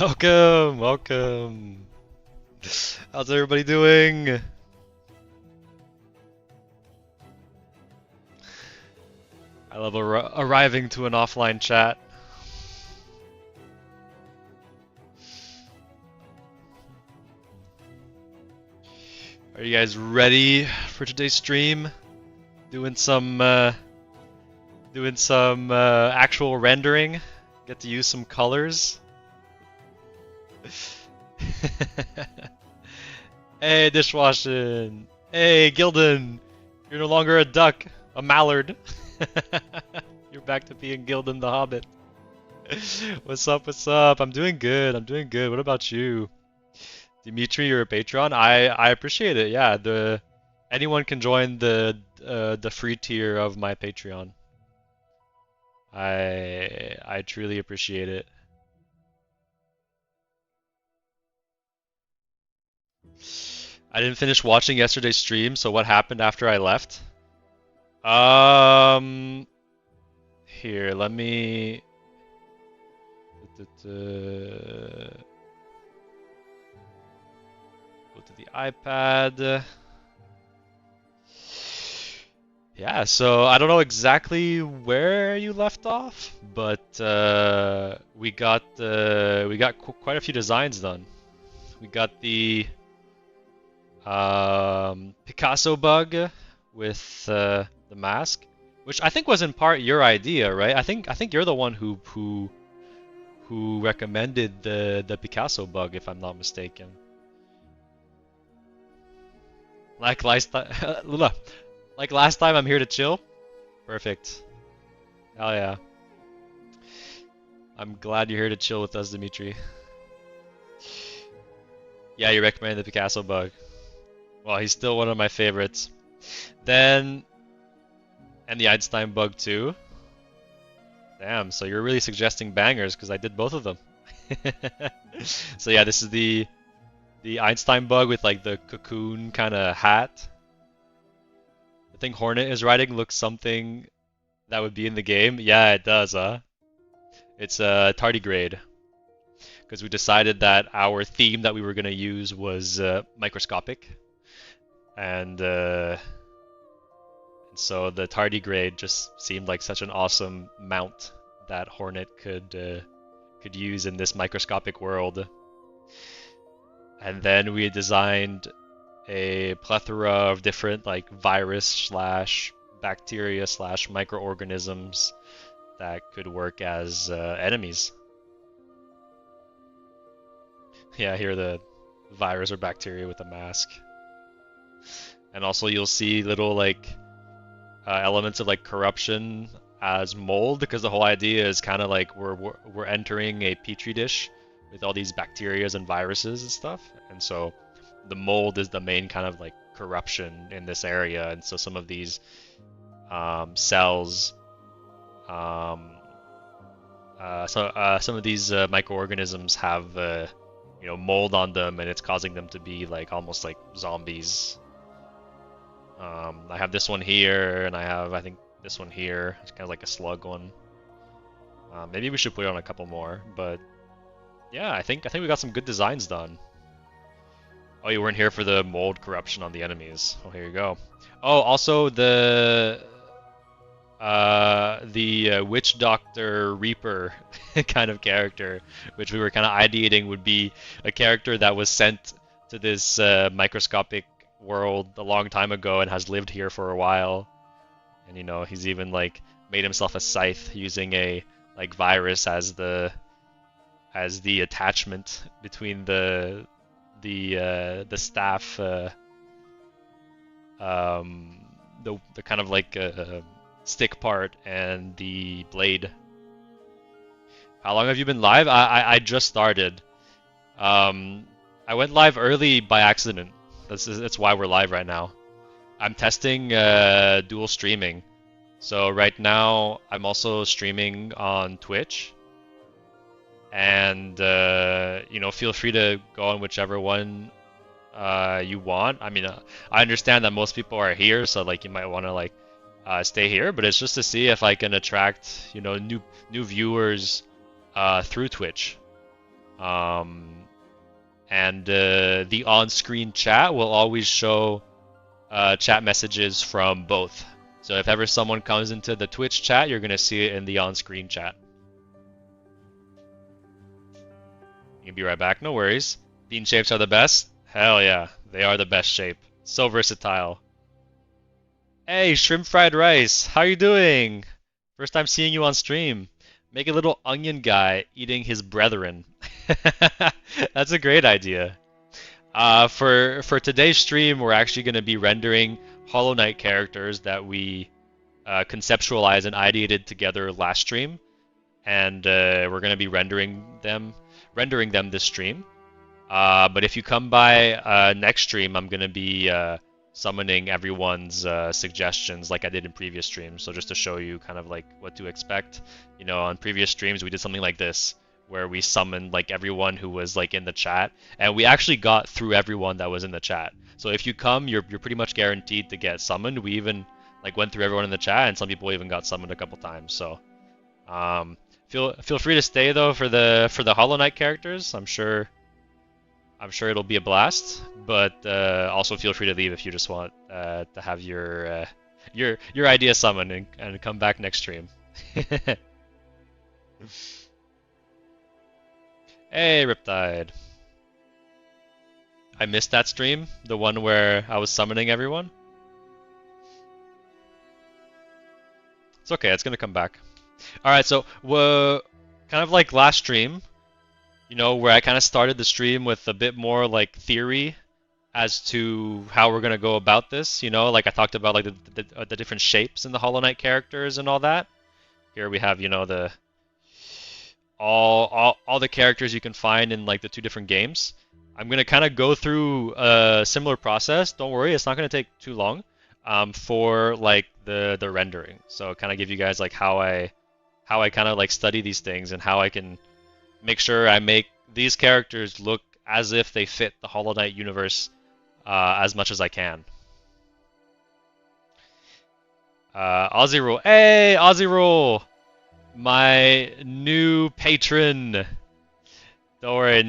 Welcome, welcome. How's everybody doing? I love arriving to an offline chat. Are you guys ready for today's stream? Doing some actual rendering. Get to use some colors. Hey, dishwashing. Hey, Gildan. You're no longer a duck, a mallard. You're back to being Gildan the Hobbit. What's up? What's up? I'm doing good. I'm doing good. What about you? Dimitri, you're a patron. I appreciate it. Yeah, anyone can join the free tier of my Patreon. I truly appreciate it. I didn't finish watching yesterday's stream, so what happened after I left? Here, let me go to the iPad. Yeah, so I don't know exactly where you left off, but we got quite a few designs done. We got the Picasso bug with the mask, which I think was in part your idea, right? I think you're the one who recommended the Picasso bug, if I'm not mistaken. Like last time, I'm here to chill. Perfect. Hell yeah. I'm glad you're here to chill with us, Dimitri. Yeah, you recommended the Picasso bug. Well, he's still one of my favorites. And the Einstein bug too. Damn, so you're really suggesting bangers because I did both of them. So yeah, this is the Einstein bug with like the cocoon kind of hat. The thing Hornet is riding looks something that would be in the game. Yeah, it does, huh? It's a tardigrade. Because we decided that our theme that we were going to use was microscopic. And so the tardigrade just seemed like such an awesome mount that Hornet could use in this microscopic world. And then we designed a plethora of different like virus slash bacteria slash microorganisms that could work as enemies. Yeah, here the virus or bacteria with a mask. And also you'll see little like elements of like corruption as mold, because the whole idea is kind of like we're entering a petri dish with all these bacterias and viruses and stuff, and so the mold is the main kind of like corruption in this area, and so some of these cells, some of these microorganisms have mold on them, and it's causing them to be like almost like zombies. I have this one here, and I think this one here. It's kind of like a slug one. Maybe we should put on a couple more, but yeah, I think we got some good designs done. Oh, you weren't here for the mold corruption on the enemies. Oh, here you go. Oh, also the Witch Doctor Reaper kind of character, which we were kind of ideating would be a character that was sent to this microscopic world a long time ago and has lived here for a while. And you know, he's even like made himself a scythe using a like virus as the attachment between the staff um the kind of like stick part and the blade. How long have you been live? I just started. I went live early by accident. That's why we're live right now. I'm testing dual streaming. So right now I'm also streaming on Twitch. And you know, feel free to go on whichever one you want. I mean, I understand that most people are here, so like you might want to like stay here, but it's just to see if I can attract, you know, new viewers through Twitch. And the on-screen chat will always show chat messages from both. So if ever someone comes into the Twitch chat, you're gonna see it in the on-screen chat. You can be right back, no worries. Bean shapes are the best? Hell yeah, they are the best shape. So versatile. Hey, shrimp fried rice, how you doing? First time seeing you on stream. Make a little onion guy eating his brethren. That's a great idea. For today's stream, we're actually going to be rendering Hollow Knight characters that we conceptualized and ideated together last stream, and we're going to be rendering them this stream. But if you come by next stream, I'm going to be summoning everyone's suggestions like I did in previous streams. So just to show you kind of like what to expect. You know, on previous streams we did something like this, where we summoned like everyone who was like in the chat, and we actually got through everyone that was in the chat. So if you come, you're pretty much guaranteed to get summoned. We even like went through everyone in the chat, and some people even got summoned a couple times. So feel free to stay though for the Hollow Knight characters. I'm sure it'll be a blast, but also feel free to leave if you just want to have your idea summoned and come back next stream. Hey, Riptide. I missed that stream, the one where I was summoning everyone. It's okay, it's gonna come back. Alright, so kind of like last stream, you know, where I kind of started the stream with a bit more like theory as to how we're gonna go about this. You know, like I talked about like the different shapes in the Hollow Knight characters and all that. Here we have, you know, the all the characters you can find in like the two different games. I'm gonna kind of go through a similar process. Don't worry, it's not gonna take too long for like the rendering. So kind of give you guys like how I kind of like study these things and how I can make sure I make these characters look as if they fit the Hollow Knight universe as much as I can. Aussie Rule. Hey, Aussie Rule! My new patron. Don't worry,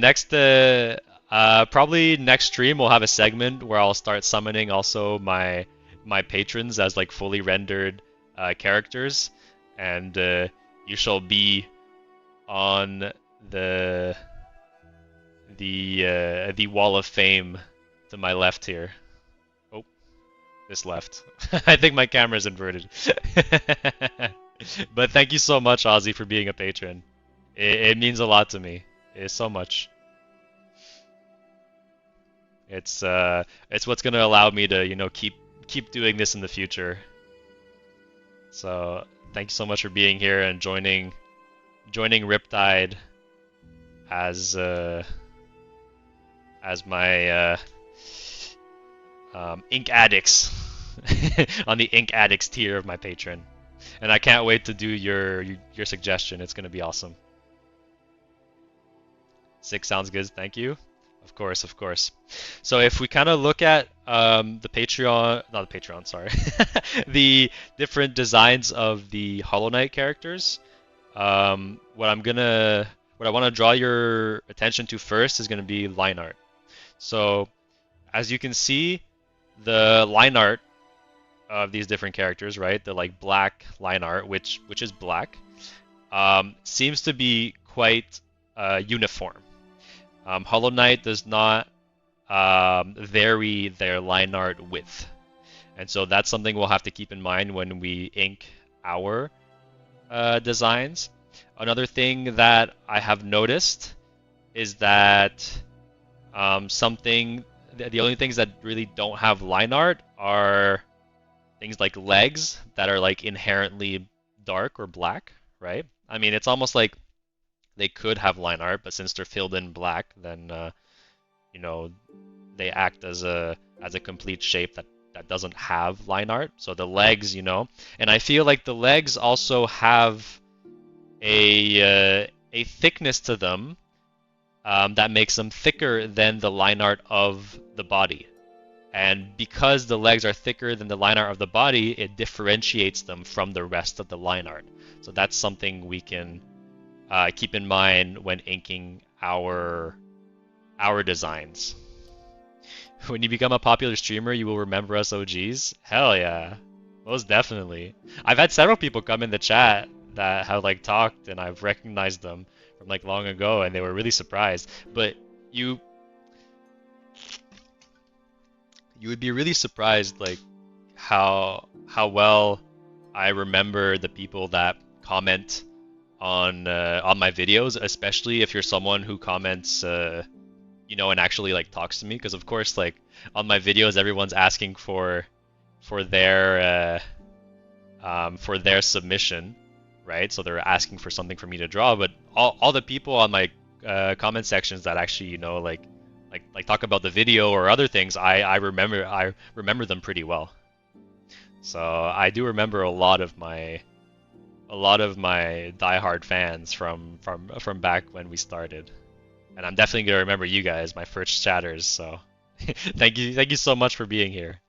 probably next stream we'll have a segment where I'll start summoning also my patrons as like fully rendered characters, and you shall be on the wall of fame to my left here. Oh, this left. I think my camera's inverted. But thank you so much, Ozzy, for being a patron. It means a lot to me. It's so much. It's what's gonna allow me to, you know, keep doing this in the future. So thank you so much for being here and joining Riptide as my Ink Addicts on the Ink Addicts tier of my patron. And I can't wait to do your suggestion. It's gonna be awesome. 6 sounds good, thank you. Of course, of course. So if we kind of look at the Patreon, not the Patreon, sorry, the different designs of the Hollow Knight characters, what I want to draw your attention to first is going to be line art. So as you can see, the line art of these different characters, right? The like black line art, which is black, seems to be quite uniform. Hollow Knight does not vary their line art width. And so that's something we'll have to keep in mind when we ink our designs. Another thing that I have noticed is that the only things that really don't have line art are things like legs that are like inherently dark or black, right? I mean, it's almost like they could have line art, but since they're filled in black, then you know, they act as a complete shape that doesn't have line art. So the legs, and I feel like the legs also have a thickness to them that makes them thicker than the line art of the body. And because the legs are thicker than the line art of the body, it differentiates them from the rest of the line art. So that's something we can keep in mind when inking our designs. When you become a popular streamer, you will remember us OGs? Hell yeah. Most definitely. I've had several people come in the chat that have like talked and I've recognized them from like long ago and they were really surprised. But you would be really surprised like how well I remember the people that comment on my videos, especially if you're someone who comments and actually like talks to me, because of course like on my videos everyone's asking for their submission, right? So they're asking for something for me to draw, but all the people on my comment sections that actually like talk about the video or other things, I remember them pretty well. So I do remember a lot of my diehard fans from back when we started. And I'm definitely gonna remember you guys, my first chatters. So thank you so much for being here.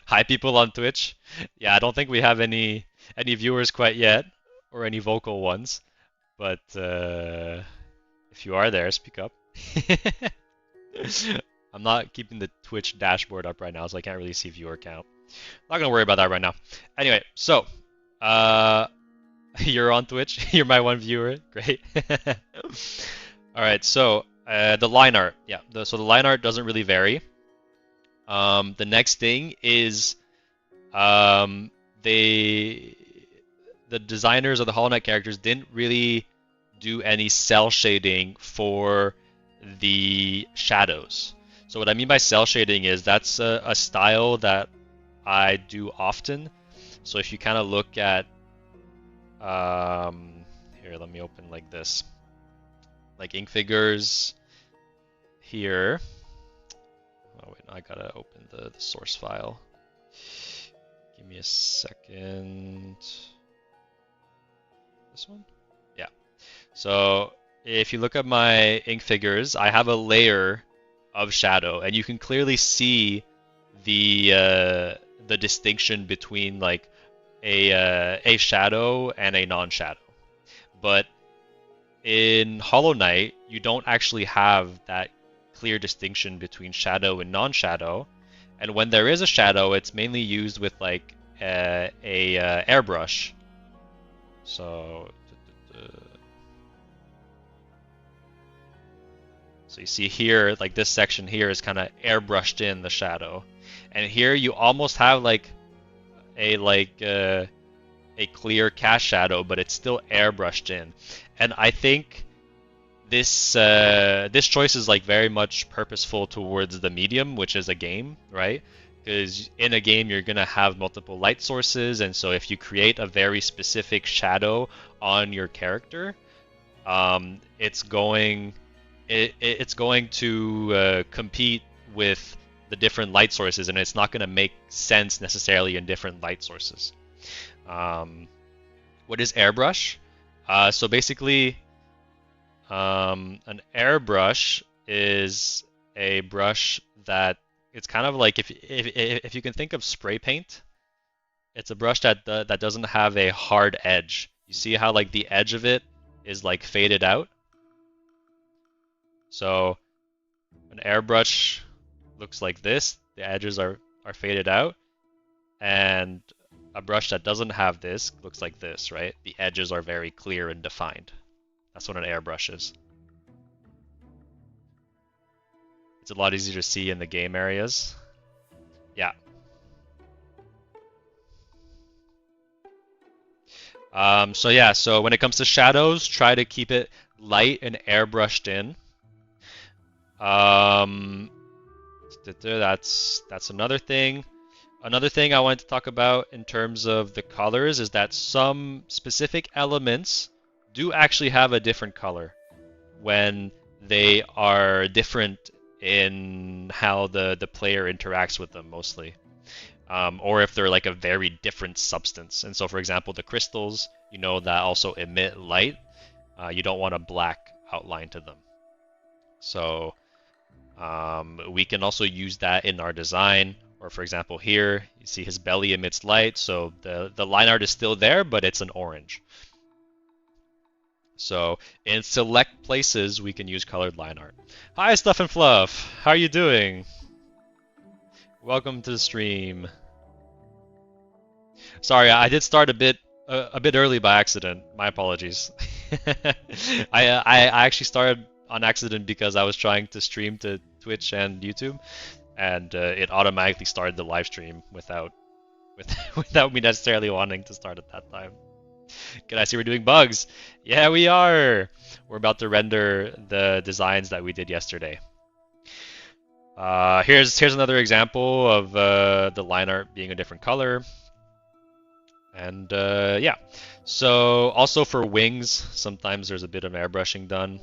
Hi, people on Twitch. Yeah, I don't think we have any viewers quite yet, or any vocal ones. But if you are there, speak up. I'm not keeping the Twitch dashboard up right now, so I can't really see viewer count. Not gonna worry about that right now. Anyway, so you're on Twitch. You're my one viewer. Great. All right, so the line art, yeah. So the line art doesn't really vary. The next thing is the designers of the Hollow Knight characters didn't really do any cell shading for the shadows. So what I mean by cell shading is that's a style that I do often. So if you kind of look at here, let me open like this. Like ink figures here. Oh wait, I gotta open the source file. Give me a second. This one? Yeah. So if you look at my ink figures, I have a layer of shadow, and you can clearly see the distinction between like a shadow and a non-shadow. But in Hollow Knight, you don't actually have that clear distinction between shadow and non-shadow. And when there is a shadow, it's mainly used with like a airbrush. So you see here, like this section here is kind of airbrushed in the shadow, and here you almost have like a clear cast shadow, but it's still airbrushed in. And I think this choice is like very much purposeful towards the medium, which is a game, right? Because in a game you're gonna have multiple light sources, and so if you create a very specific shadow on your character, it's going to compete with the different light sources, and it's not going to make sense necessarily in different light sources. What is airbrush? So basically, an airbrush is a brush that it's kind of like if you can think of spray paint, it's a brush that doesn't have a hard edge. You see how like the edge of it is like faded out? So an airbrush looks like this. The edges are faded out. And a brush that doesn't have this looks like this, right? The edges are very clear and defined. That's what an airbrush is. It's a lot easier to see in the game areas. Yeah. So yeah, so when it comes to shadows, try to keep it light and airbrushed in. Um, that's another thing. Another thing I wanted to talk about in terms of the colors is that some specific elements do actually have a different color when they are different in how the player interacts with them mostly. Or if they're like a very different substance. And so, for example, the crystals, you know, that also emit light, you don't want a black outline to them. So we can also use that in our design. Or for example, here you see his belly emits light, so the line art is still there, but it's an orange. So in select places, we can use colored line art. Hi, Stuff and Fluff. How are you doing? Welcome to the stream. Sorry, I did start a bit early by accident. My apologies. I actually started on accident because I was trying to stream to Twitch and YouTube, and it automatically started the live stream without me necessarily wanting to start at that time. Can I see we're doing bugs? Yeah, we are. We're about to render the designs that we did yesterday. Here's another example of the line art being a different color. And yeah, so also for wings, sometimes there's a bit of airbrushing done,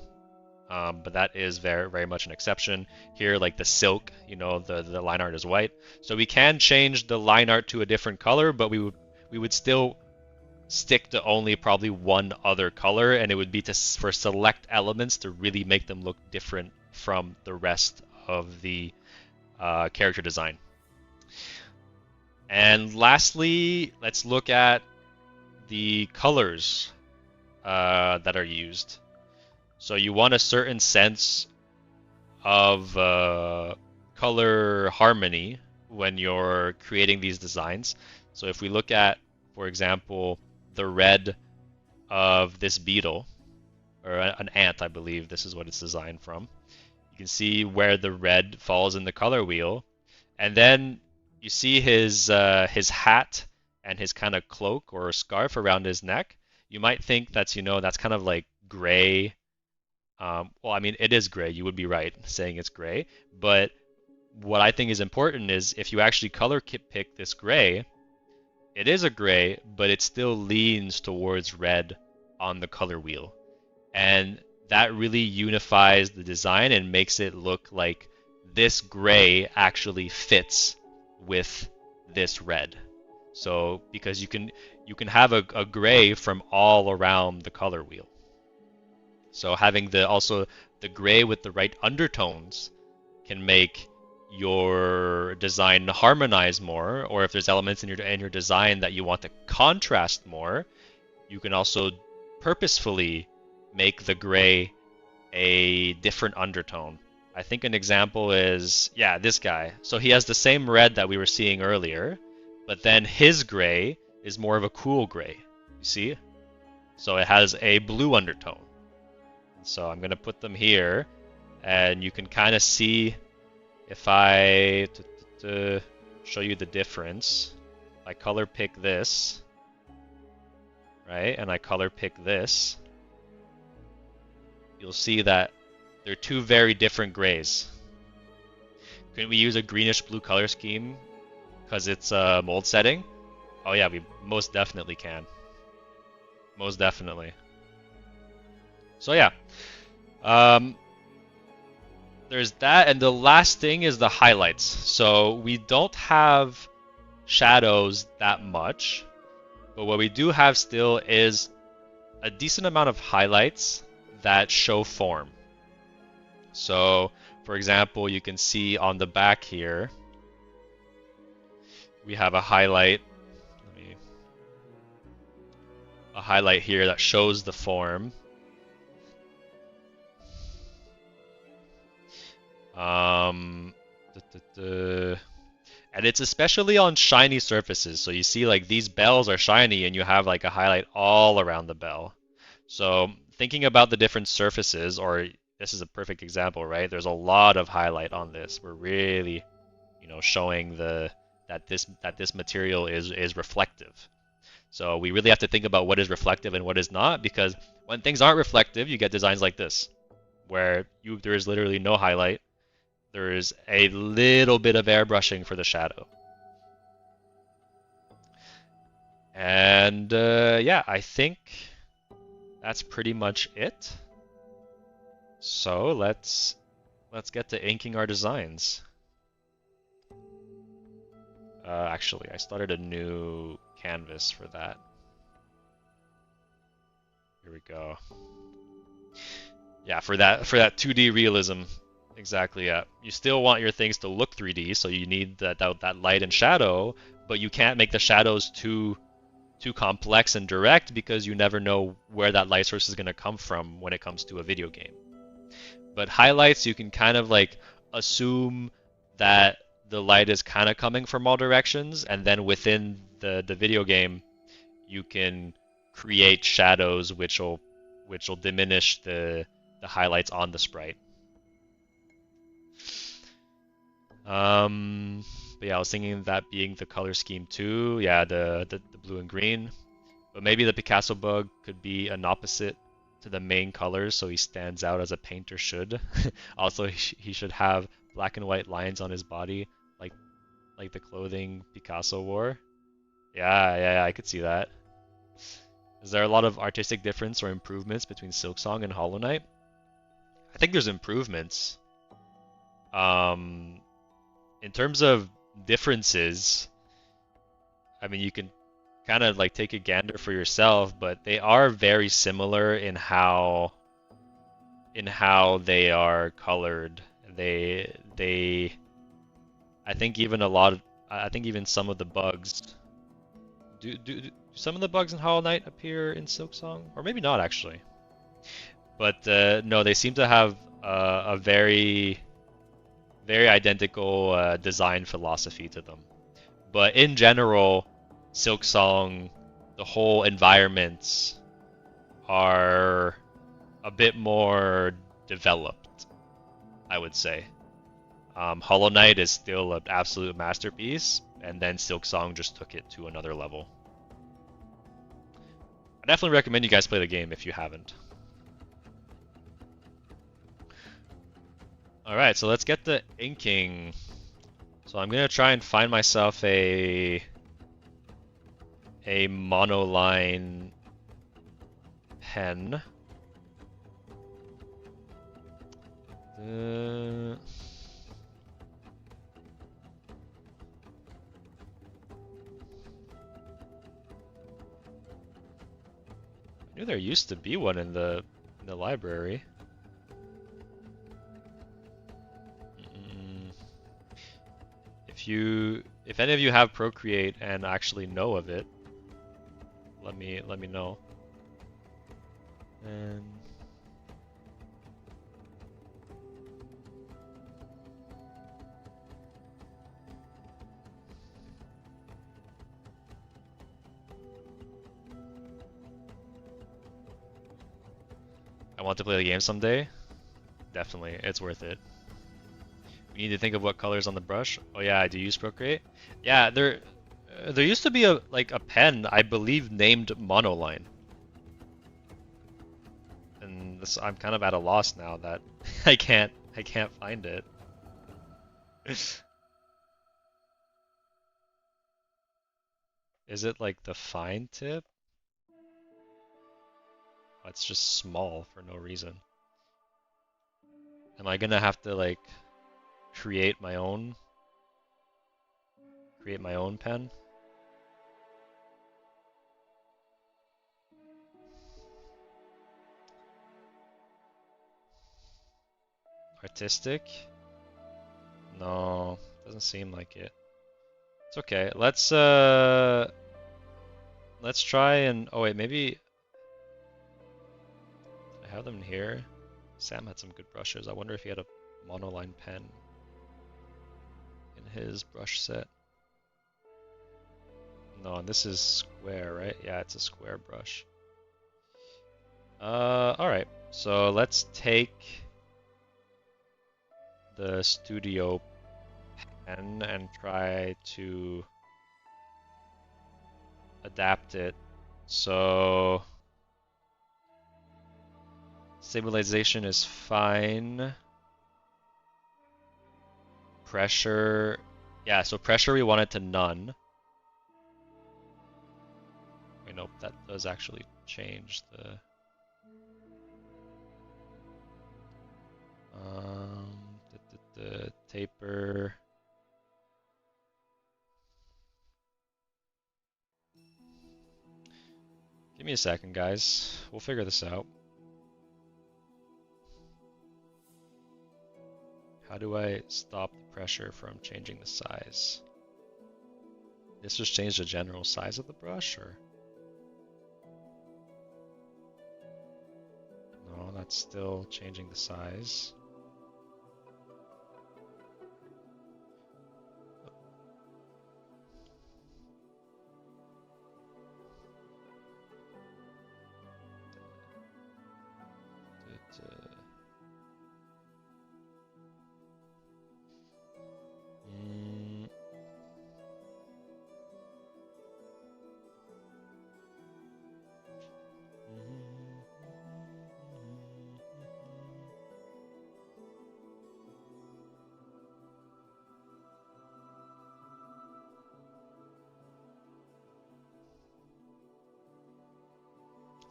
but that is very much an exception. Here, like the silk, you know, the line art is white, so we can change the line art to a different color, but we would still stick to only probably one other color, and it would be for select elements to really make them look different from the rest of the character design. And lastly, let's look at the colors that are used. So you want a certain sense of color harmony when you're creating these designs. So if we look at, for example, the red of this beetle, or an ant, I believe this is what it's designed from, you can see where the red falls in the color wheel, and then you see his hat and his kind of cloak or scarf around his neck. You might think that's, you know, that's kind of like gray. Well, I mean, it is gray. You would be right saying it's gray. But what I think is important is if you actually color pick this gray, it is a gray, but it still leans towards red on the color wheel. And that really unifies the design and makes it look like this gray actually fits with this red. So because you can have a gray from all around the color wheel. So having also the gray with the right undertones can make your design harmonize more, or if there's elements in your design that you want to contrast more, you can also purposefully make the gray a different undertone. I think an example is, yeah, this guy. So he has the same red that we were seeing earlier, but then his gray is more of a cool gray. You see? So it has a blue undertone. So I'm going to put them here, and you can kind of see if I to show you the difference. I color pick this, right? And I color pick this. You'll see that they're two very different grays. Couldn't we use a greenish blue color scheme because it's a mold setting? Oh yeah, we most definitely can. Most definitely. So yeah, there's that, and the last thing is the highlights. So we don't have shadows that much, but what we do have still is a decent amount of highlights that show form. So, for example, you can see on the back here, we have a highlight. A highlight here that shows the form. And it's especially on shiny surfaces. So you see like these bells are shiny and you have like a highlight all around the bell. So thinking about the different surfaces, or this is a perfect example, right? There's a lot of highlight on this. We're really, you know, showing that this material is reflective. So we really have to think about what is reflective and what is not, because when things aren't reflective, you get designs like this, where there is literally no highlight. There is a little bit of airbrushing for the shadow. And yeah, I think that's pretty much it. So let's get to inking our designs. Actually, I started a new canvas for that. Here we go. Yeah, for that 2D realism, exactly. Yeah, you still want your things to look 3D, so you need that light and shadow, but you can't make the shadows too complex and direct because you never know where that light source is going to come from when it comes to a video game. But highlights, you can kind of like assume that the light is kind of coming from all directions, and then within the video game, you can create shadows which will diminish the highlights on the sprite. But yeah, I was thinking that being the color scheme too. Yeah, the blue and green. But maybe the Picasso bug could be an opposite to the main colors, so he stands out as a painter should. Also, he should have black and white lines on his body, like the clothing Picasso wore. Yeah, I could see that. Is there a lot of artistic difference or improvements between Silksong and Hollow Knight? I think there's improvements. In terms of differences, I mean, you can kind of like take a gander for yourself, but they are very similar in how they are colored. They I think even some of the bugs do some of the bugs in Hollow Knight appear in Silksong, or maybe not actually. But no, they seem to have a very identical design philosophy to them. But in general, Silksong, the whole environments are a bit more developed, I would say. Hollow Knight is still an absolute masterpiece, and then Silksong just took it to another level. I definitely recommend you guys play the game if you haven't. Alright, so let's get the inking. So I'm gonna try and find myself a monoline pen. I knew there used to be one in the library. If any of you have Procreate and actually know of it, let me know. And I want to play the game someday. Definitely, it's worth it. We need to think of what colors on the brush. Oh yeah, I do use Procreate. Yeah, there used to be a pen, I believe, named Monoline. And this, I'm kind of at a loss now that I can't find it. Is it like the fine tip? Oh, it's just small for no reason. Am I gonna have to like create my own pen? Artistic? No, doesn't seem like it. It's okay. Let's try and oh wait, maybe I have them here. Sam had some good brushes. I wonder if he had a monoline pen in his brush set. No, and this is square, right? Yeah, it's a square brush. Alright. So let's take the studio pen and try to adapt it. So stabilization is fine. Pressure, yeah, so pressure we want it to none. Wait, nope, that does actually change the taper. Give me a second, guys. We'll figure this out. How do I stop the pressure from changing the size? This just changed the general size of the brush, or? No, that's still changing the size.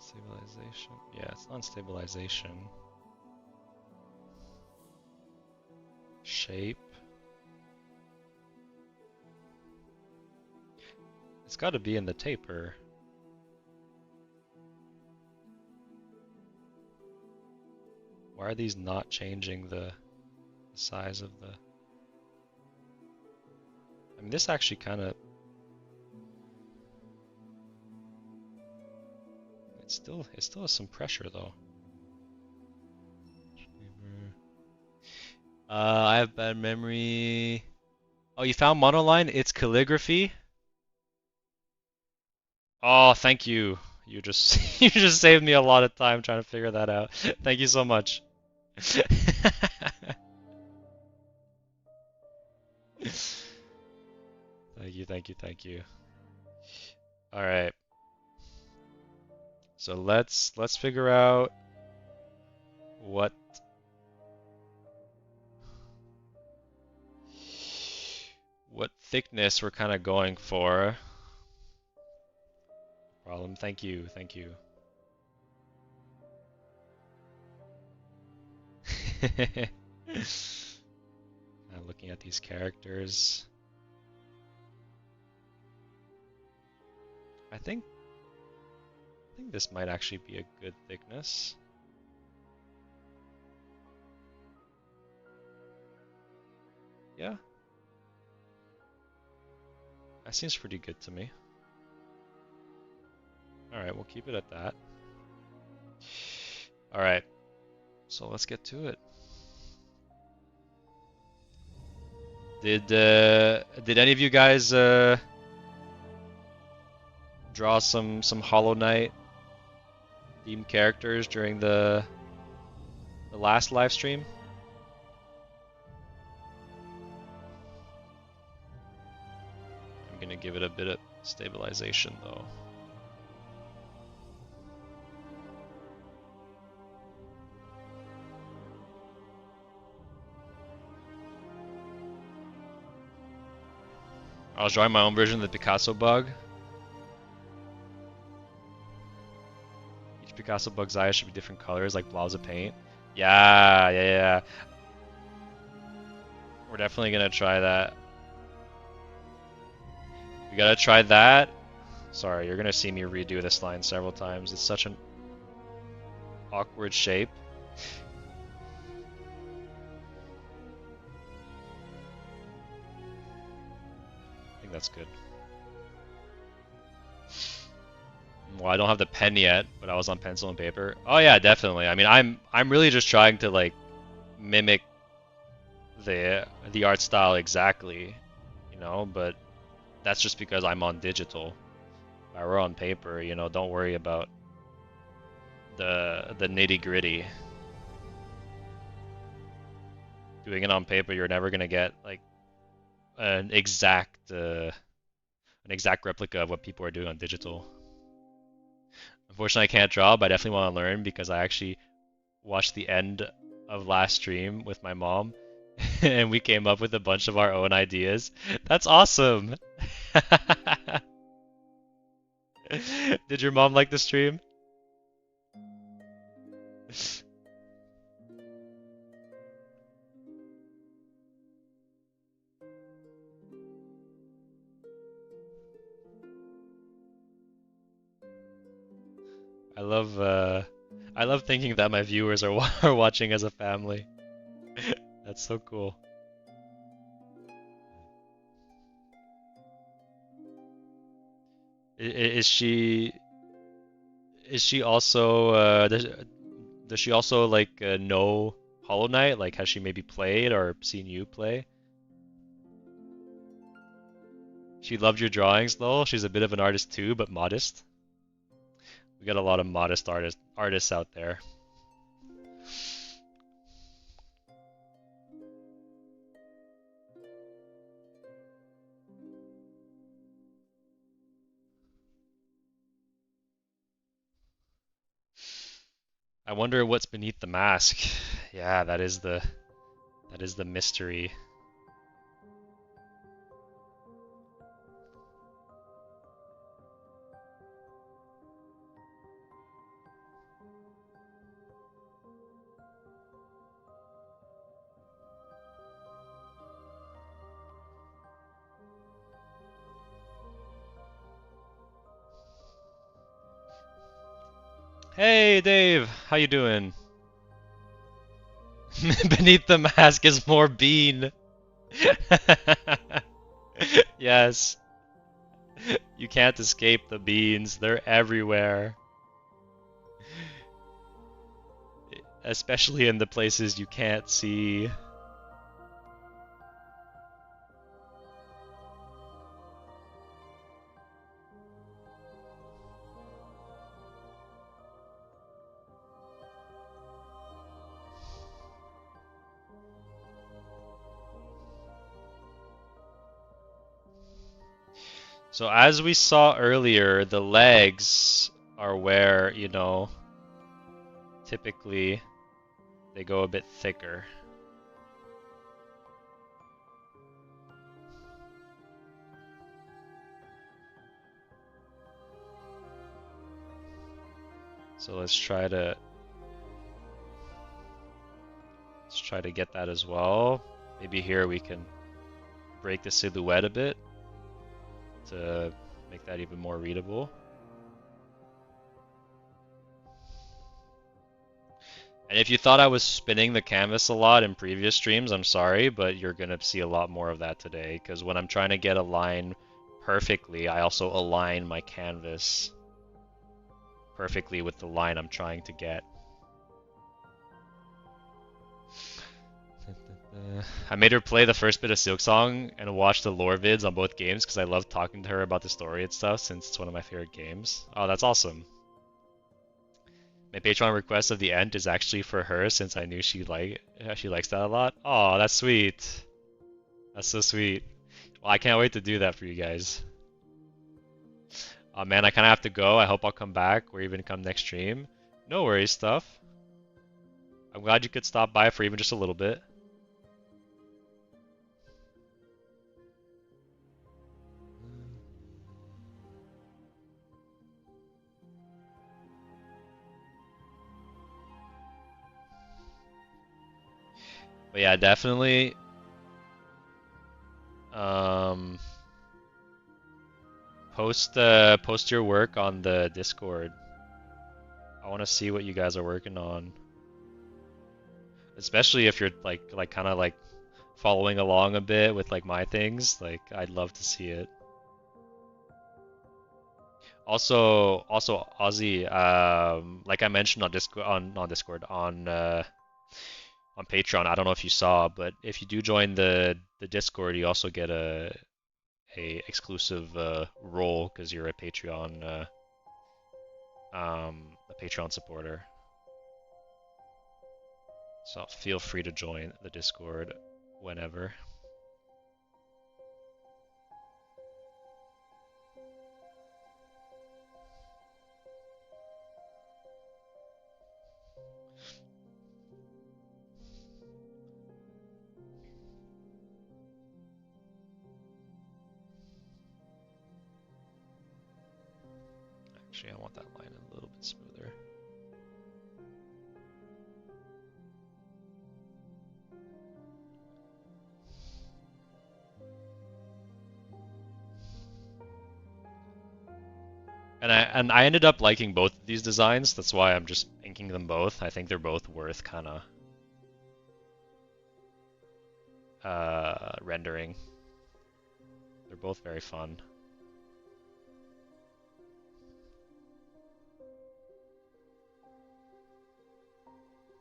Stabilization. Yeah, it's not stabilization. Shape. It's got to be in the taper. Why are these not changing the size of the... I mean, this actually kind of... It still has some pressure though. I have bad memory. Oh, you found monoline? It's calligraphy? Oh, thank you. You just you just saved me a lot of time trying to figure that out. Thank you so much. Thank you. All right. So let's figure out what thickness we're kind of going for. Problem. Thank you. Looking at these characters. I think this might actually be a good thickness. Yeah. That seems pretty good to me. Alright, we'll keep it at that. Alright, so let's get to it. Did any of you guys draw some Hollow Knight themed characters during the last live stream? I'm gonna give it a bit of stabilization though. I was drawing my own version of the Picasso bug. Each Picasso bug's eyes should be different colors, like blobs of paint. Yeah. We're definitely gonna try that. We gotta try that. Sorry, you're gonna see me redo this line several times. It's such an awkward shape. I think that's good. Well, I don't have the pen yet, but I was on pencil and paper. Oh yeah, definitely. I mean, I'm really just trying to like mimic the art style exactly, you know, but that's just because I'm on digital. If I were on paper, you know, don't worry about the nitty-gritty. Doing it on paper, you're never gonna get like an exact an exact replica of what people are doing on digital. Unfortunately, I can't draw, but I definitely want to learn because I actually watched the end of last stream with my mom, and we came up with a bunch of our own ideas. That's awesome! Did your mom like the stream? I love I love thinking that my viewers are are watching as a family. That's so cool. Is she also does she also like know Hollow Knight? Like has she maybe played or seen you play? She loved your drawings though. She's a bit of an artist too, but modest. We got a lot of modest artists out there. I wonder what's beneath the mask. Yeah, that is the mystery. Hey Dave, how you doing? Beneath the mask is more bean. Yes, you can't escape the beans. They're everywhere. Especially in the places you can't see. So as we saw earlier, the legs are where, typically they go a bit thicker. So let's try to get that as well. Maybe here we can break the silhouette a bit to make that even more readable. And if you thought I was spinning the canvas a lot in previous streams, I'm sorry, but you're gonna see a lot more of that today, because when I'm trying to get a line perfectly, I also align my canvas perfectly with the line I'm trying to get. I made her play the first bit of Silksong and watch the lore vids on both games because I love talking to her about the story and stuff since it's one of my favorite games. Oh, that's awesome. My Patreon request of the end is actually for her since I knew she likes that a lot. Oh, that's sweet. That's so sweet. Well, I can't wait to do that for you guys. Oh man, I kind of have to go. I hope I'll come back or even come next stream. No worries, stuff. I'm glad you could stop by for even just a little bit. But yeah, definitely. Um, post your work on the Discord. I want to see what you guys are working on, especially if you're like kind of like following along a bit with like my things. Like I'd love to see it. Also, Ozzy, like I mentioned on Discord, on Patreon. I don't know if you saw, but if you do join the Discord, you also get a exclusive role because you're a Patreon supporter. So feel free to join the Discord whenever. Actually, I want that line a little bit smoother. And I ended up liking both of these designs. That's why I'm just inking them both. I think they're both worth kind of rendering. They're both very fun.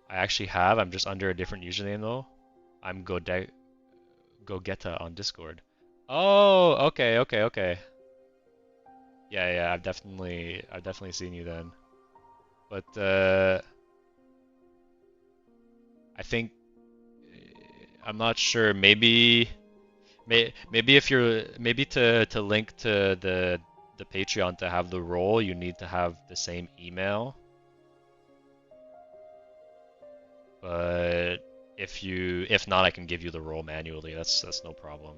I actually have. I'm just under a different username though. I'm Gogeta on Discord. Oh, okay, okay, okay. Yeah, yeah. I've definitely seen you then. But I think I'm not sure. Maybe if you're maybe to link to the Patreon to have the role, you need to have the same email. But if not, I can give you the role manually. That's no problem.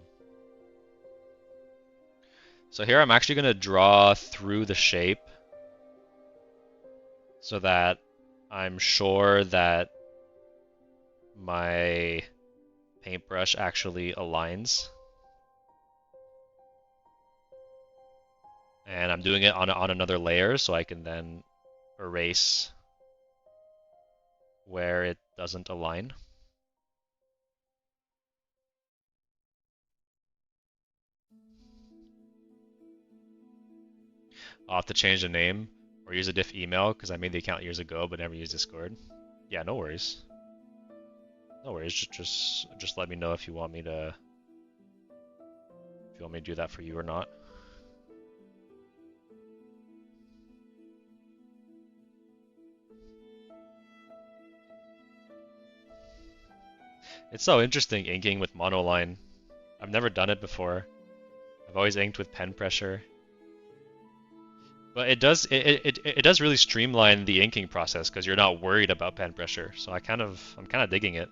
So here I'm actually gonna draw through the shape so that I'm sure that my paintbrush actually aligns. And I'm doing it on another layer so I can then erase where it doesn't align. I'll have to change the name or use a diff email because I made the account years ago but never used Discord. Yeah, no worries. No worries. Just let me know if you want me to do that for you or not. It's so interesting inking with monoline. I've never done it before. I've always inked with pen pressure. But it does really streamline the inking process because you're not worried about pen pressure. So I'm kind of digging it.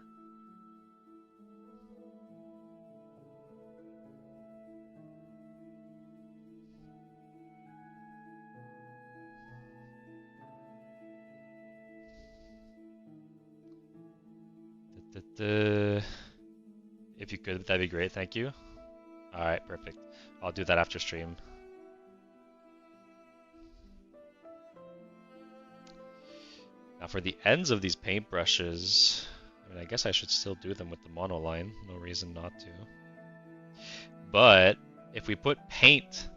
If you could, that'd be great. Thank you. All right, perfect. I'll do that after stream. Now for the ends of these paintbrushes, I mean, I guess I should still do them with the monoline. No reason not to. But if we put paint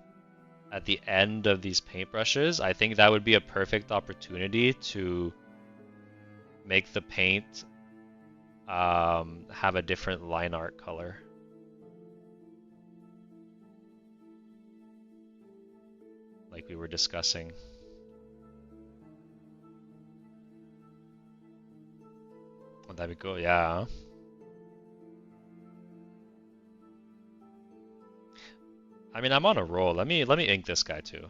at the end of these paintbrushes, I think that would be a perfect opportunity to make the paint have a different line art color. Like we were discussing. Oh, that'd be cool, yeah. I mean, I'm on a roll. Let me ink this guy too.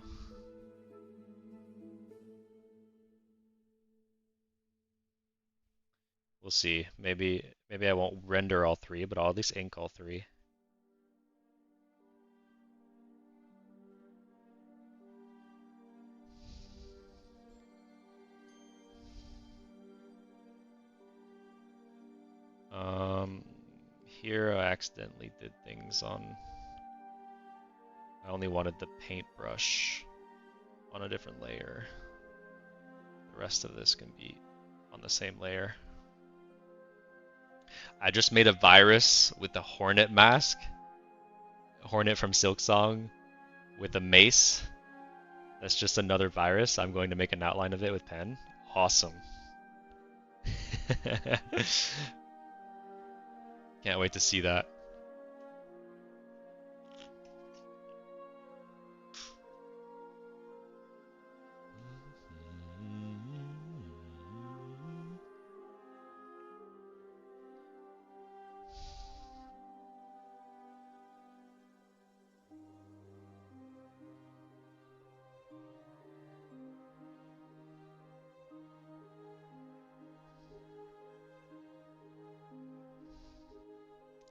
We'll see. Maybe I won't render all three, but I'll at least ink all three. Here I accidentally did things on. I only wanted the paintbrush on a different layer. The rest of this can be on the same layer. I just made a virus with the Hornet mask. Hornet from Silksong with a mace. That's just another virus. I'm going to make an outline of it with pen. Awesome. Can't wait to see that.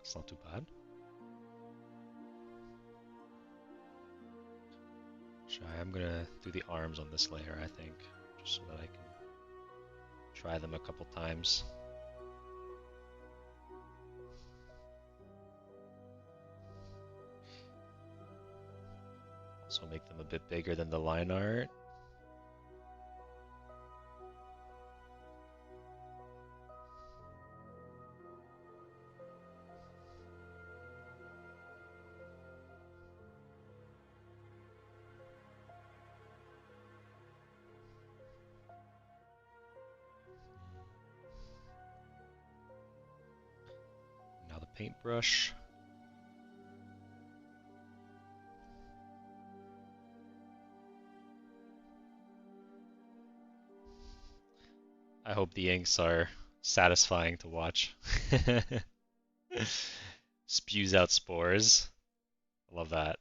It's not too bad. Should I'm gonna do the arms on this layer, I think, just so that I can try them a couple times. Also make them a bit bigger than the line art. Now the paintbrush. I hope the inks are satisfying to watch. Spews out spores. I love that.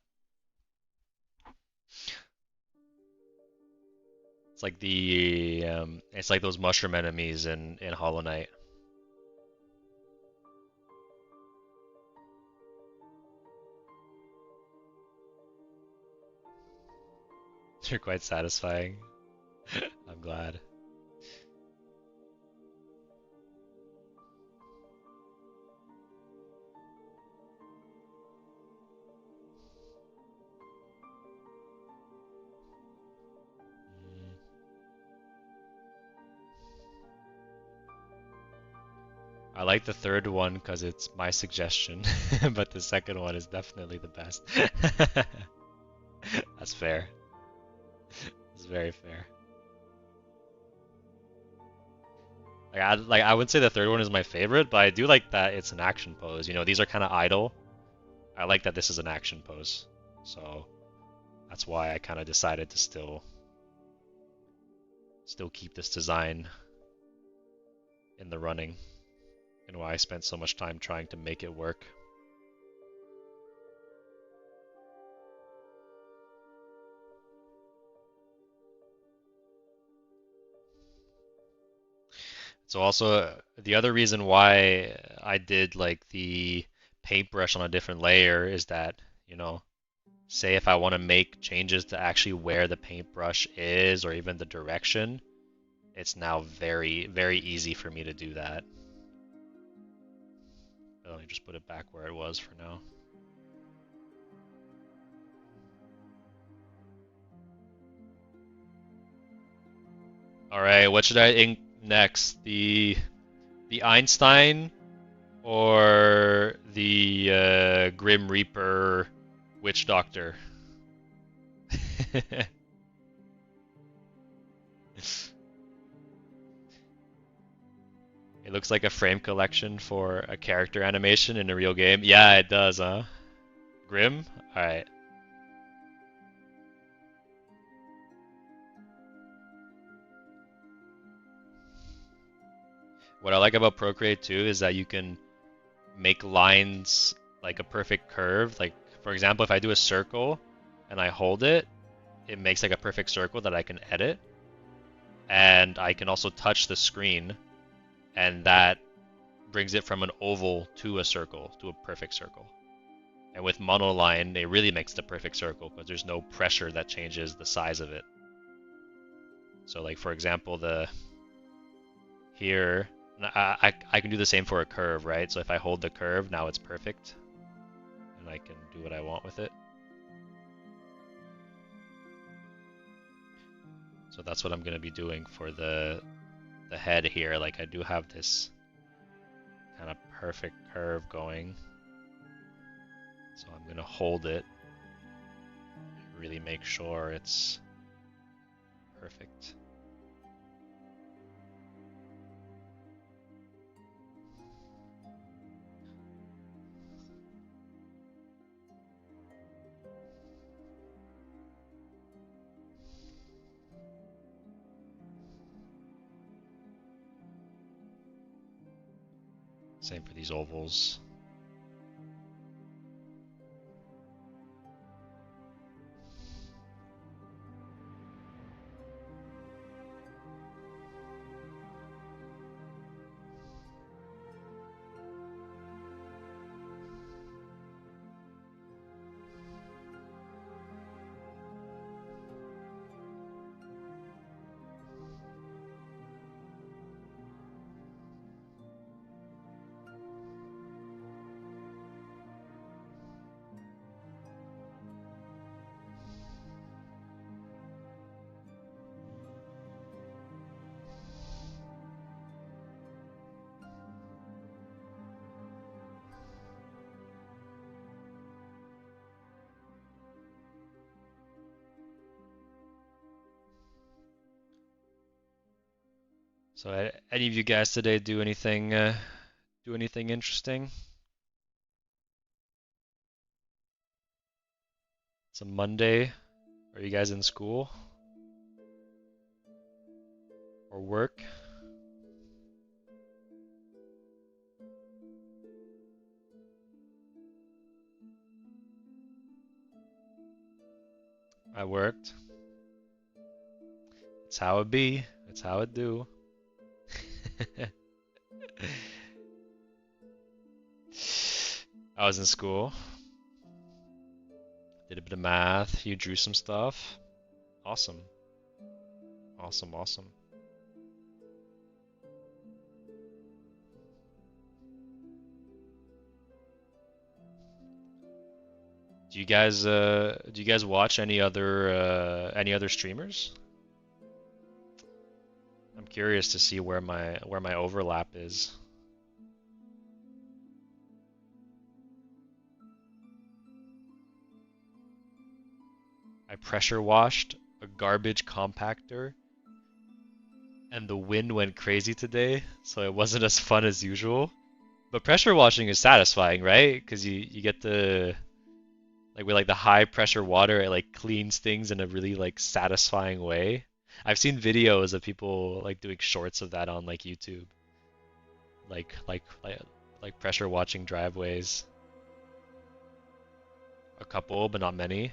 It's like it's like those mushroom enemies in Hollow Knight. They're quite satisfying. I'm glad. I like the third one because it's my suggestion, but the second one is definitely the best. That's fair. It's very fair. I would say the third one is my favorite, but I do like that it's an action pose. You know, these are kind of idle. I like that this is an action pose. So that's why I kind of decided to still keep this design in the running, and why I spent so much time trying to make it work. So also the other reason why I did like the paintbrush on a different layer is that, you know, say if I want to make changes to actually where the paintbrush is or even the direction, it's now very, very easy for me to do that. Let me just put it back where it was for now. All right, what should I ink next? The Einstein or the Grim Reaper Witch Doctor? It looks like a frame collection for a character animation in a real game. Yeah, it does, huh? Grim? Alright. What I like about Procreate 2 is that you can make lines like a perfect curve. Like, for example, if I do a circle and I hold it, it makes like a perfect circle that I can edit. And I can also touch the screen, and that brings it from an oval to a circle, to a perfect circle. And with monoline, it really makes the perfect circle because there's no pressure that changes the size of it. So like for example, here, I can do the same for a curve, right? So if I hold the curve, now it's perfect. And I can do what I want with it. So that's what I'm going to be doing for the head here. Like I do have this kind of perfect curve going. So I'm going to hold it, really make sure it's perfect. Same for these ovals. So, any of you guys today do anything interesting? It's a Monday. Are you guys in school or work? I worked. It's how it be. It's how it do. I was in school. Did a bit of math. You drew some stuff. Awesome. Awesome, awesome. Do you guys watch any other streamers? I'm curious to see where my overlap is. I pressure washed a garbage compactor and the wind went crazy today, so it wasn't as fun as usual. But pressure washing is satisfying, right? Because you get the like with like the high pressure water, it like cleans things in a really like satisfying way. I've seen videos of people like doing shorts of that on like YouTube, like like like like pressure washing driveways. A couple, but not many.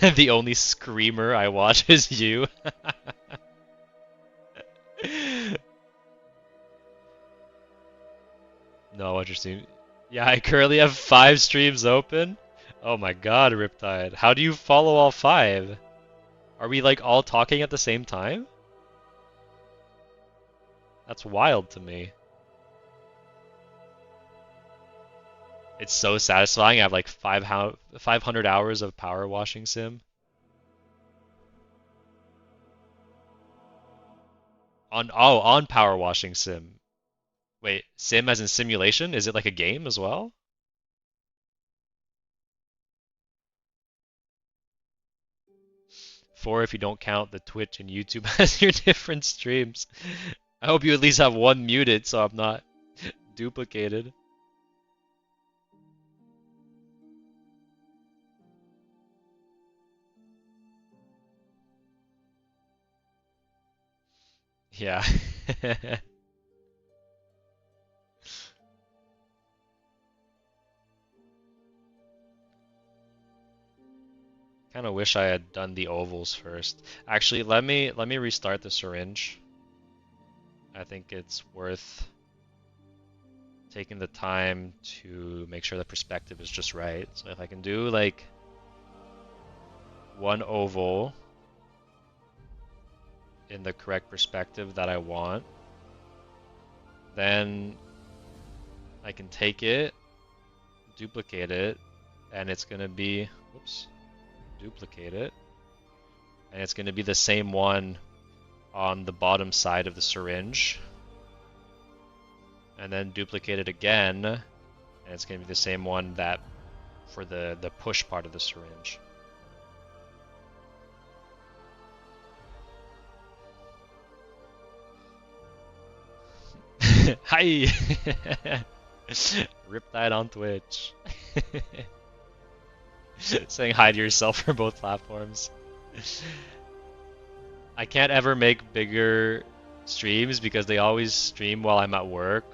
The only screamer I watch is you. No, interesting. Yeah, I currently have 5 streams open. Oh my god, Riptide. How do you follow all 5? Are we like all talking at the same time? That's wild to me. It's so satisfying. I have like 500 hours of power washing sim. On power washing sim. Wait, sim as in simulation? Is it like a game as well? 4 if you don't count the Twitch and YouTube as your different streams. I hope you at least have one muted so I'm not duplicated. Yeah. Kind of wish I had done the ovals first. Actually, let me restart the syringe. I think it's worth taking the time to make sure the perspective is just right. So if I can do like one oval in the correct perspective that I want, then I can take it, duplicate it, and it's gonna be, whoops, duplicate it, and it's gonna be the same one on the bottom side of the syringe, and then duplicate it again, and it's gonna be the same one that for the push part of the syringe. Hi! Riptide on Twitch. Saying hi to yourself for both platforms. I can't ever make bigger streams because they always stream while I'm at work.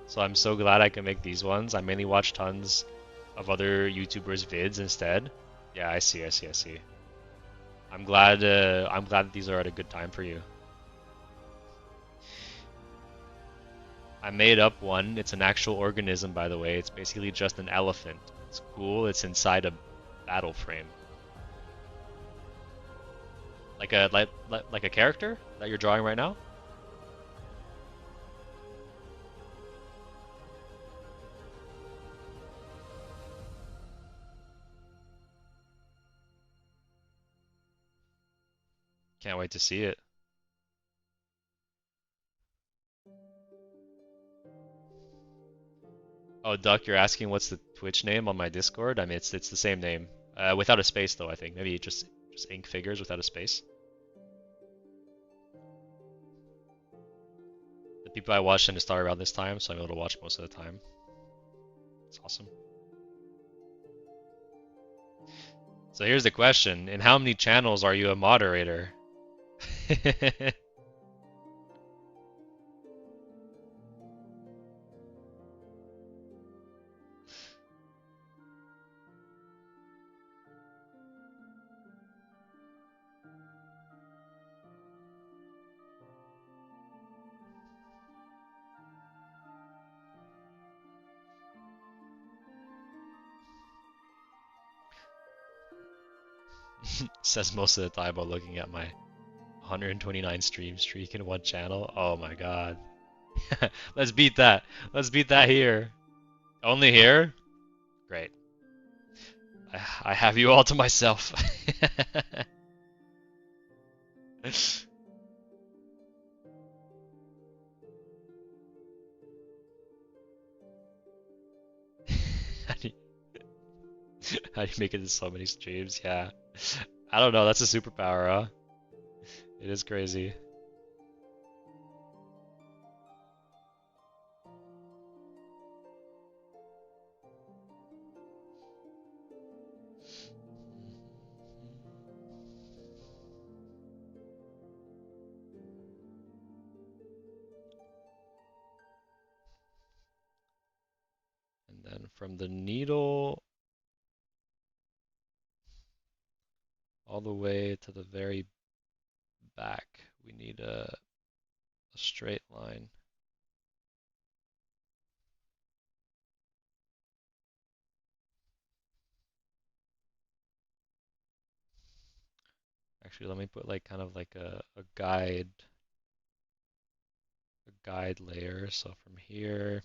So I'm so glad I can make these ones. I mainly watch tons of other YouTubers' vids instead. Yeah, I see, I see, I see. I'm glad that these are at a good time for you. I made up one. It's an actual organism, by the way. It's basically just an elephant. It's cool. It's inside a battle frame. Like a character that you're drawing right now? Can't wait to see it. Oh, Duck, you're asking what's the Twitch name on my Discord? I mean, it's the same name, without a space though. I think maybe just ink figures without a space. The people I watch tend to start around this time, so I'm able to watch most of the time. It's awesome. So here's the question. In how many channels are you a moderator? Says most of the time while looking at my 129 stream streak in one channel. Oh my god. Let's beat that. Let's beat that here. Only here? Great. I have you all to myself. How do you make it to so many streams? Yeah. I don't know, that's a superpower, huh? It is crazy. And then from the needle all the way to the very back, we need a straight line. Actually, let me put like kind of like a guide layer. So from here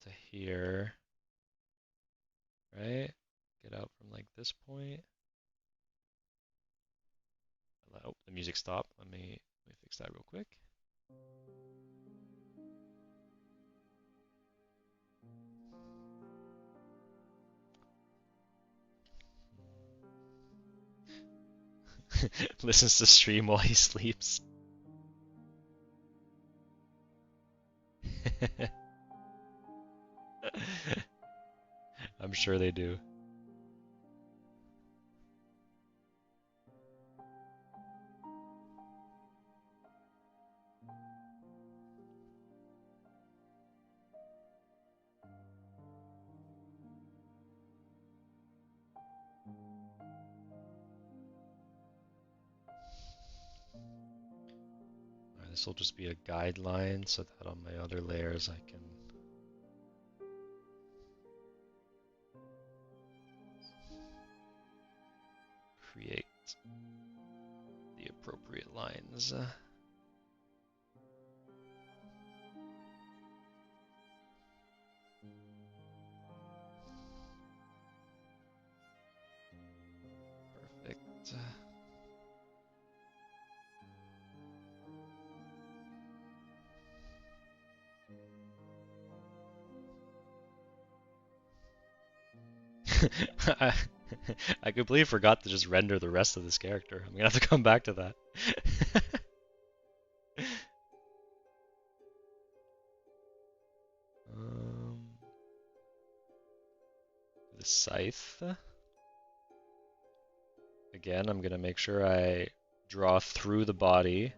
to here, right? Get out from like this point. Oh, the music stopped. Let me fix that real quick. Listens to stream while he sleeps. I'm sure they do. This will just be a guideline so that on my other layers I can create the appropriate lines. Perfect. I completely forgot to just render the rest of this character. I'm gonna have to come back to that. The scythe. Again, I'm gonna make sure I draw through the body.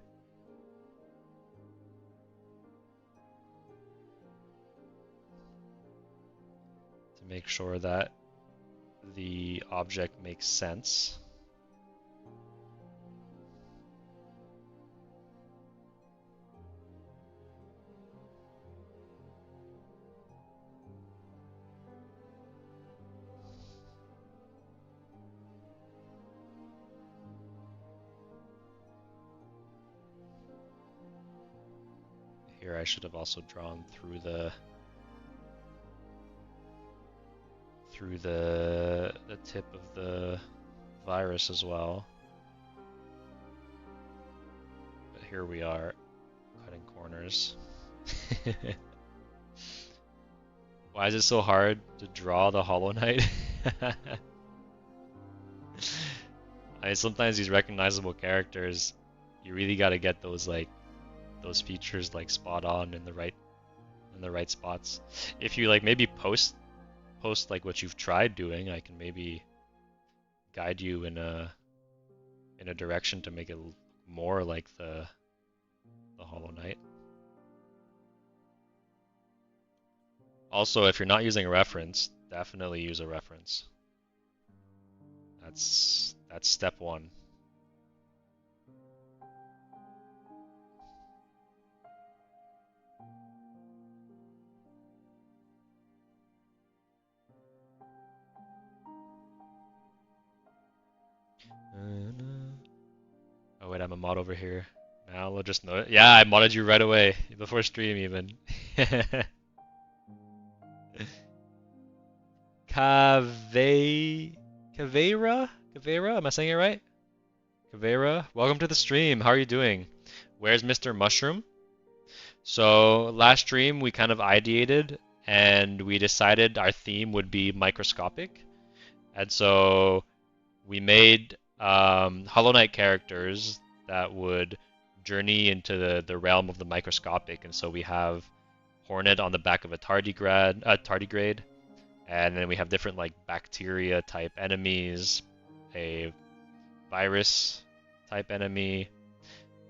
To make sure that the object makes sense. Here I should have also drawn through the tip of the virus as well. But here we are, cutting corners. Why is it so hard to draw the Hollow Knight? I mean, sometimes these recognizable characters, you really gotta get those like those features like spot on in the right spots. If you like maybe post like what you've tried doing, I can maybe guide you in a direction to make it more like the Hollow Knight. Also, if you're not using a reference, definitely use a reference. That's step one. Oh wait, I'm a mod over here. Now we'll just know it. Yeah, I modded you right away before stream even. Cave Caveira? Caveira? Am I saying it right? Caveira, welcome to the stream. How are you doing? Where's Mr. Mushroom? So last stream we kind of ideated and we decided our theme would be microscopic. And so we made Hollow Knight characters that would journey into the realm of the microscopic. And so we have Hornet on the back of a tardigrade, and then we have different like bacteria type enemies, a virus type enemy,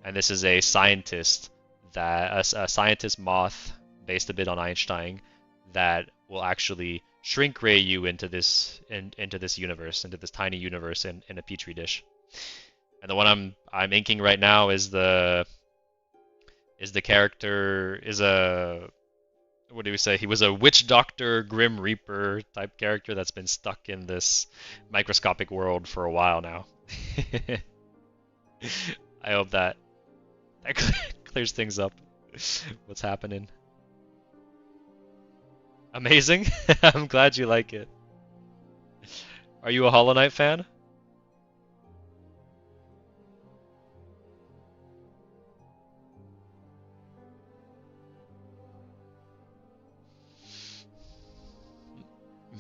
and this is a scientist a scientist moth based a bit on Einstein that will actually shrink ray you into this universe, into this tiny universe in a petri dish. And the one I'm inking right now is the character is a what do we say? He was a witch doctor, grim reaper type character that's been stuck in this microscopic world for a while now. I hope that clears things up. What's happening? Amazing. I'm glad you like it. Are you a Hollow Knight fan?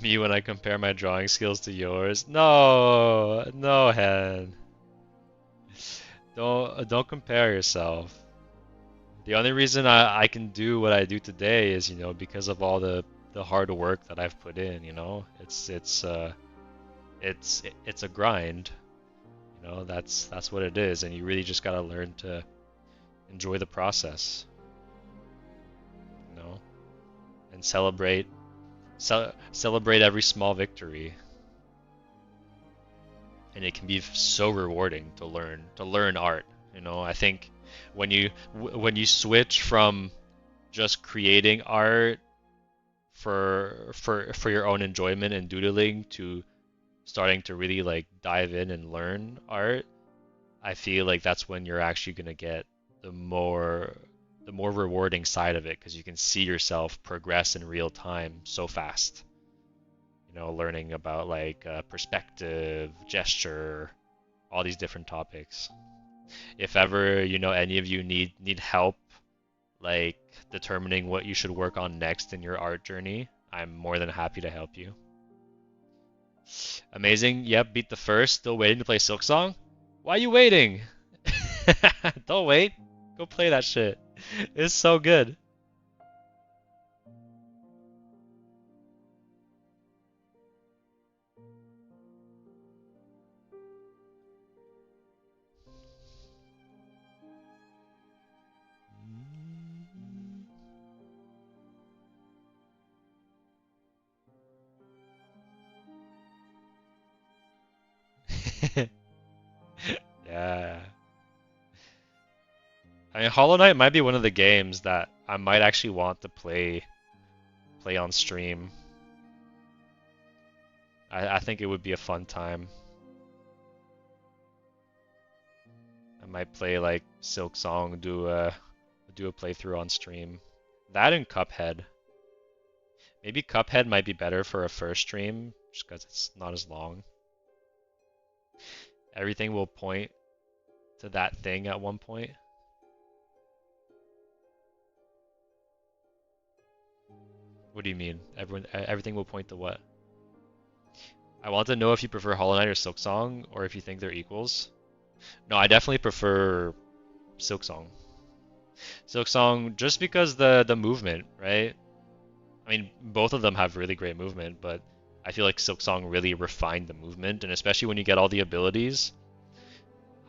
Me when I compare my drawing skills to yours? No, no, Hen. Don't compare yourself. The only reason I can do what I do today is, because of all the hard work that I've put in, It's a grind. That's what it is, and you really just gotta learn to enjoy the process, and celebrate every small victory. And it can be so rewarding to learn art. I think when you switch from just creating art for your own enjoyment and doodling to starting to really like dive in and learn art, I feel like that's when you're actually gonna get the more rewarding side of it, because you can see yourself progress in real time so fast. Learning about like perspective, gesture, all these different topics. If ever, any of you need help, like determining what you should work on next in your art journey, I'm more than happy to help you. Amazing. Yep, beat the first. Still waiting to play Silksong? Why are you waiting? Don't wait. Go play that shit. It's so good. Yeah. I mean, Hollow Knight might be one of the games that I might actually want to play on stream. I think it would be a fun time. I might play like Silksong, do a playthrough on stream. That and Cuphead. Maybe Cuphead might be better for a first stream, just because it's not as long. Everything will point to that thing at one point. What do you mean? Everything will point to what? I want to know if you prefer Hollow Knight or Silksong, or if you think they're equals. No, I definitely prefer Silksong. Silksong, just because the movement, right? I mean, both of them have really great movement, but I feel like Silksong really refined the movement, and especially when you get all the abilities,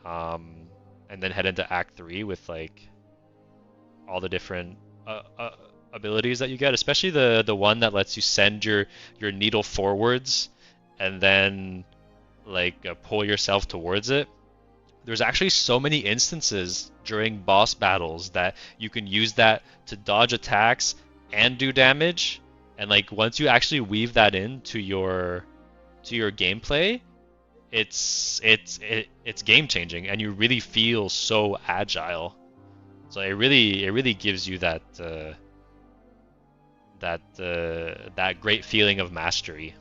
um, and then head into Act 3 with like all the different abilities that you get, especially the one that lets you send your needle forwards and then like pull yourself towards it. There's actually so many instances during boss battles that you can use that to dodge attacks and do damage. And like once you actually weave that into your gameplay, it's game changing, and you really feel so agile. So it really gives you that great feeling of mastery.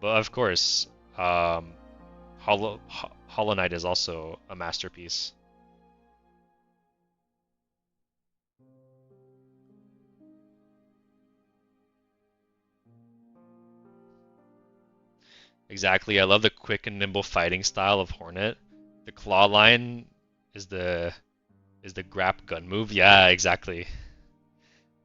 But of course, Hollow Knight is also a masterpiece. Exactly. I love the quick and nimble fighting style of Hornet. The claw line is the grab gun move. Yeah, exactly.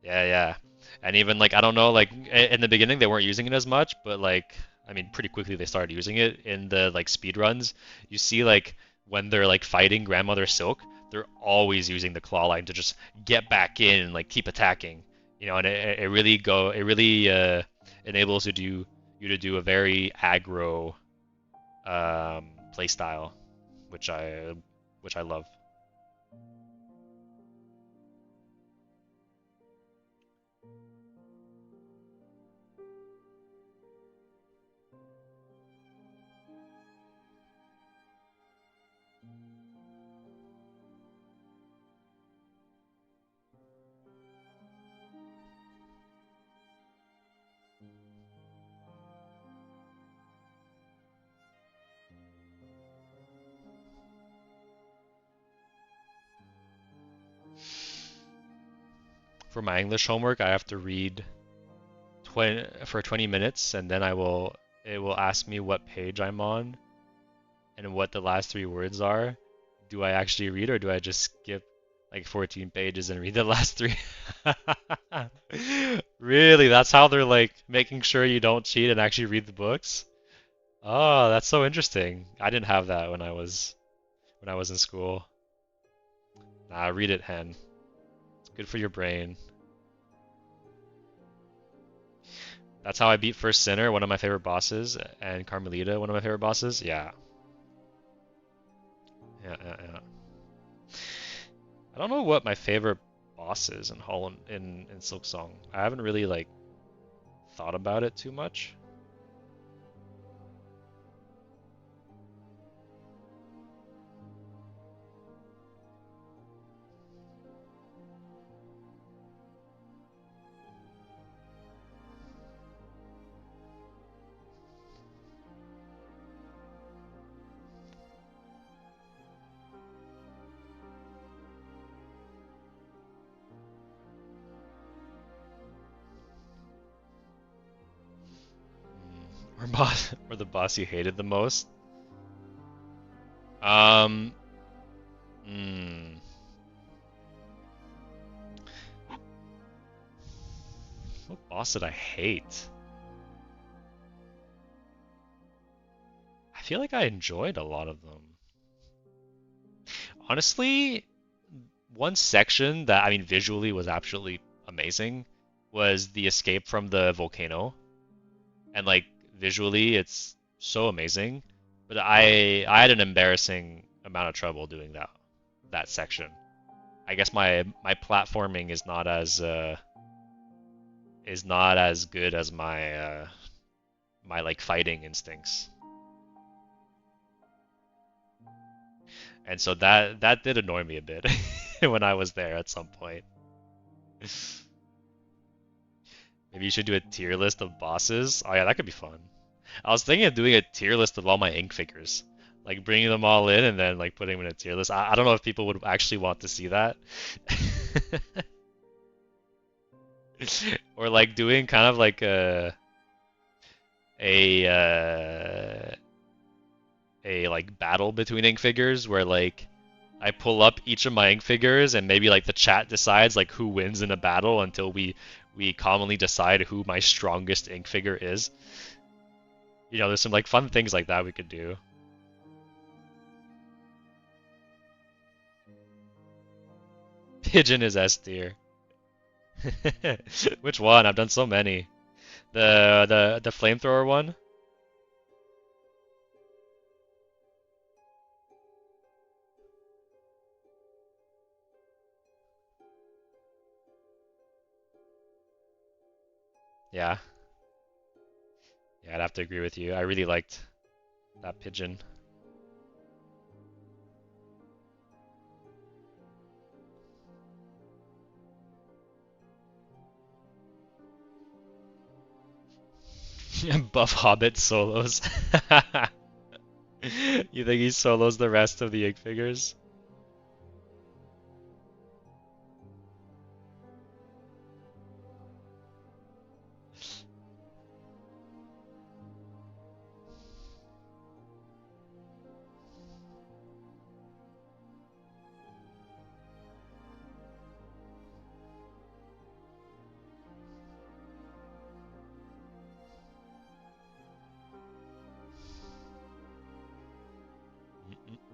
Yeah, yeah. And even like I don't know, like in the beginning they weren't using it as much, but like I mean pretty quickly they started using it in the like speed runs. You see like when they're like fighting Grandmother Silk, they're always using the claw line to just get back in and like keep attacking. You know, and it really enables you to do a very aggro play style, which I love. For my English homework, I have to read 20 minutes, and then it will ask me what page I'm on and what the last three words are. Do I actually read, or do I just skip like 14 pages and read the last three? Really? That's how they're like making sure you don't cheat and actually read the books? Oh, that's so interesting. I didn't have that when I was in school. Nah, read it, Hen. It's good for your brain. That's how I beat First Sinner, one of my favorite bosses, and Carmelita, one of my favorite bosses. Yeah. Yeah. I don't know what my favorite boss is in Holland in Silksong. I haven't really like thought about it too much. Or the boss you hated the most. Um, hmm. What boss did I hate? I feel like I enjoyed a lot of them. Honestly, one section that I mean visually was absolutely amazing was the escape from the volcano. And like visually it's so amazing. But I had an embarrassing amount of trouble doing that section. I guess my platforming is not as good as my like fighting instincts. And so that did annoy me a bit when I was there at some point. Maybe you should do a tier list of bosses. Oh yeah, that could be fun. I was thinking of doing a tier list of all my ink figures. Like bringing them all in and then like putting them in a tier list. I don't know if people would actually want to see that. Or like doing kind of like a like battle between ink figures where like I pull up each of my ink figures and maybe like the chat decides like who wins in a battle until we commonly decide who my strongest ink figure is. You know, there's some like fun things like that we could do. Pigeon is S tier. Which one? I've done so many. The flamethrower one? Yeah. Yeah, I'd have to agree with you. I really liked that pigeon. Buff Hobbit solos. You think he solos the rest of the ink figures?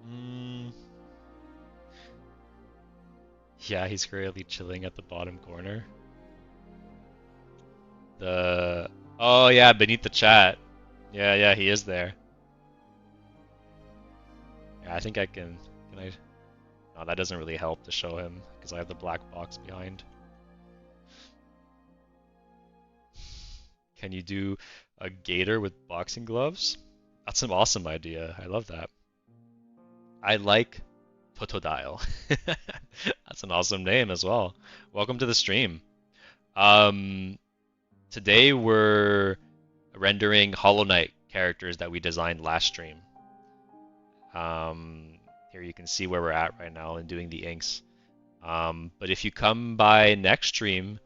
Mm. Yeah, he's currently chilling at the bottom corner. The Oh yeah, beneath the chat. Yeah, yeah, he is there. Yeah, I think I can I no, that doesn't really help to show him because I have the black box behind. Can you do a gator with boxing gloves? That's an awesome idea. I love that. I like Totodile. That's an awesome name as well. Welcome to the stream. Um, Today we're rendering Hollow Knight characters that we designed last stream. Here you can see where we're at right now in doing the inks. But if you come by next stream,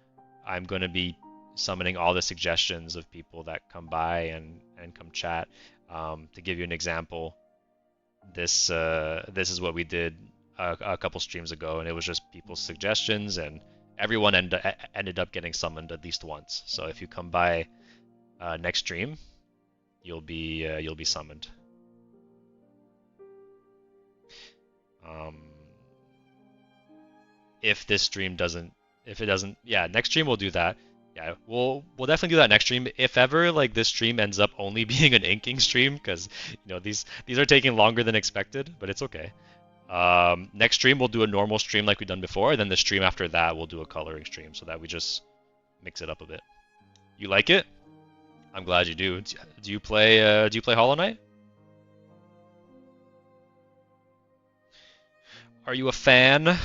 I'm going to be summoning all the suggestions of people that come by and come chat. To give you an example, this is what we did a couple streams ago, and it was just people's suggestions, and everyone ended up getting summoned at least once. So if you come by next stream, you'll be summoned. Um, if this stream doesn't, if it doesn't, yeah, next stream we'll do that. Yeah, we'll definitely do that next stream. If ever like this stream ends up only being an inking stream, because you know these are taking longer than expected, but it's okay. Next stream we'll do a normal stream like we've done before, and then the stream after that we'll do a coloring stream so that we just mix it up a bit. You like it? I'm glad you do. Do you play Hollow Knight? Are you a fan?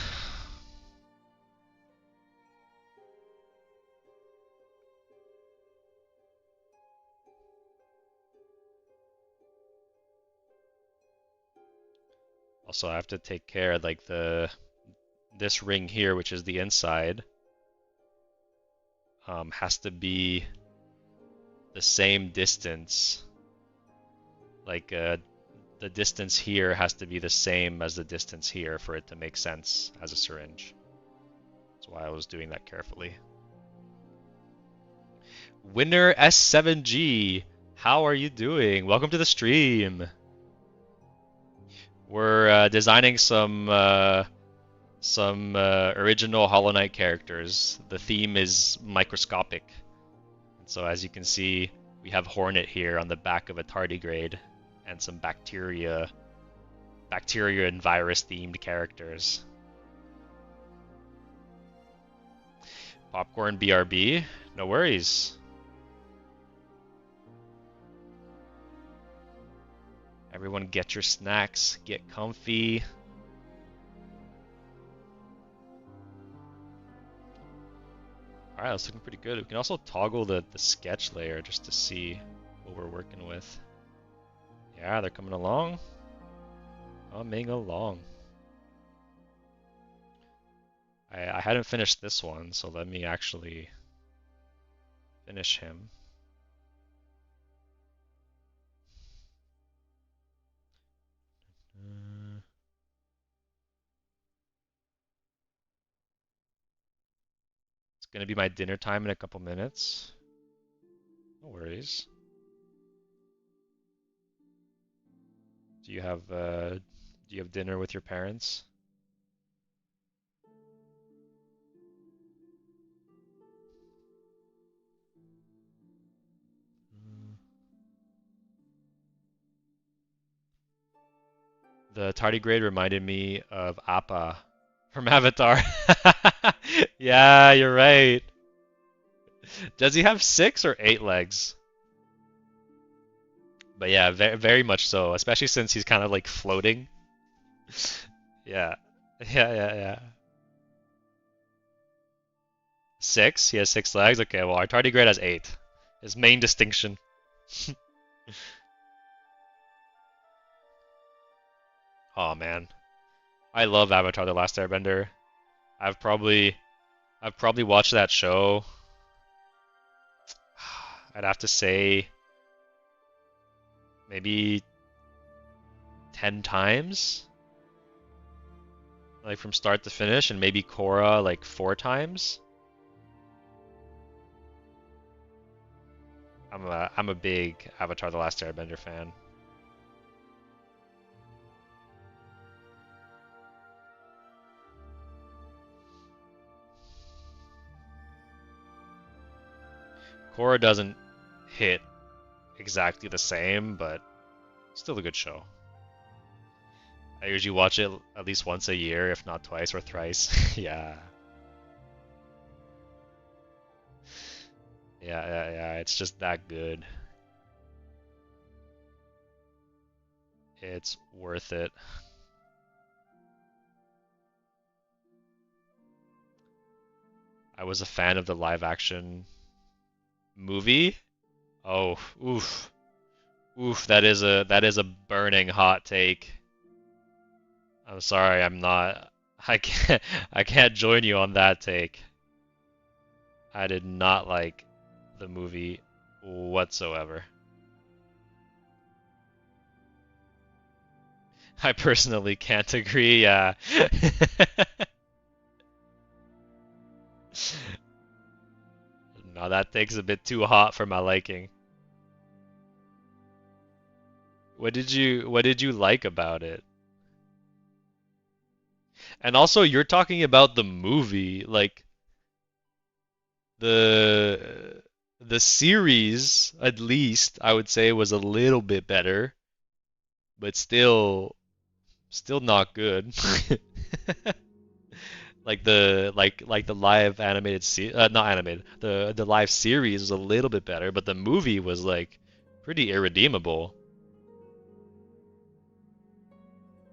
Also, I have to take care like this ring here, which is the inside, has to be the same distance. Like the distance here has to be the same as the distance here for it to make sense as a syringe. That's why I was doing that carefully. Winner S7G, how are you doing? Welcome to the stream. We're designing some original Hollow Knight characters. The theme is microscopic. And so as you can see, we have Hornet here on the back of a tardigrade and some bacteria and virus themed characters. Popcorn BRB, no worries. Everyone get your snacks, get comfy. Alright, that's looking pretty good. We can also toggle the sketch layer just to see what we're working with. Yeah, they're coming along. Coming along. I hadn't finished this one, so let me actually finish him. gonna be my dinner time in a couple minutes. No worries. Do you have dinner with your parents? The tardigrade reminded me of Appa from Avatar. Yeah, you're right. Does he have 6 or 8 legs? But yeah, very much so, especially since he's kind of like floating. Yeah. Yeah. 6? He has 6 legs? Okay, well, our tardigrade has 8. His main distinction. Oh man. I love Avatar: The Last Airbender. I've probably I've probably watched that show. I'd have to say maybe 10 times, like from start to finish, and maybe Korra like 4 times. I'm a big Avatar: The Last Airbender fan. Korra doesn't hit exactly the same, but still a good show. I usually watch it at least once a year, if not twice or thrice. Yeah. Yeah, it's just that good. It's worth it. I was a fan of the live action movie. Oh, oof. Oof, that is a burning hot take. I'm sorry, I'm not I can't join you on that take. I did not like the movie whatsoever. I personally can't agree, yeah. No, that take's a bit too hot for my liking. What did you like about it? And also you're talking about the movie, like the series at least I would say was a little bit better, but still not good. Like the live animated not animated. The live series was a little bit better, but the movie was like pretty irredeemable.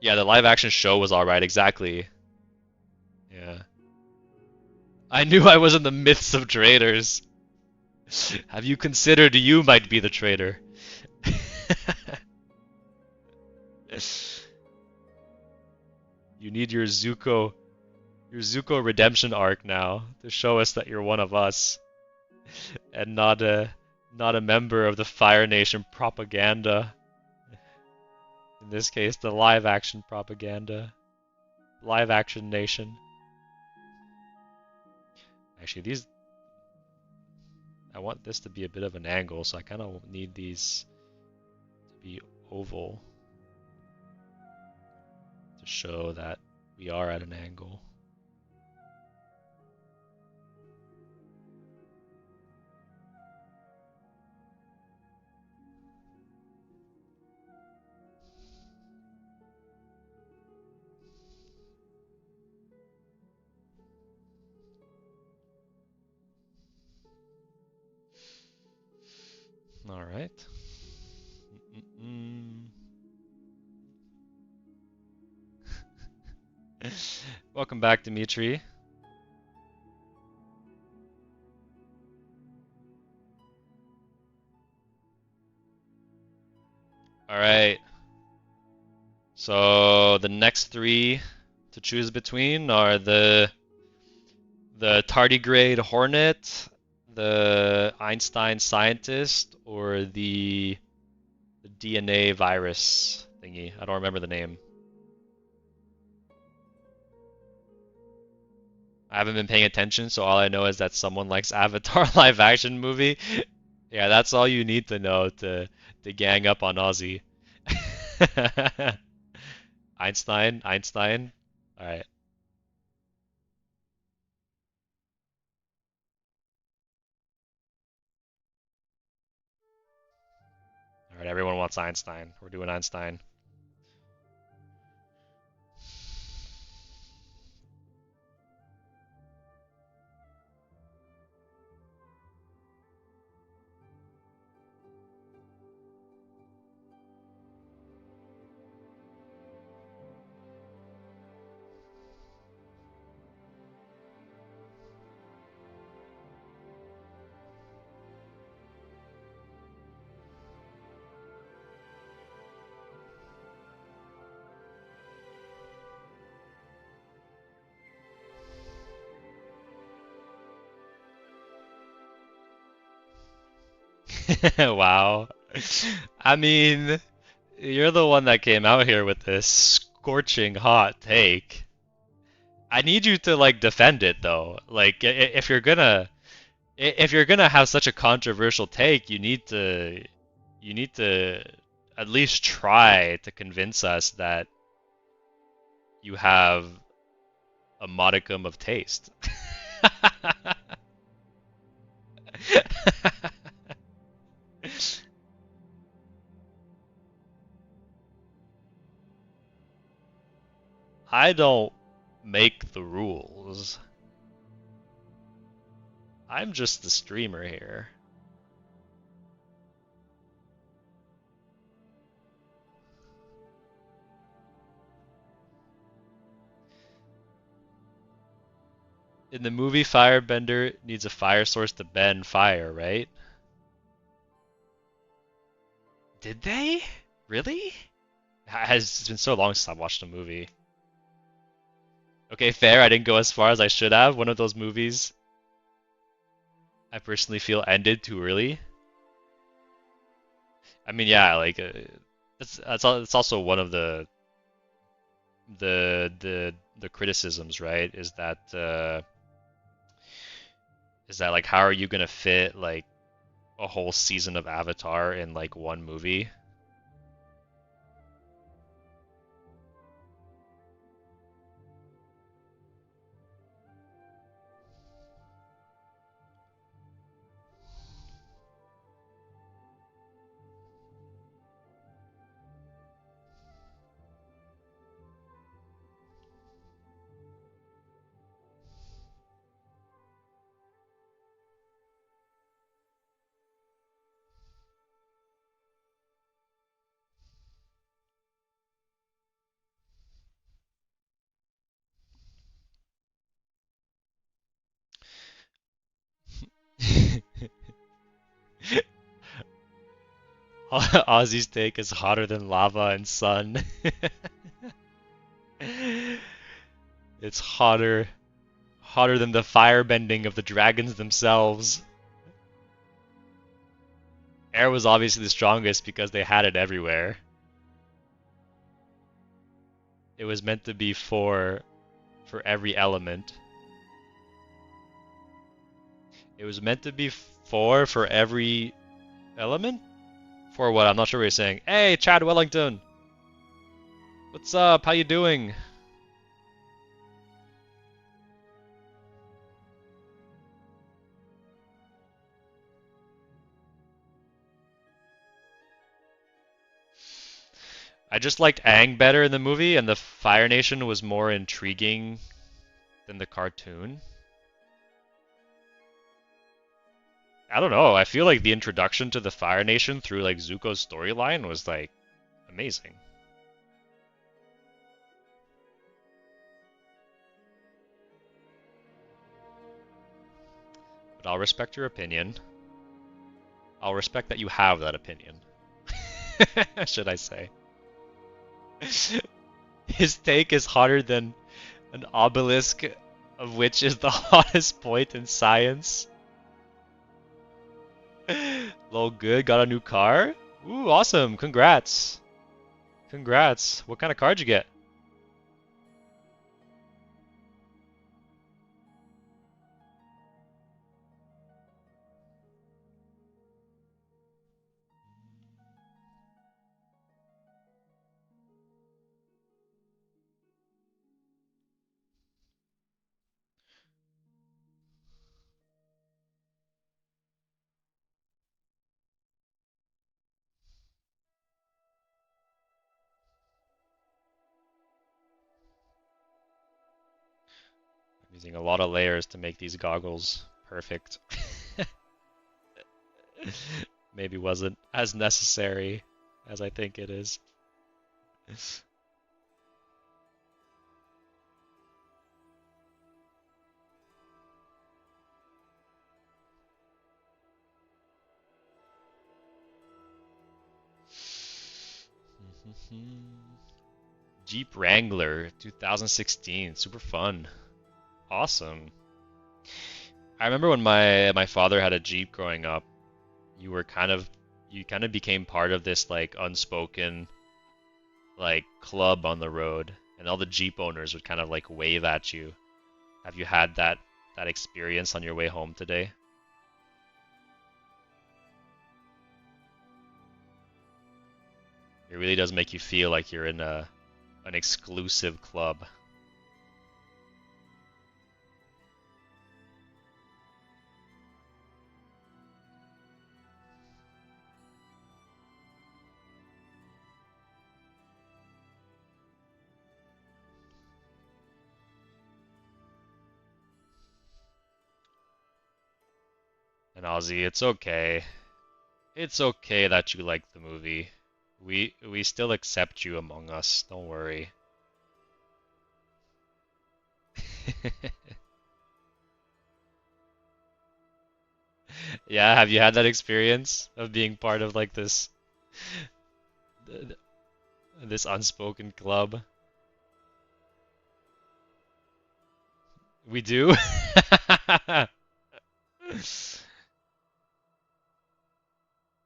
Yeah, the live action show was all right, exactly. Yeah. I knew I was in the midst of traitors. Have you considered you might be the traitor? You need your Zuko redemption arc now to show us that you're one of us and not a member of the Fire Nation propaganda. In this case, the live action propaganda. Live action nation. Actually, I want this to be a bit of an angle, so I kind of need these to be oval to show that we are at an angle. All right. Welcome back, Dimitri. All right. So the next 3 to choose between are the tardigrade hornet, the Einstein scientist, or the DNA virus thingy. I don't remember the name. I haven't been paying attention, so all I know is that someone likes Avatar live action movie. Yeah, that's all you need to know to gang up on Ozzy. Einstein, Einstein. All right, all right. Everyone wants Einstein. We're doing Einstein. Wow. I mean, you're the one that came out here with this scorching hot take. I need you to like defend it though. Like if you're gonna have such a controversial take, you need to at least try to convince us that you have a modicum of taste. I don't make the rules. I'm just the streamer here. In the movie, Firebender needs a fire source to bend fire, right? Did they? Really? It's been so long since I watched a movie. Okay, fair. I didn't go as far as I should have. One of those movies I personally feel ended too early. I mean, yeah, like it's also one of the criticisms, right? Is that like how are you gonna fit like a whole season of Avatar in like one movie? Ozzy's take is hotter than lava and sun. It's hotter than the firebending of the dragons themselves. Air was obviously the strongest because they had it everywhere. It was meant to be for every element. It was meant to be for every element? For what? I'm not sure what you're saying. Hey, Chad Wellington! What's up? How you doing? I just liked Aang better in the movie, and the Fire Nation was more intriguing than the cartoon. I don't know. I feel like the introduction to the Fire Nation through like Zuko's storyline was like amazing. But I'll respect your opinion. I'll respect that you have that opinion. Should I say? His take is hotter than an obelisk, of which is the hottest point in science. Lol, good. Got a new car? Ooh, awesome. Congrats. Congrats. What kind of car did you get? Using a lot of layers to make these goggles perfect. Maybe wasn't as necessary as I think it is. Jeep Wrangler 2016, super fun. Awesome. I remember when my father had a Jeep growing up, you kind of became part of this like unspoken like club on the road, and all the Jeep owners would kind of like wave at you. Have you had that experience on your way home today? It really does make you feel like you're in an exclusive club. And Ozzy, it's okay. It's okay that you like the movie. We still accept you among us. Don't worry. Yeah, have you had that experience of being part of like th- this unspoken club? We do?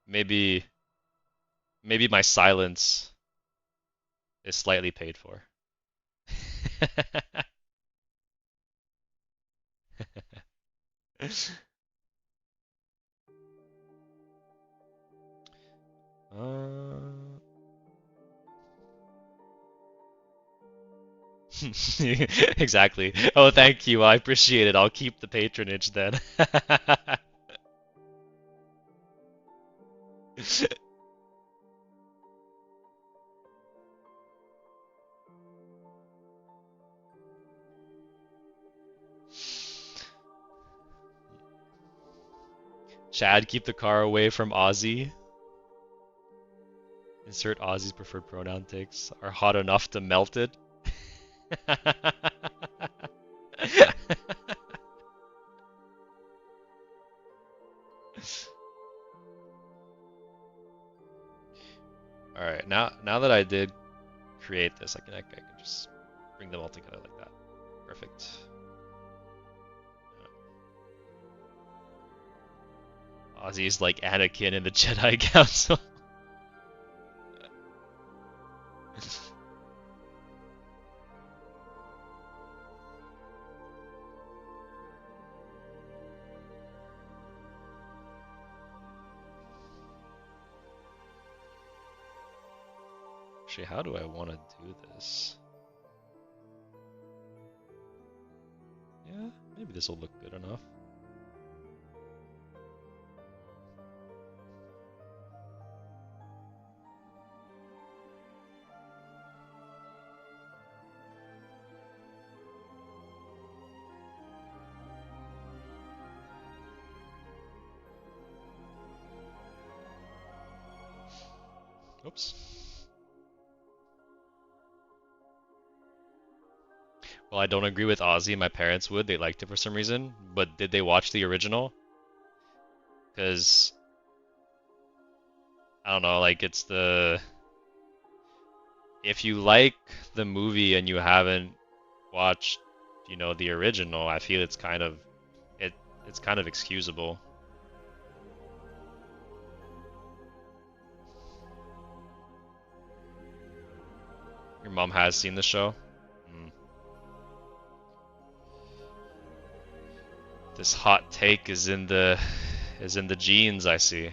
Maybe maybe my silence is slightly paid for. Uh, exactly. Oh, thank you. I appreciate it. I'll keep the patronage then. Chad, keep the car away from Ozzy. Insert Ozzy's preferred pronoun takes are hot enough to melt it. All right, now that I did create this, I can just bring them all together like that. Perfect. Ozzy's like Anakin in the Jedi Council. Actually, how do I want to do this? Yeah, maybe this will look good enough. Oops. Well, I don't agree with Ozzy. My parents would. They liked it for some reason. But did they watch the original? Because, I don't know, like it's the... If you like the movie and you haven't watched, the original, I feel it it's kind of excusable. Your mom has seen the show? Hmm. This hot take is in the genes, I see.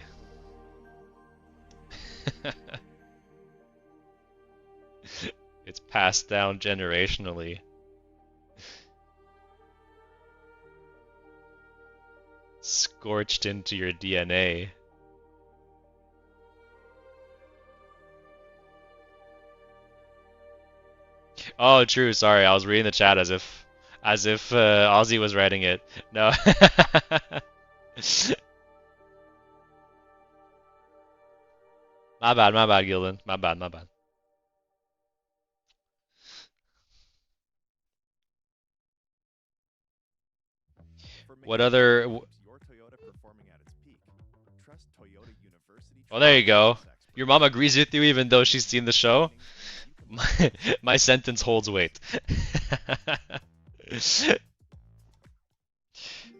It's passed down generationally. Scorched into your DNA. Oh, true. Sorry, I was reading the chat as if As if Ozzy was writing it. No. my bad, Gildan. My bad, my bad. What other? Oh, there you go. Your mom agrees with you even though she's seen the show. My sentence holds weight.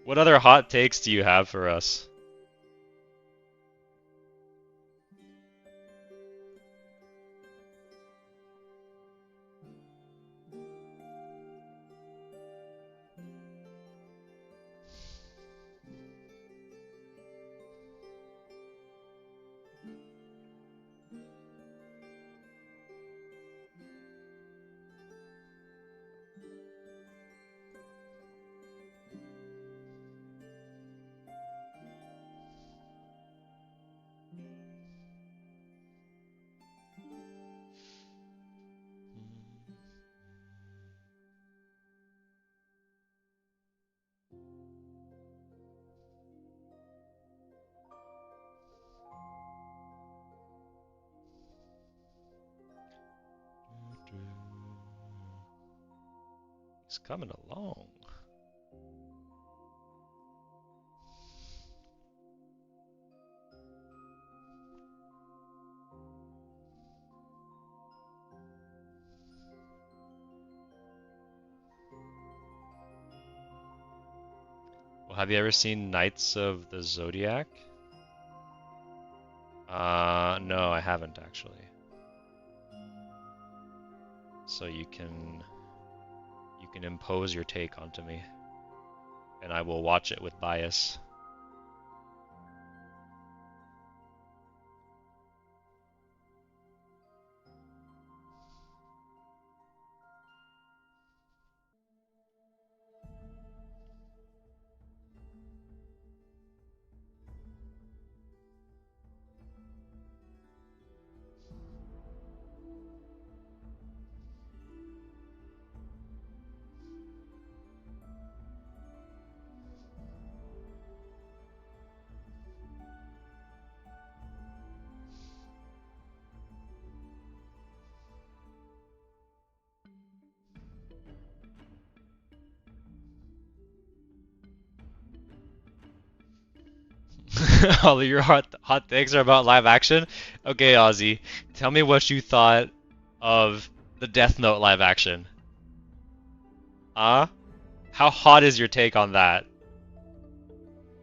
What other hot takes do you have for us? It's coming along. Well, have you ever seen Knights of the Zodiac? No, I haven't actually. So you can impose your take onto me, and I will watch it with bias. All of your hot takes are about live action? Okay, Ozzy, tell me what you thought of the Death Note live action. Huh? How hot is your take on that?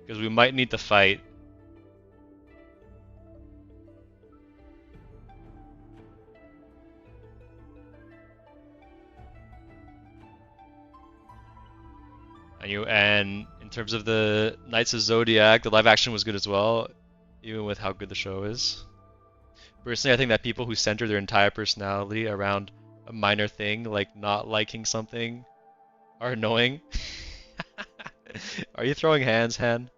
Because we might need to fight. And in terms of the Knights of Zodiac, the live action was good as well, even with how good the show is. Personally, I think that people who center their entire personality around a minor thing, like not liking something, are annoying. Are you throwing hands, Han?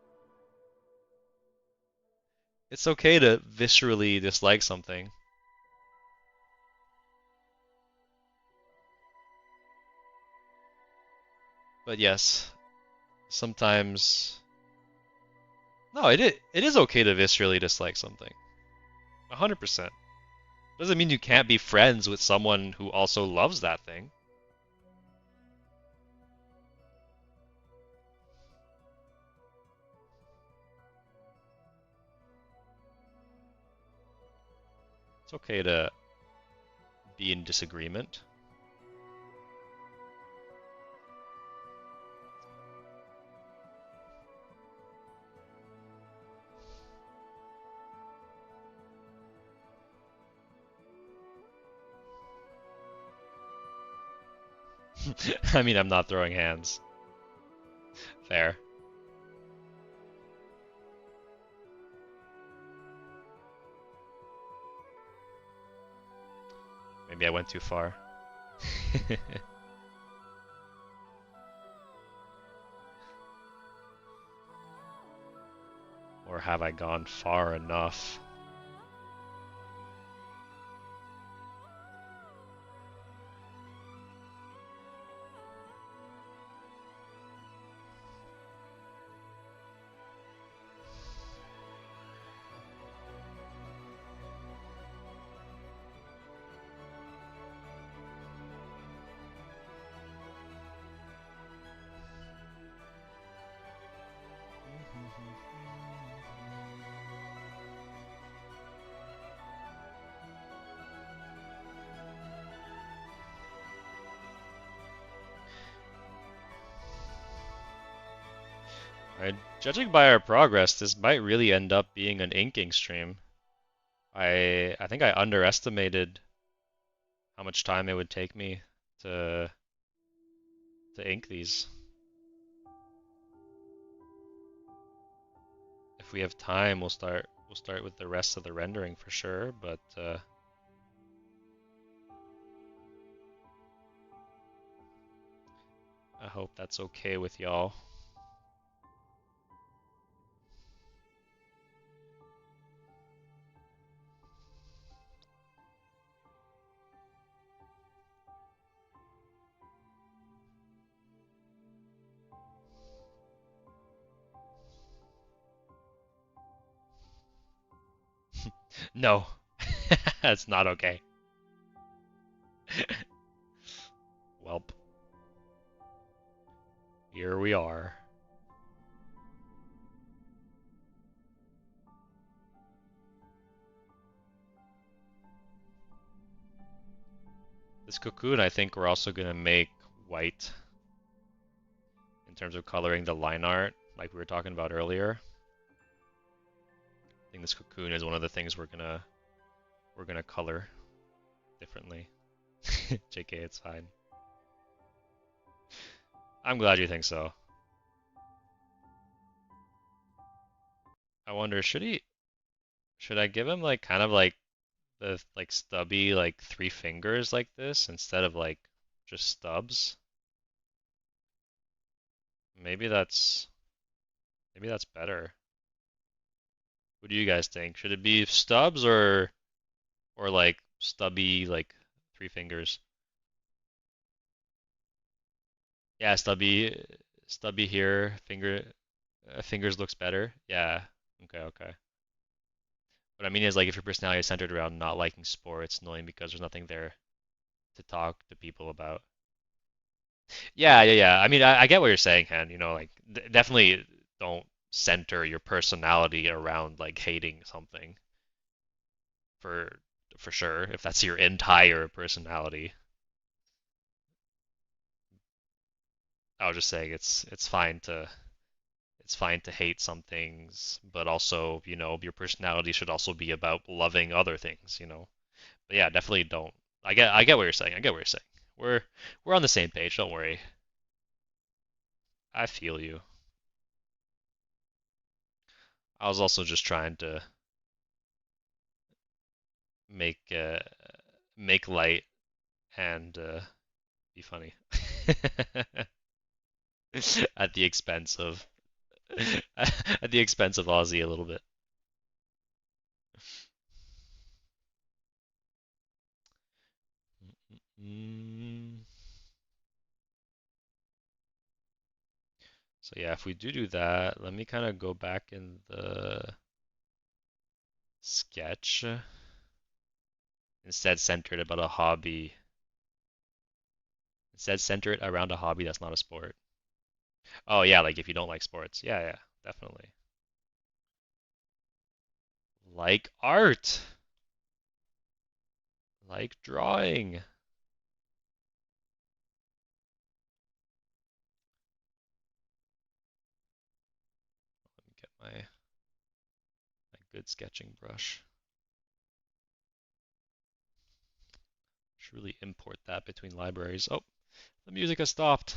It's okay to viscerally dislike something. But yes, sometimes... No, it is okay to viscerally dislike something. 100%. Doesn't mean you can't be friends with someone who also loves that thing. It's okay to be in disagreement. I mean, I'm not throwing hands. Fair. Maybe I went too far. Or have I gone far enough? Right? Judging by our progress, this might really end up being an inking stream. I think I underestimated how much time it would take me to ink these. If we have time, we'll start with the rest of the rendering for sure, but I hope that's okay with y'all. No, that's not okay. Welp. Here we are. This cocoon, I think we're also gonna make white in terms of coloring the line art, like we were talking about earlier. I think this cocoon is one of the things we're gonna color differently. JK, it's fine. I'm glad you think so. I wonder, should I give him like kind of like the like stubby like 3 fingers like this instead of like just stubs? Maybe that's better. What do you guys think? Should it be stubs or like stubby like 3 fingers? Yeah, stubby here, fingers looks better. Yeah. Okay, okay. What I mean is like if your personality is centered around not liking sport, it's annoying because there's nothing there to talk to people about. Yeah, yeah, yeah. I mean, I get what you're saying, Han. You know, like definitely don't center your personality around like hating something for for sure if that's your entire personality. I was just saying it's fine to hate some things, but also, you know, your personality should also be about loving other things, you know. But yeah, definitely don't. I get what you're saying. I get what you're saying. We're on the same page, don't worry. I feel you. I was also just trying to make make light and be funny at the expense of at the expense of Aussie a little bit. Mm. So yeah, if we do that, let me kind of go back in the sketch. Instead, center it about a hobby. Instead, center it around a hobby that's not a sport. Oh yeah, like if you don't like sports. Yeah, yeah, definitely. Like art. Like drawing. Let me get my good sketching brush. Should really import that between libraries. Oh, the music has stopped.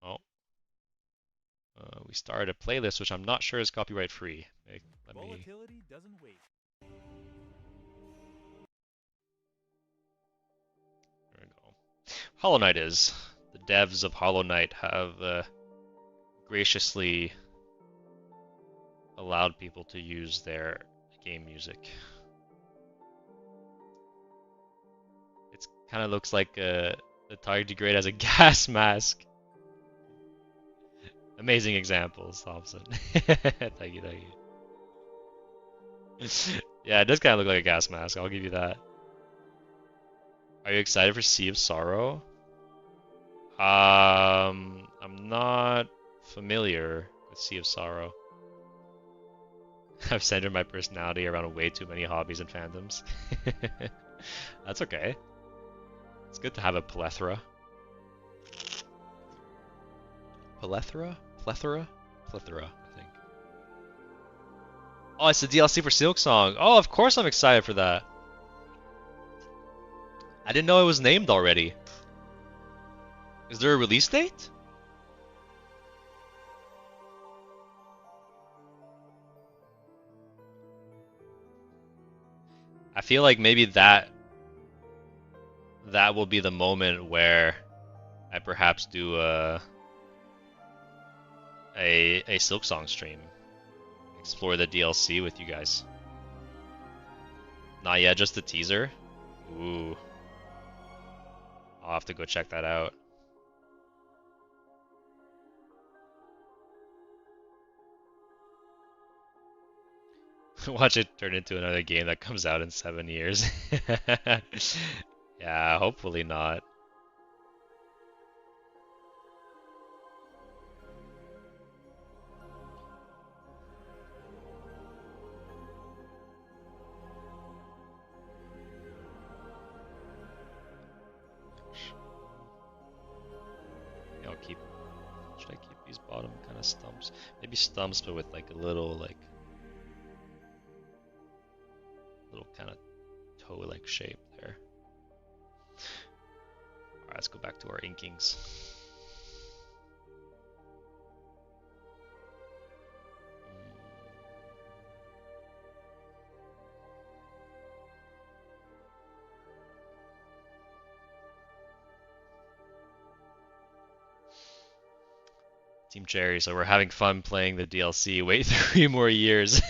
Oh, we started a playlist, which I'm not sure is copyright free. Let me. Volatility doesn't wait. There we go. Hollow Knight is. The devs of Hollow Knight have graciously allowed people to use their game music. It kind of looks like the tardigrade as a gas mask. Amazing examples, Thompson. Thank you, thank you. Yeah, it does kind of look like a gas mask, I'll give you that. Are you excited for Sea of Sorrow? I'm not familiar with Sea of Sorrow. I've centered my personality around way too many hobbies and fandoms. That's okay. It's good to have a plethora. Plethora? Plethora? Plethora, I think. Oh, it's the DLC for Silksong. Oh, of course I'm excited for that. I didn't know it was named already. Is there a release date? I feel like maybe that will be the moment where I perhaps do a Silksong stream. Explore the DLC with you guys. Not yet, just the teaser. Ooh. I'll have to go check that out. Watch it turn into another game that comes out in 7 years. Yeah, hopefully not. I'll keep. Should I keep these bottom kind of stumps? Maybe stumps, but with like a little kind of toe-like shape there. Alright, let's go back to our inkings. Team Cherry, so we're having fun playing the DLC. Wait 3 more years.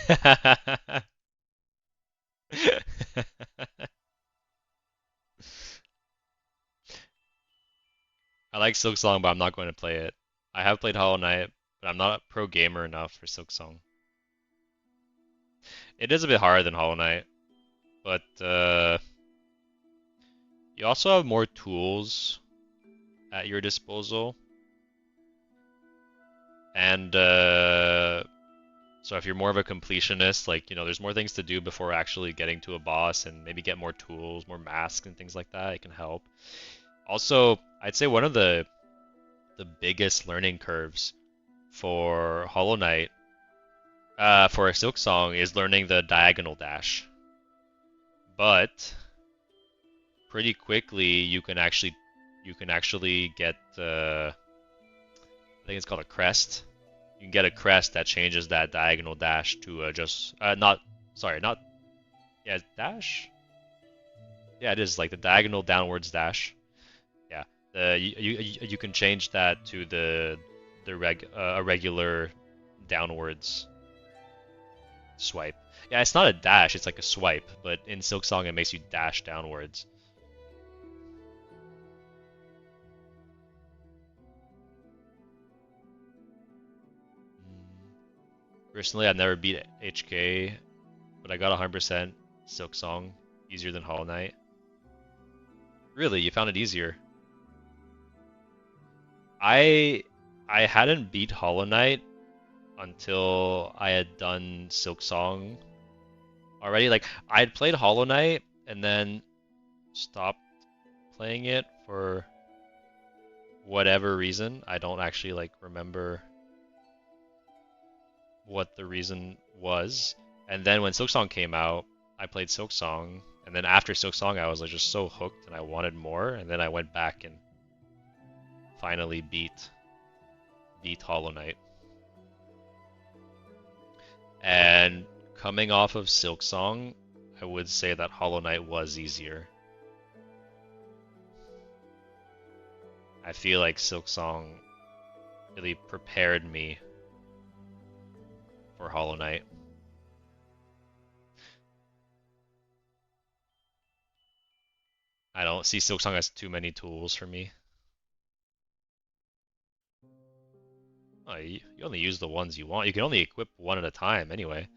I like Silksong, but I'm not going to play it. I have played Hollow Knight, but I'm not a pro gamer enough for Silksong. It is a bit harder than Hollow Knight, but you also have more tools at your disposal. And so if you're more of a completionist, like, there's more things to do before actually getting to a boss and maybe get more tools, more masks and things like that, it can help. Also, I'd say one of the biggest learning curves for Hollow Knight, for a Silksong, is learning the diagonal dash. But pretty quickly you can actually get I think it's called a crest. You can get a crest that changes that diagonal dash to dash. Yeah, it is like the diagonal downwards dash. Yeah, you can change that to a regular downwards swipe. Yeah, it's not a dash, it's like a swipe, but in Silksong it makes you dash downwards. Personally, I've never beat HK, but I got 100% Silksong, easier than Hollow Knight. Really, you found it easier? I hadn't beat Hollow Knight until I had done Silksong already. Like, I had played Hollow Knight and then stopped playing it for whatever reason. I don't actually remember what the reason was. And then when Silksong came out, I played Silksong, and then after Silksong I was just so hooked and I wanted more, and then I went back and finally beat Hollow Knight. And coming off of Silksong, I would say that Hollow Knight was easier. I feel like Silksong really prepared me for Hollow Knight. I don't see Silksong as too many tools for me. Oh, you only use the ones you want. You can only equip one at a time anyway.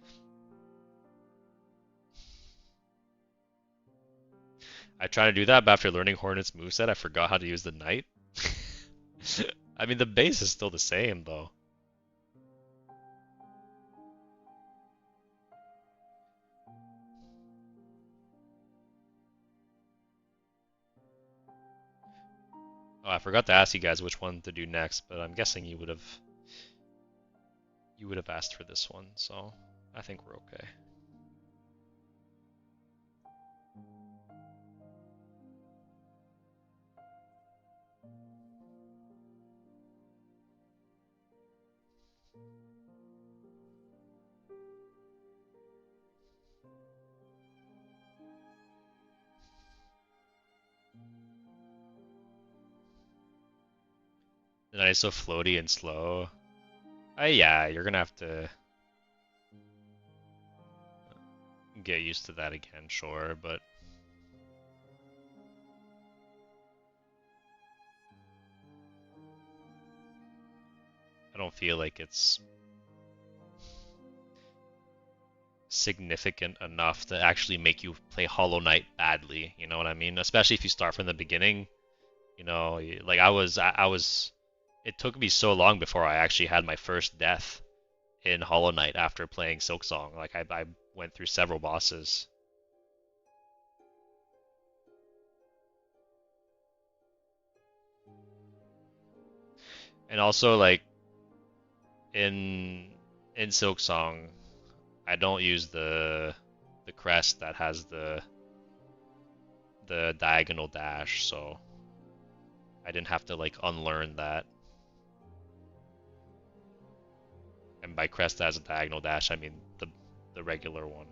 I tried to do that, but after learning Hornet's moveset, I forgot how to use the Knight. I mean, the base is still the same, though. Oh, I forgot to ask you guys which one to do next, but I'm guessing you would have asked for this one, so I think we're okay. The night is so floaty and slow. Yeah, you're gonna have to get used to that again, sure, but I don't feel like it's significant enough to actually make you play Hollow Knight badly, you know what I mean? Especially if you start from the beginning, like I was, it took me so long before I actually had my first death in Hollow Knight after playing Silksong. Like I went through several bosses. And also like in Silksong, I don't use the crest that has the diagonal dash, so I didn't have to like unlearn that. And by crest that has a diagonal dash, I mean the regular one.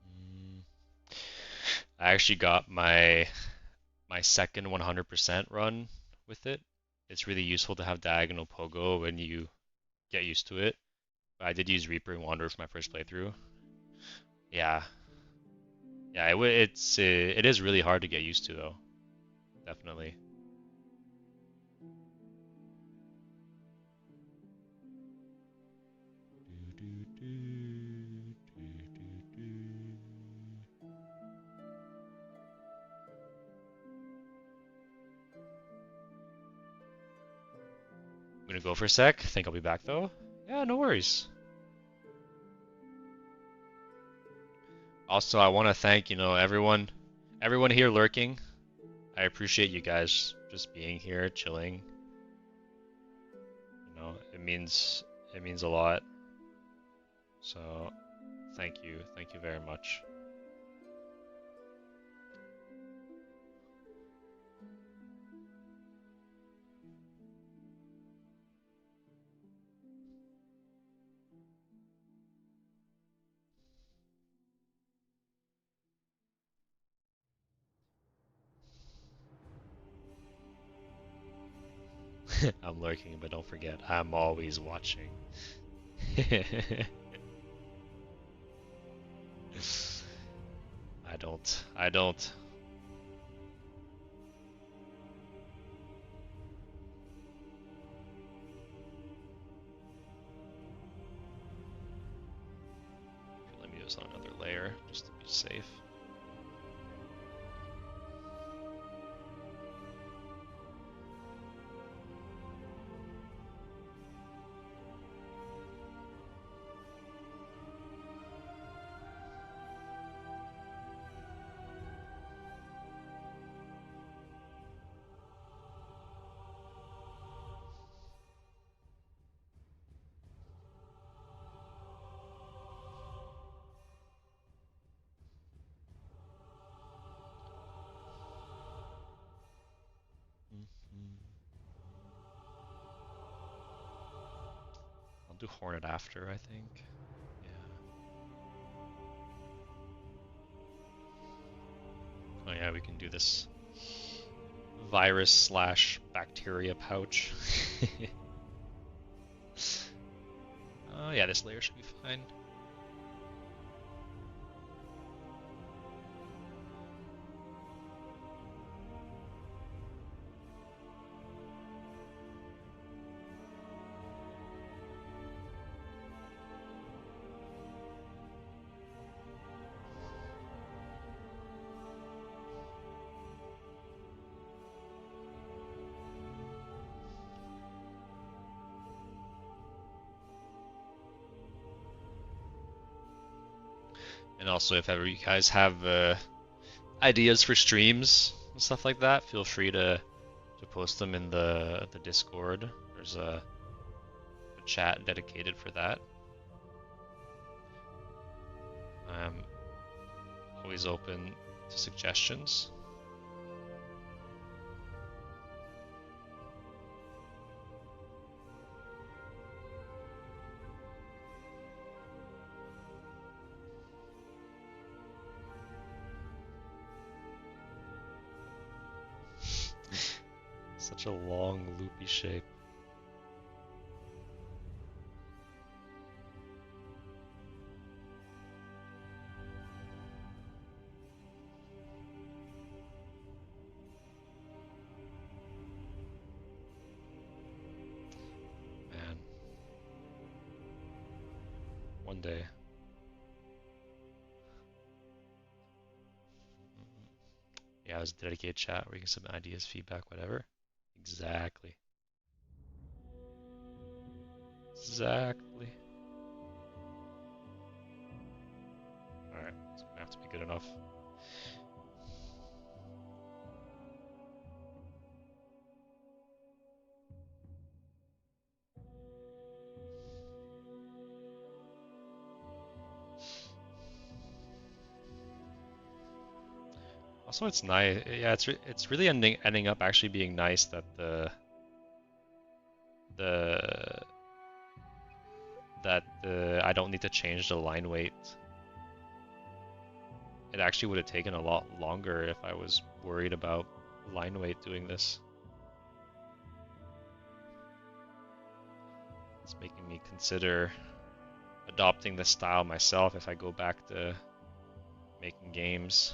Mm. I actually got my second 100% run with it. It's really useful to have diagonal pogo when you get used to it. I did use Reaper and Wanderer for my first playthrough. Yeah, yeah, it is really hard to get used to though, definitely. I'm gonna go for a sec. Think I'll be back though. Yeah, no worries. Also, I want to thank, everyone here lurking. I appreciate you guys just being here, chilling. It means a lot. So, thank you very much. I'm lurking, but don't forget, I'm always watching. I don't. Let me use on another layer just to be safe. I'll do Hornet after, I think. Yeah. Oh yeah, we can do this virus slash bacteria pouch. Oh yeah, this layer should be fine. And also, if ever you guys have ideas for streams and stuff like that, feel free to post them in the Discord. There's a chat dedicated for that. I'm always open to suggestions. Such a long, loopy shape. Man. One day. Yeah, there's a dedicated chat where you can submit ideas, feedback, whatever. Exactly. Exactly. Alright, it's gonna have to be good enough. Also, it's nice. Yeah, it's really ending up actually being nice that the I don't need to change the line weight. It actually would have taken a lot longer if I was worried about line weight doing this. It's making me consider adopting this style myself if I go back to making games.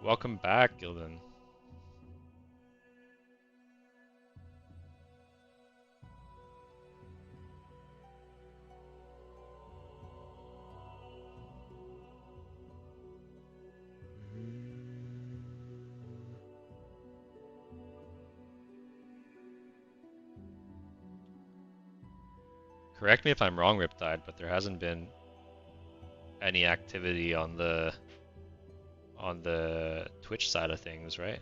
Welcome back, Gildan. Correct me if I'm wrong, Riptide, but there hasn't been any activity on the Twitch side of things, right?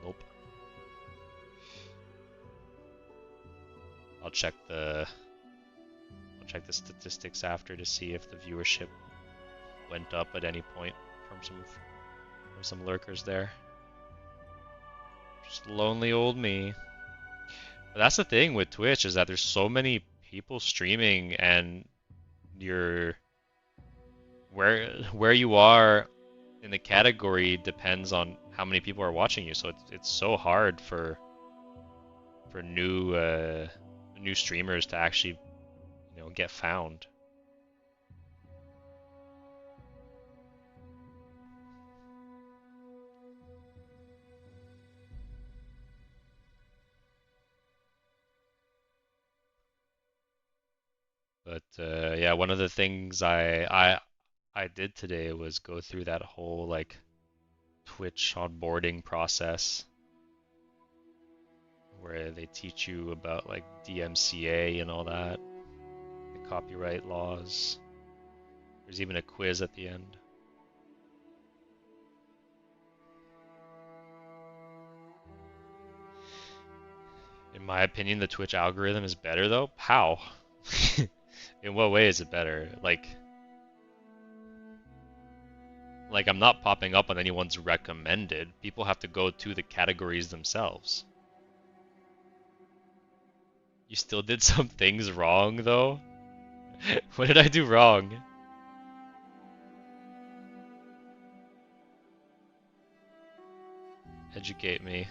Nope. I'll check the statistics after to see if the viewership went up at any point from some lurkers there. Just lonely old me. But that's the thing with Twitch is that there's so many people streaming and you're where you are in the category depends on how many people are watching you. So it's so hard for new streamers to actually get found. But yeah, one of the things I did today was go through that whole like Twitch onboarding process where they teach you about like DMCA and all that, the copyright laws. There's even a quiz at the end. In my opinion, the Twitch algorithm is better though. How? In what way is it better? Like, Like, I'm not popping up on anyone's recommended. People have to go to the categories themselves. You still did some things wrong, though? What did I do wrong? Educate me.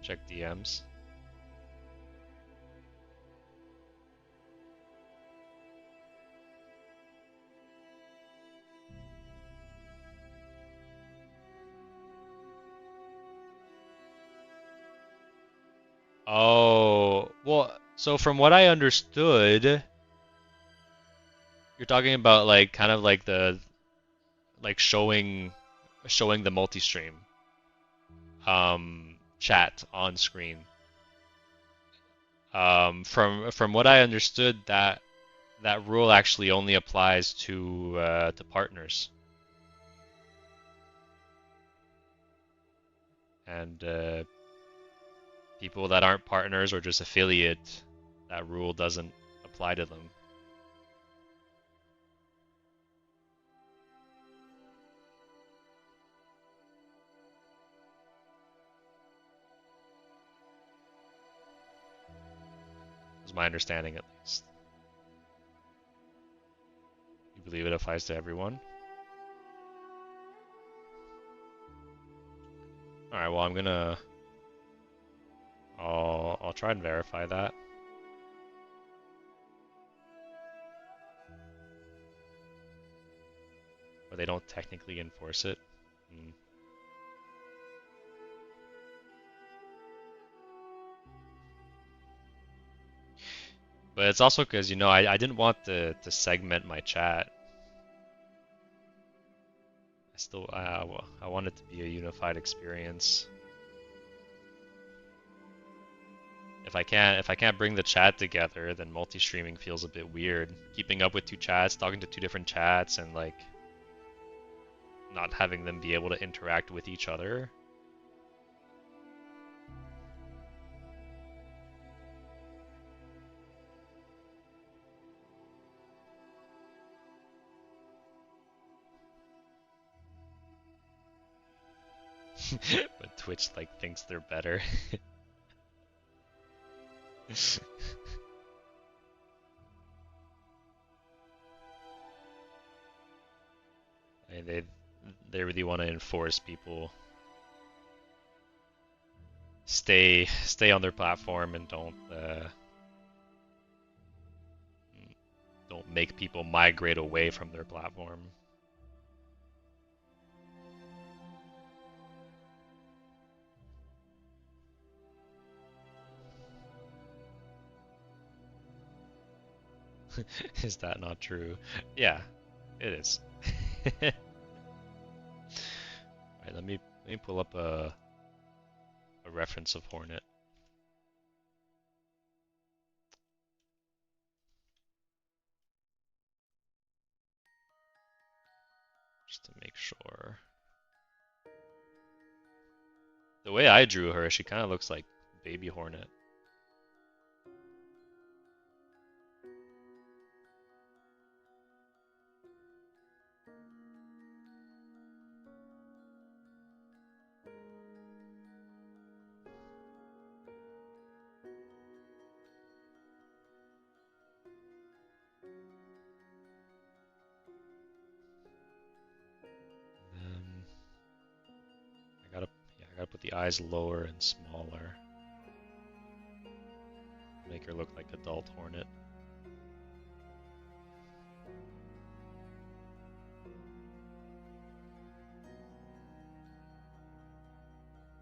Check DMs. Oh, well, so from what I understood, you're talking about like kind of like the like showing the multi-stream chat on screen. From what I understood, that rule actually only applies to partners and people that aren't partners or just affiliate. That rule doesn't apply to them. Is my understanding at least. You believe it applies to everyone? All right. Well, I'll try and verify that. But they don't technically enforce it. Hmm. But it's also because, I didn't want to segment my chat. I want it to be a unified experience. If I can't bring the chat together, then multi-streaming feels a bit weird. Keeping up with two chats, talking to two different chats, and like not having them be able to interact with each other. But Twitch like thinks they're better. And they really want to enforce people stay on their platform and don't make people migrate away from their platform. Is that not true? Yeah, it is. Alright, let me pull up a reference of Hornet just to make sure. The way I drew her, she kind of looks like Baby Hornet. Um, I gotta put the eyes lower and smaller. Make her look like adult Hornet.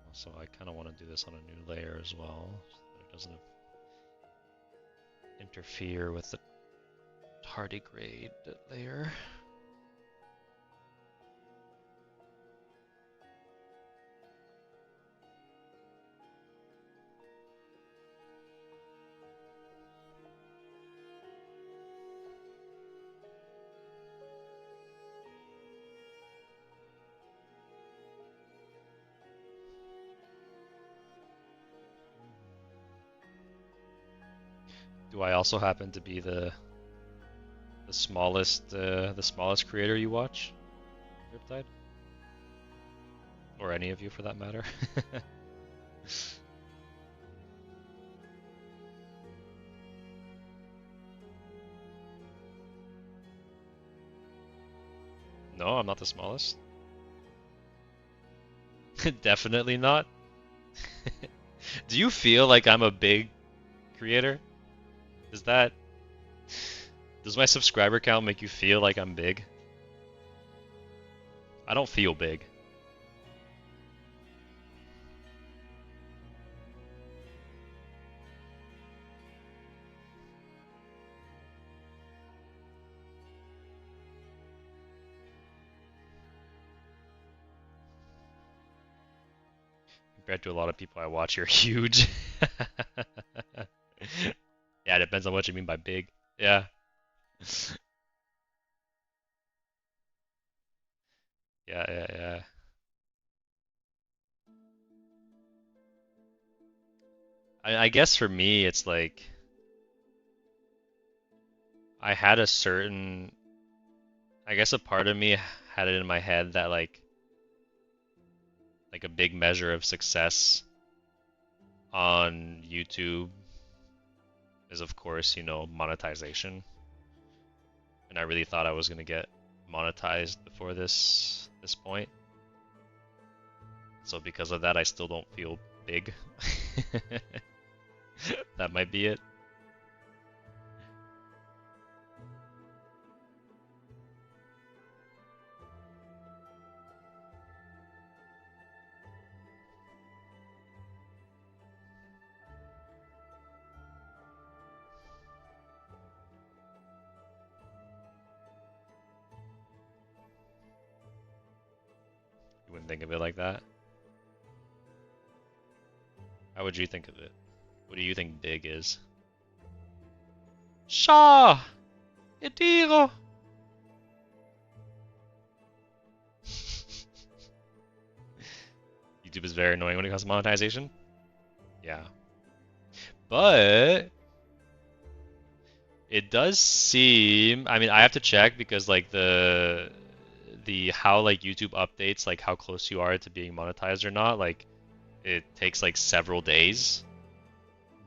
Also, I kind of want to do this on a new layer as well, so that it doesn't interfere with the tardigrade layer. Do I also happen to be the smallest creator you watch, Riptide? Or any of you for that matter? No, I'm not the smallest. Definitely not. Do you feel like I'm a big creator? Does my subscriber count make you feel like I'm big? I don't feel big. Compared to a lot of people I watch, you're huge. Yeah, it depends on what you mean by big. Yeah. Yeah. I guess for me, it's like I had a certain, I guess a part of me had it in my head that like a big measure of success on YouTube is of course, monetization. And I really thought I was gonna get monetized before this point. So because of that, I still don't feel big. That might be it. You wouldn't think of it like that. How would you think of it? What do you think big is? Shaw! Etiro! YouTube is very annoying when it comes to monetization. Yeah. But it does seem, I mean, I have to check because like the how like YouTube updates like how close you are to being monetized or not, like it takes like several days.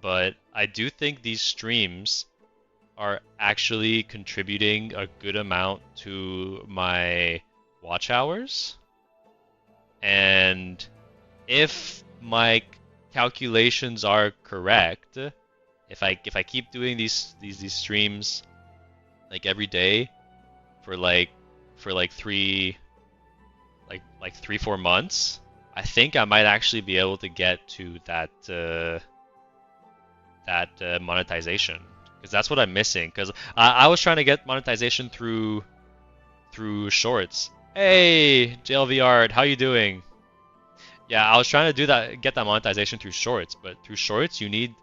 But I do think these streams are actually contributing a good amount to my watch hours. And if my calculations are correct, if I keep doing these streams like every day for like 3-4 months, I think I might actually be able to get to that monetization, because that's what I'm missing. Because I was trying to get monetization through shorts. Hey, JLVR, how you doing? Yeah, I was trying to do that, get that monetization through shorts, but through shorts you need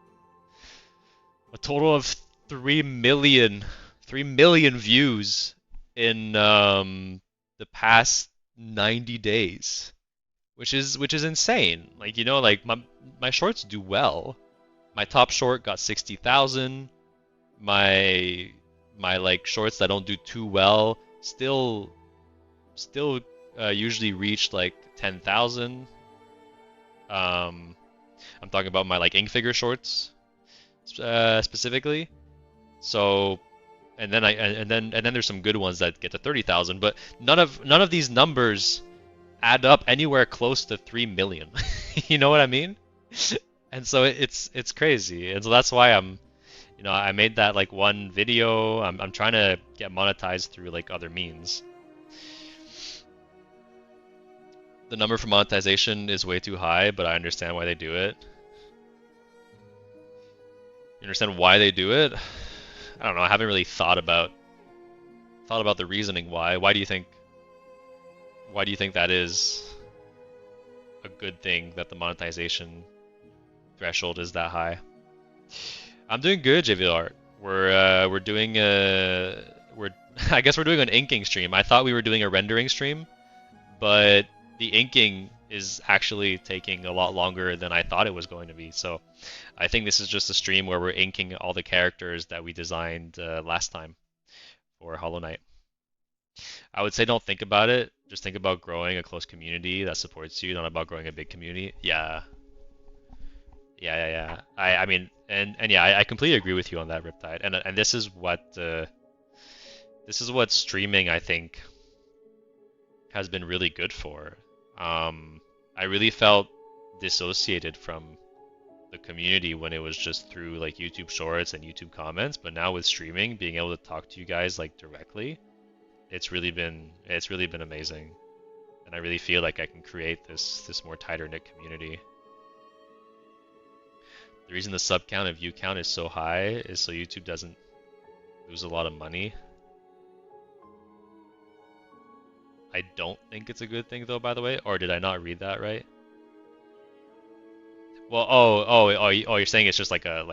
a total of 3 million views in the past 90 days, which is insane. Like, like my shorts do well. My top short got 60,000. My like shorts that don't do too well still usually reach like 10,000. I'm talking about my like ink figure shorts specifically. So, and then there's some good ones that get to 30,000, but none of these numbers add up anywhere close to 3 million. You know what I mean? And so it's crazy. And so that's why I made that like one video. I'm trying to get monetized through like other means. The number for monetization is way too high, but I understand why they do it. You understand why they do it? I don't know. I haven't really thought about the reasoning why. Why do you think that is a good thing, that the monetization threshold is that high? I'm doing good, JVR. We're doing I guess we're doing an inking stream. I thought we were doing a rendering stream, but the inking is actually taking a lot longer than I thought it was going to be. So I think this is just a stream where we're inking all the characters that we designed last time for Hollow Knight. I would say don't think about it. Just think about growing a close community that supports you, not about growing a big community. Yeah, yeah. I mean, and yeah, I completely agree with you on that, Riptide. And this is what streaming I think has been really good for. I really felt dissociated from the community when it was just through like YouTube Shorts and YouTube comments, but now with streaming, being able to talk to you guys like directly, it's really been amazing. And I really feel like I can create this more tighter knit community. The reason the sub count and view count is so high is so YouTube doesn't lose a lot of money. I don't think it's a good thing though, by the way, or did I not read that right? Well, you're saying it's just like a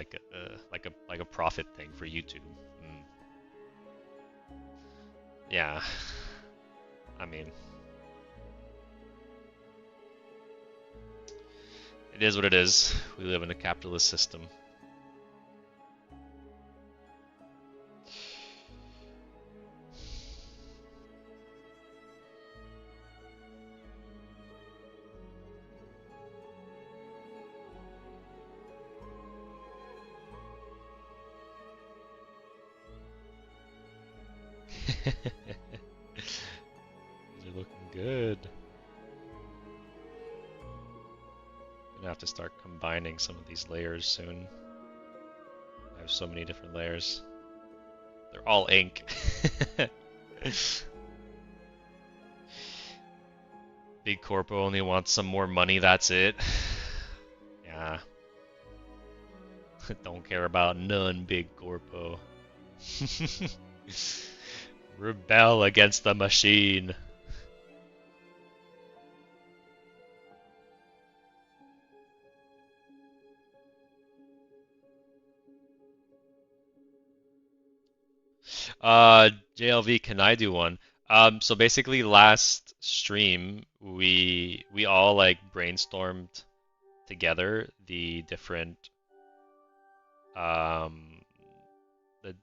profit thing for YouTube. Mm. Yeah. I mean, it is what it is. We live in a capitalist system. These are looking good. Gonna have to start combining some of these layers soon. I have so many different layers. They're all ink. Big Corpo only wants some more money, that's it. Yeah. Don't care about none, Big Corpo. Rebel against the machine. JLV, can I do one? So basically last stream we all like brainstormed together the different um the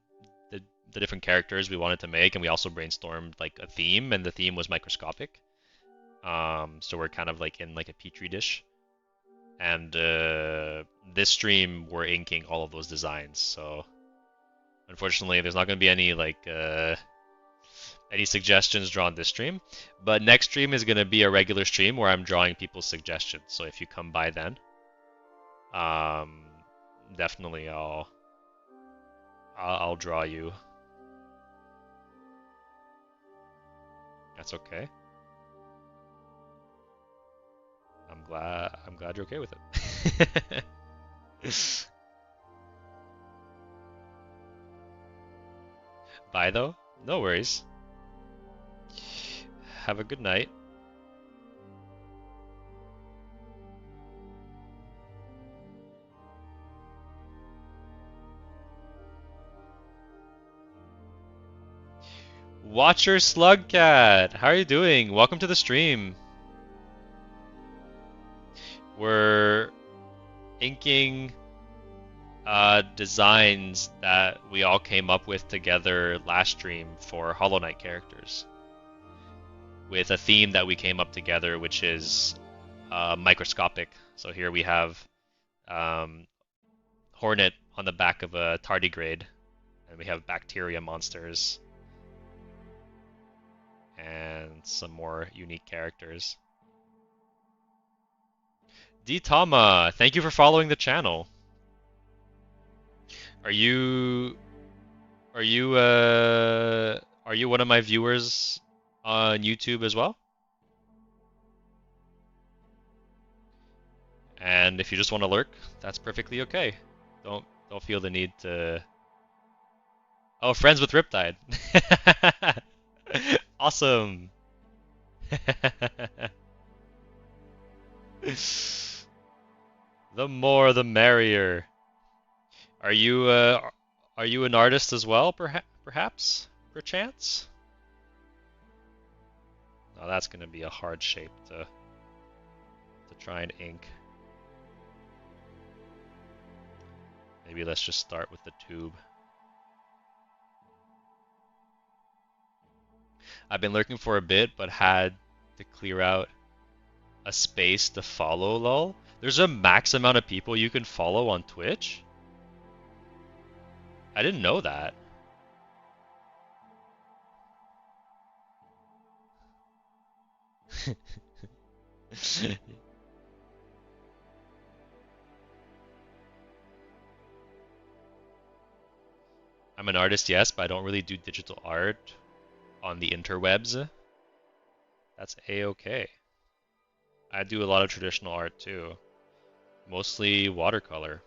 the different characters we wanted to make, and we also brainstormed like a theme, and the theme was microscopic. So we're kind of like in like a petri dish. And this stream we're inking all of those designs, so unfortunately there's not going to be any like any suggestions drawn this stream, but next stream is going to be a regular stream where I'm drawing people's suggestions. So if you come by then, definitely I'll draw you. That's okay. I'm glad you're okay with it. Bye though. No worries. Have a good night. Watcher Slugcat, how are you doing? Welcome to the stream. We're inking designs that we all came up with together last stream for Hollow Knight characters, with a theme that we came up together, which is microscopic. So here we have Hornet on the back of a tardigrade, and we have bacteria monsters, and some more unique characters. D-Tama, thank you for following the channel. Are you one of my viewers on YouTube as well? And if you just want to lurk, that's perfectly okay. Don't feel the need to. Oh, friends with Riptide. Awesome. The more the merrier. Are you an artist as well, perhaps? Perchance? Oh, that's gonna be a hard shape to try and ink. Maybe let's just start with the tube. I've been lurking for a bit, but had to clear out a space to follow, lol. There's a max amount of people you can follow on Twitch? I didn't know that. I'm an artist, yes, but I don't really do digital art on the interwebs. That's a-okay. I do a lot of traditional art too. Mostly watercolor.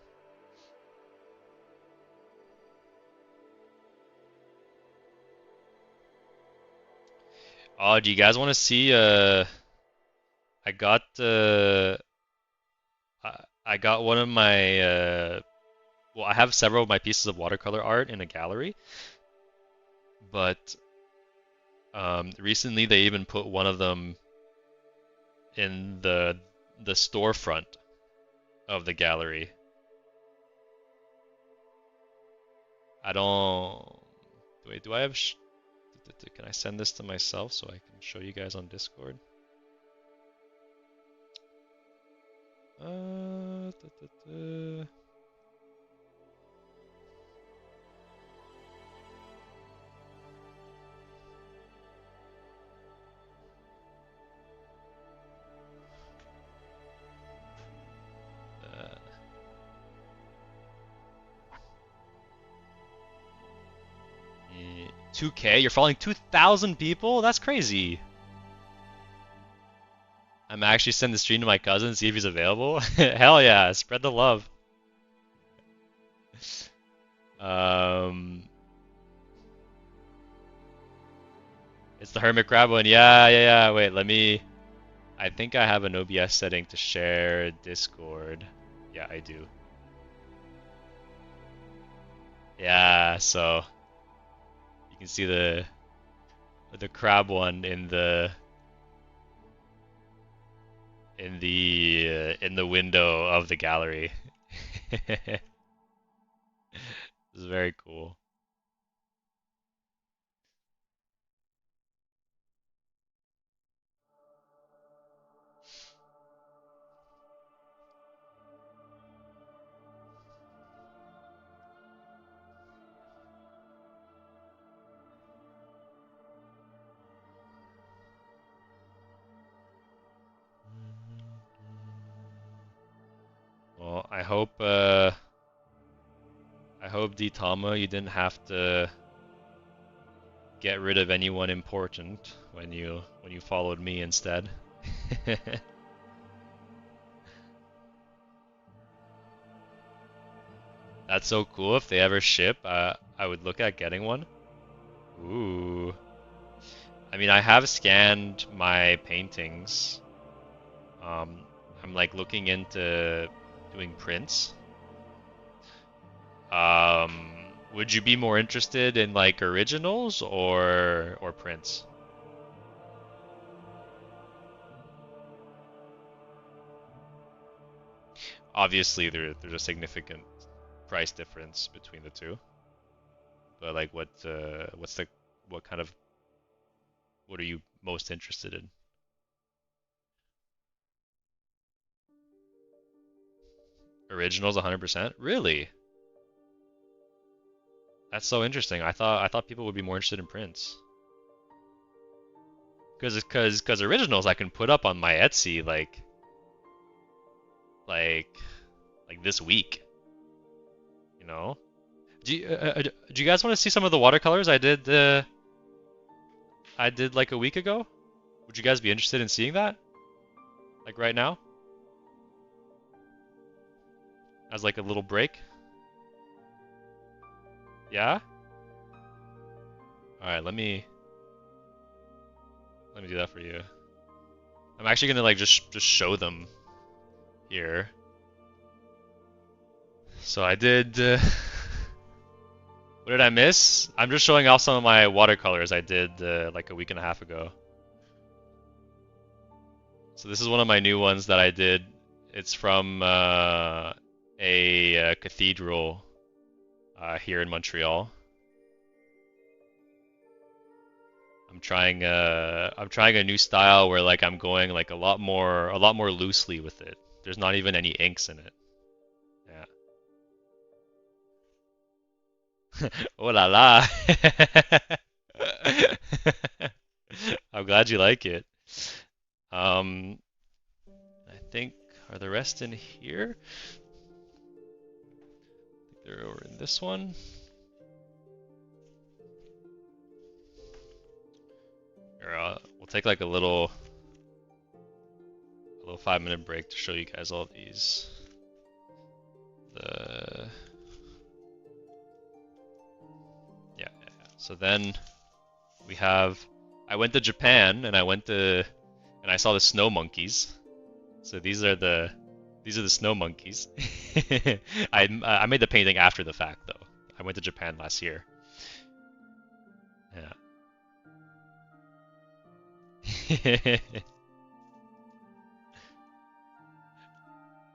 Oh, do you guys want to see I got I got one of my well, I have several of my pieces of watercolor art in a gallery, but recently they even put one of them in the storefront of the gallery. I don't wait, do I have can I send this to myself so I can show you guys on Discord? Da, da, da. Uh, 2K? You're following 2,000 people? That's crazy. I'm actually sending the stream to my cousin, see if he's available. Hell yeah, spread the love. It's the Hermit Crab one. Yeah. Wait, let me. I think I have an OBS setting to share Discord. Yeah, I do. Yeah, so you can see the crab one in the in the window of the gallery. This is very cool. Well, I hope D-Tama, you didn't have to get rid of anyone important when you followed me instead. That's so cool. If they ever ship, I would look at getting one. Ooh. I mean, I have scanned my paintings. I'm like looking into doing prints. Would you be more interested in like originals or prints? Obviously, there's a significant price difference between the two. But like, what are you most interested in? Originals 100%? Really? That's so interesting. I thought people would be more interested in prints. Because originals I can put up on my Etsy like this week. You know? Do you guys want to see some of the watercolors I did like a week ago? Would you guys be interested in seeing that? Like right now? As like a little break? Yeah? Alright, let me do that for you. I'm actually gonna like just show them here. So I did what did I miss? I'm just showing off some of my watercolors I did like a week and a half ago. So this is one of my new ones that I did. It's from a cathedral here in Montreal. I'm trying a new style where like I'm going like a lot more loosely with it. There's not even any inks in it. Yeah. Oh la la. I'm glad you like it. Um, I think are the rest in here? They're over in this one. Or we'll take like a little 5-minute break to show you guys all these. The yeah. So then we have I went to Japan and I saw the snow monkeys. So these are the snow monkeys. I made the painting after the fact though. I went to Japan last year. Yeah.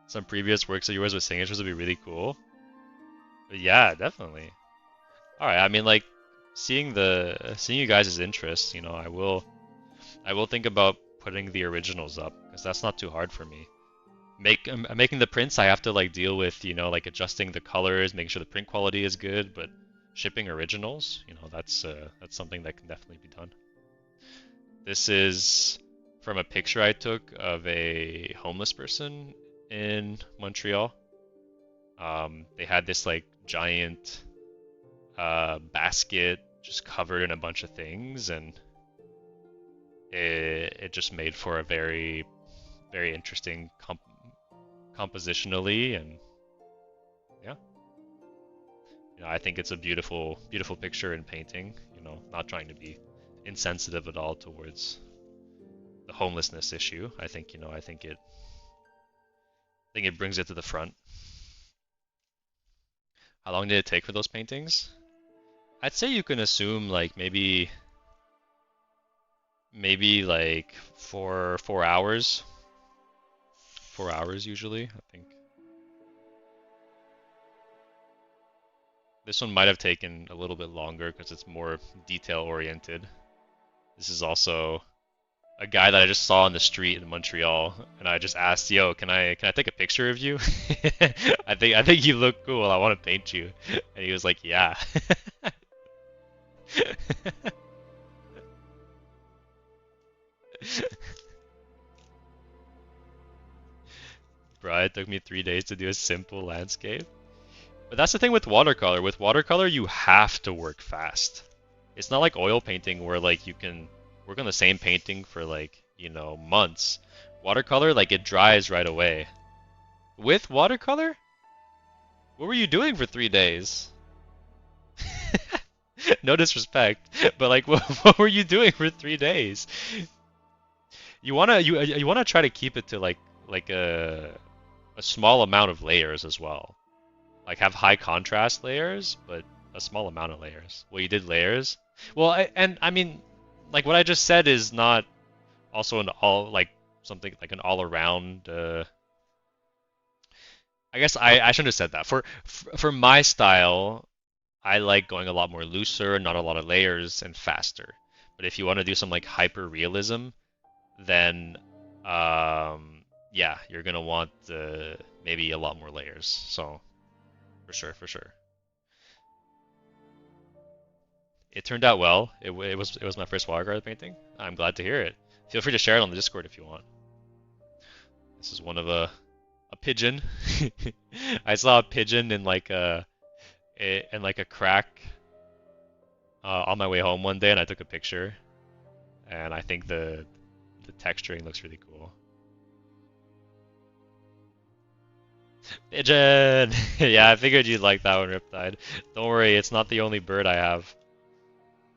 Some previous works of yours with signatures would be really cool. But yeah, definitely. All right. I mean, like seeing you guys' interest. You know, I will think about putting the originals up because that's not too hard for me. Making the prints, I have to like deal with, you know, like adjusting the colors, making sure the print quality is good, but shipping originals, you know, that's something that can definitely be done. This is from a picture I took of a homeless person in Montreal. They had this like giant basket just covered in a bunch of things, and it just made for a very interesting compositionally, and yeah, you know, I think it's a beautiful picture in painting. You know, not trying to be insensitive at all towards the homelessness issue. I think, you know, I think it brings it to the front. How long did it take for those paintings? I'd say you can assume like maybe like 4 hours. 4 hours usually, I think. This one might have taken a little bit longer because it's more detail oriented. This is also a guy that I just saw on the street in Montreal, and I just asked, "Yo, can I take a picture of you? I think you look cool. I want to paint you." And he was like, "Yeah." Bro, it took me 3 days to do a simple landscape. But that's the thing with watercolor. With watercolor, you have to work fast. It's not like oil painting where like you can work on the same painting for like, you know, months. Watercolor, like it dries right away. With watercolor? What were you doing for 3 days? No disrespect, but like what were you doing for 3 days? You wanna try to keep it to like a small amount of layers as well. Like have high contrast layers, but a small amount of layers. Well, you did layers. Well, and I mean, like what I just said is not also an all like something like an all around. I guess I shouldn't have said that. For my style, I like going a lot more looser, not a lot of layers, and faster. But if you want to do some like hyper realism, then yeah, you're gonna want maybe a lot more layers. So for sure. It turned out well. It was my first watercolor painting. I'm glad to hear it. Feel free to share it on the Discord if you want. This is one of a pigeon. I saw a pigeon in like a crack on my way home one day, and I took a picture. And I think the texturing looks really cool. Pigeon! Yeah, I figured you'd like that one, Riptide. Don't worry, it's not the only bird I have.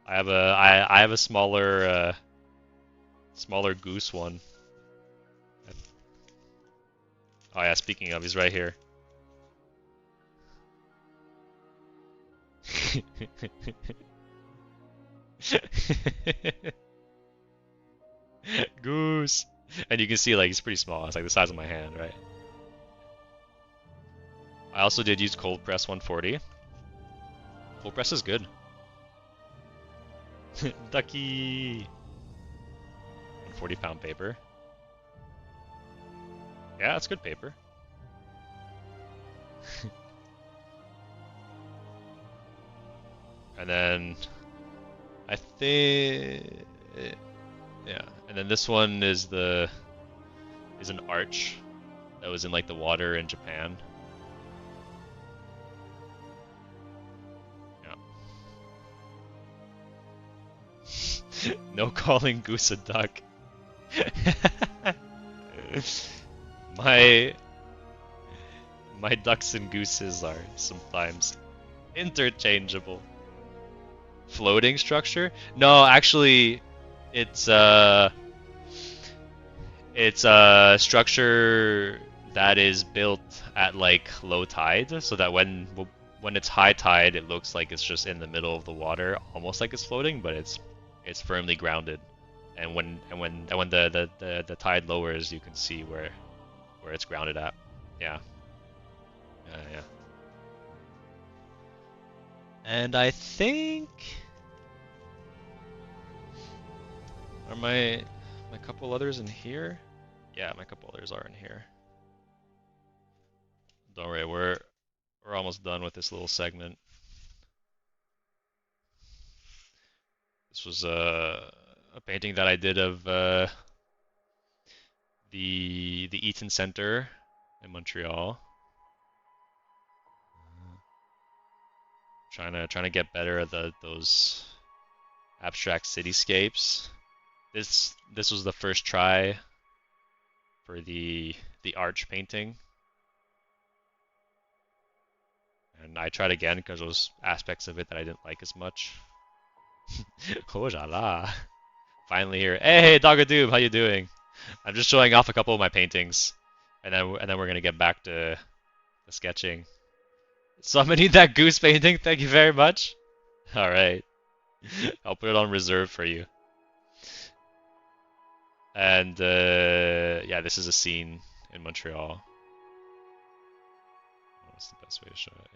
I have a smaller goose one. Oh yeah, speaking of, he's right here. Goose. And you can see like he's pretty small. It's like the size of my hand, right? I also did use cold press 140. Cold press is good. Ducky! 140-pound paper. Yeah, that's good paper. And then I think, yeah. And then this one is an arch that was in like the water in Japan. Yeah. No calling goose a duck. My ducks and gooses are sometimes interchangeable. Floating structure? No, actually, it's a structure that is built at like low tide, so that when it's high tide, it looks like it's just in the middle of the water, almost like it's floating, but it's firmly grounded. And when the tide lowers, you can see where it's grounded at. Yeah. Yeah. And I think are my couple others in here? Yeah, my couple others are in here. Don't worry, we're almost done with this little segment. This was a painting that I did of the Eaton Center in Montreal. Trying to get better at those abstract cityscapes. This was the first try for the arch painting, and I tried again because there was aspects of it that I didn't like as much. Oh la la! Finally here. Hey, Dogadoob, how you doing? I'm just showing off a couple of my paintings, and then we're gonna get back to the sketching. Somebody need that goose painting. Thank you very much. All right, I'll put it on reserve for you. And yeah, this is a scene in Montreal. What's the best way to show it?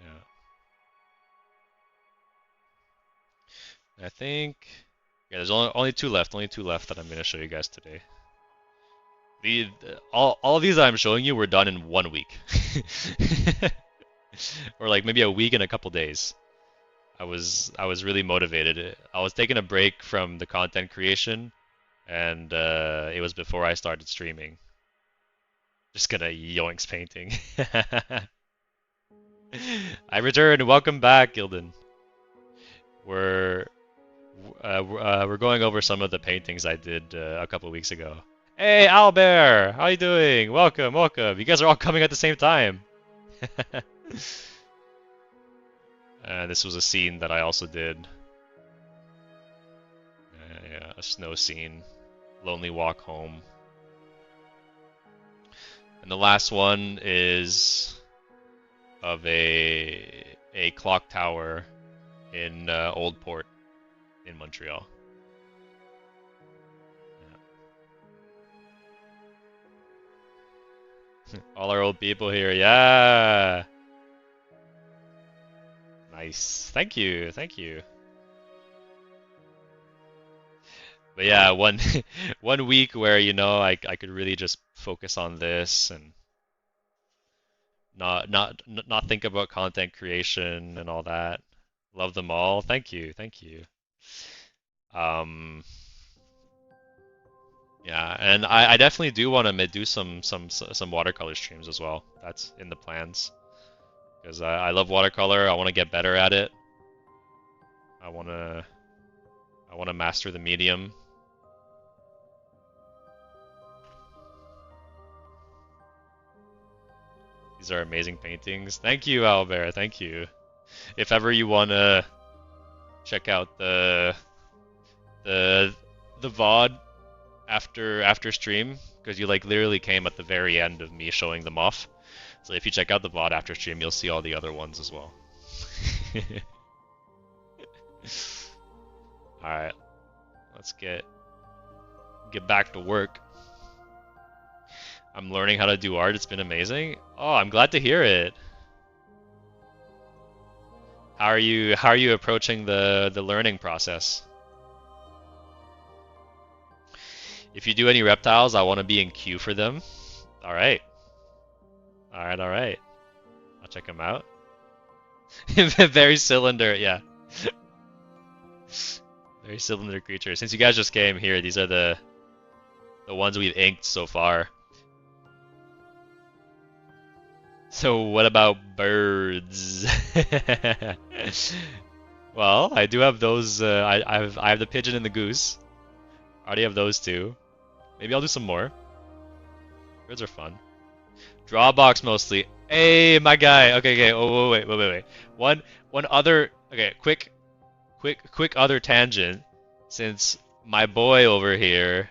Yeah. I think yeah, there's only two left. Only two left that I'm gonna show you guys today. All of these that I'm showing you were done in 1 week, or like maybe a week and a couple days. I was really motivated. I was taking a break from the content creation, and it was before I started streaming. Just gonna yoinks painting. I returned. Welcome back, Gildan. We're going over some of the paintings I did a couple weeks ago. Hey, Albert, how you doing? Welcome, welcome. You guys are all coming at the same time. This was a scene that I also did. Yeah, a snow scene. Lonely walk home. And the last one is of a clock tower in Old Port in Montreal. Yeah. All our old people here, yeah. Nice. Thank you. Thank you. But yeah, one one week where I could really just focus on this and not think about content creation and all that. Love them all. Thank you. Thank you. Yeah, and I definitely do want to do some watercolor streams as well. That's in the plans. Because I love watercolor. I want to get better at it. I want to master the medium. These are amazing paintings. Thank you, Albert. Thank you. If ever you want to check out the VOD after stream, because you like literally came at the very end of me showing them off. So if you check out the VOD after stream, you'll see all the other ones as well. Alright. Let's get back to work. I'm learning how to do art. It's been amazing. Oh, I'm glad to hear it. How are you approaching the learning process? If you do any reptiles, I want to be in queue for them. All right. All right, all right. I'll check them out. Very cylinder, yeah. Very cylinder creature. Since you guys just came here, these are the ones we've inked so far. So what about birds? Well, I do have those. I have the pigeon and the goose. I already have those two. Maybe I'll do some more. Birds are fun. Drawbox mostly. Hey, my guy. Okay, okay. Oh, wait. One other. Okay, quick other tangent. Since my boy over here,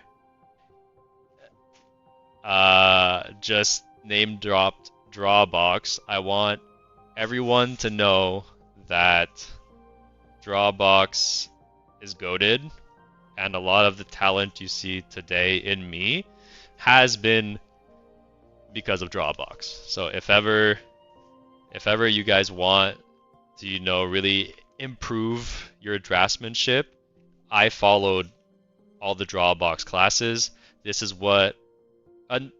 just name dropped Drawbox. I want everyone to know that Drawbox is goated, and a lot of the talent you see today in me has been because of Drawbox. So if ever you guys want to, really improve your draftsmanship, I followed all the Drawbox classes. This is what,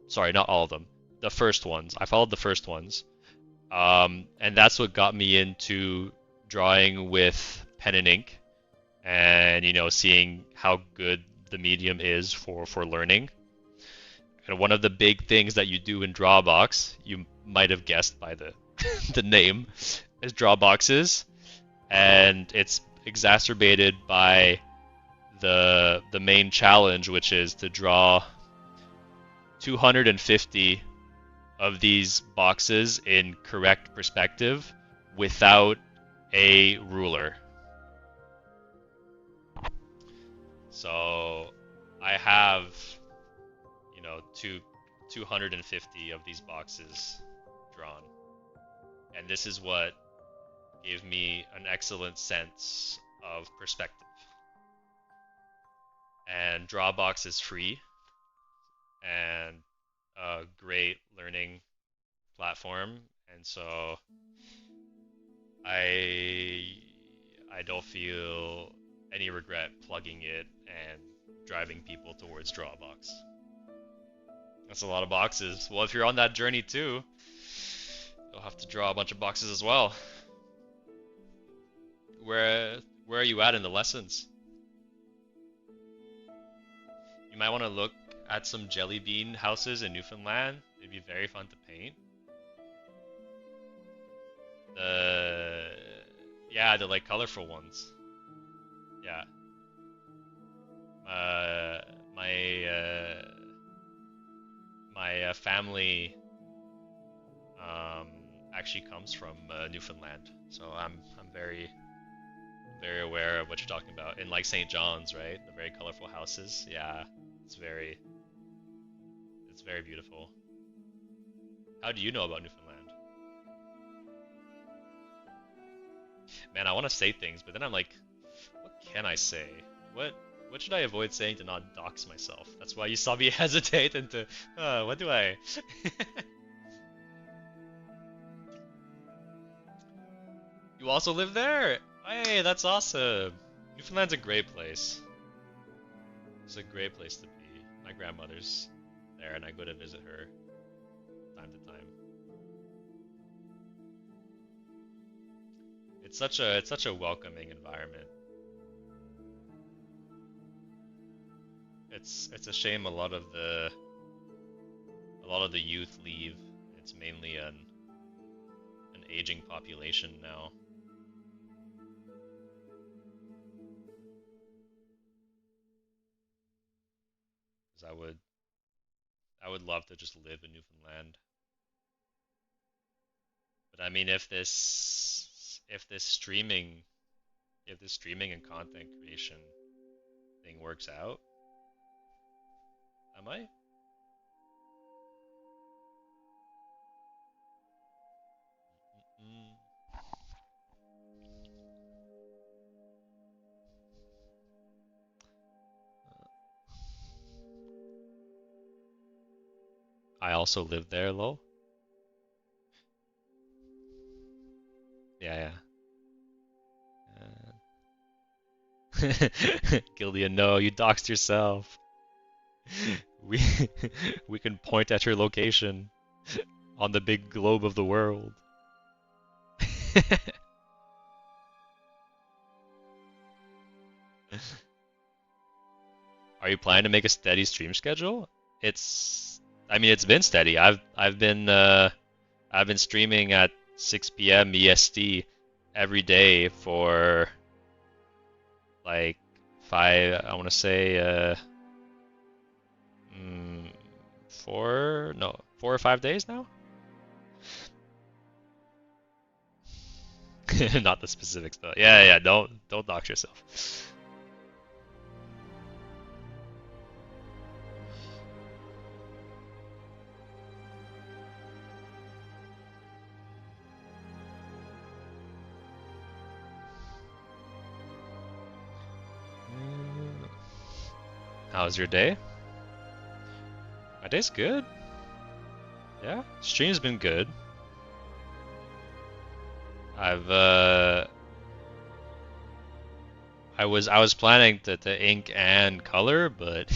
sorry, not all of them. The first ones. I followed the first ones. And that's what got me into drawing with pen and ink, and seeing how good the medium is for learning. And one of the big things that you do in Drawbox, you might have guessed by the the name, is draw boxes, and it's exacerbated by the main challenge, which is to draw 250 of these boxes in correct perspective without a ruler. So I have, 250 of these boxes drawn. And this is what gave me an excellent sense of perspective. And Drawbox is free and a great learning platform, and so I don't feel any regret plugging it and driving people towards Drawbox. That's a lot of boxes. Well, if you're on that journey too, you'll have to draw a bunch of boxes as well. Where are you at in the lessons? You might want to look at some jelly bean houses in Newfoundland. They'd be very fun to paint. Yeah, the like colorful ones. Yeah. My family actually comes from Newfoundland, so I'm very aware of what you're talking about. In like St. John's, right? The very colorful houses. Yeah, it's very beautiful. How do you know about Newfoundland? Man, I want to say things, but then I'm like, what can I say? What should I avoid saying to not dox myself? That's why you saw me hesitate into, what do I? You also live there? Hey, that's awesome. Newfoundland's a great place. It's a great place to be. My grandmother's there, and I go to visit her time to time. It's such a welcoming environment. It's a shame a lot of the youth leave. It's mainly an aging population now. Because I would love to just live in Newfoundland. But I mean, if this streaming and content creation thing works out, I might. Mm. I also live there, lol. Yeah, yeah. Gildian, no, you doxed yourself. We we can point at your location on the big globe of the world. Are you planning to make a steady stream schedule? I mean, it's been steady. I've been streaming at 6 p.m. EST every day for like I want to say mm, 4 or 5 days now. Not the specifics though. Yeah, yeah. Don't dox yourself. How's your day? My day's good. Yeah, stream's been good. I've I was planning to ink and color, but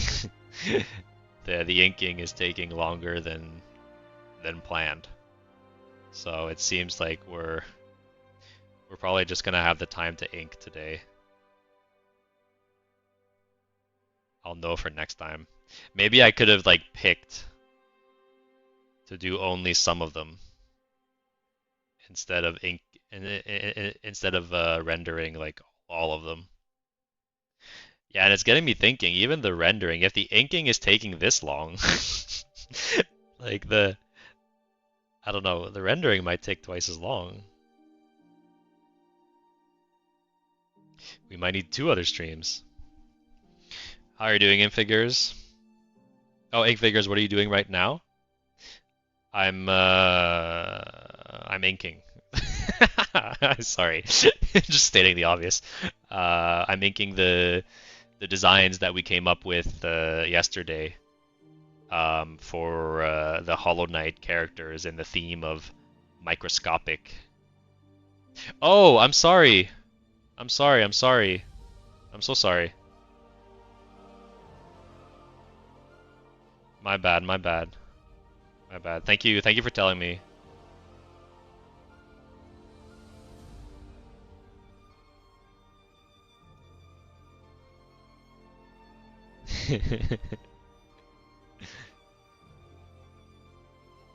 the inking is taking longer than planned. So it seems like we're probably just gonna have the time to ink today. I'll know for next time. Maybe I could have like picked to do only some of them instead of instead of rendering like all of them. Yeah, and it's getting me thinking, even the rendering, if the inking is taking this long, like I don't know, the rendering might take twice as long. We might need 2 other streams. How are you doing, Infigures? Oh, Infigures, what are you doing right now? I'm inking. Sorry, just stating the obvious. I'm inking the designs that we came up with yesterday for the Hollow Knight characters in the theme of microscopic. Oh, I'm sorry. I'm sorry. I'm sorry. I'm so sorry. My bad. My bad. My bad. Thank you. Thank you for telling me.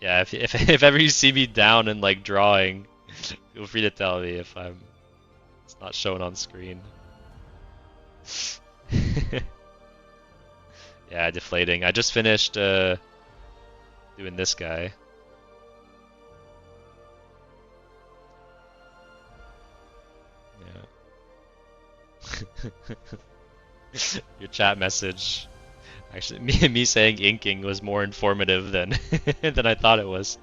Yeah, if ever you see me down and like drawing, feel free to tell me if it's not shown on screen. Yeah, deflating. I just finished doing this guy. Yeah. Your chat message. Actually, me saying inking was more informative than than I thought it was.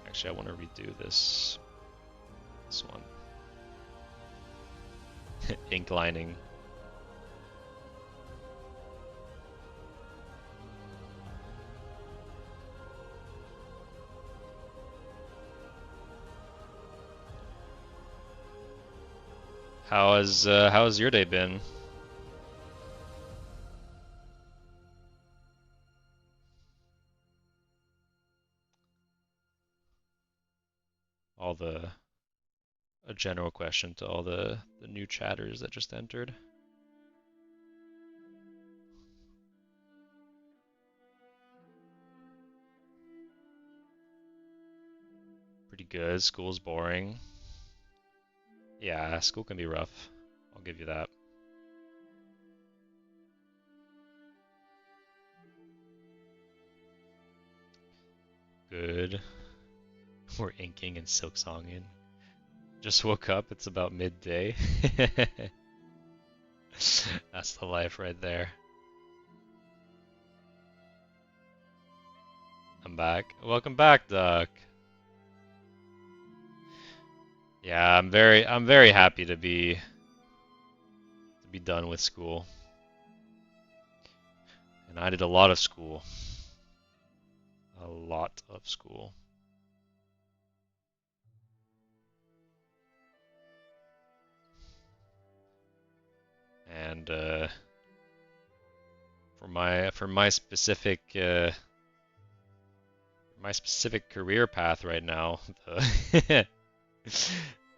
Actually, I want to redo this one. Ink lining. How's your day been? A general question to all the new chatters that just entered. Pretty good. School's boring. Yeah, school can be rough. I'll give you that. Good. We're inking and silksonging. Just woke up, it's about midday. That's the life right there. I'm back. Welcome back, Doc. Yeah, I'm very happy to be done with school. And I did a lot of school. A lot of school. And for my specific career path right now, the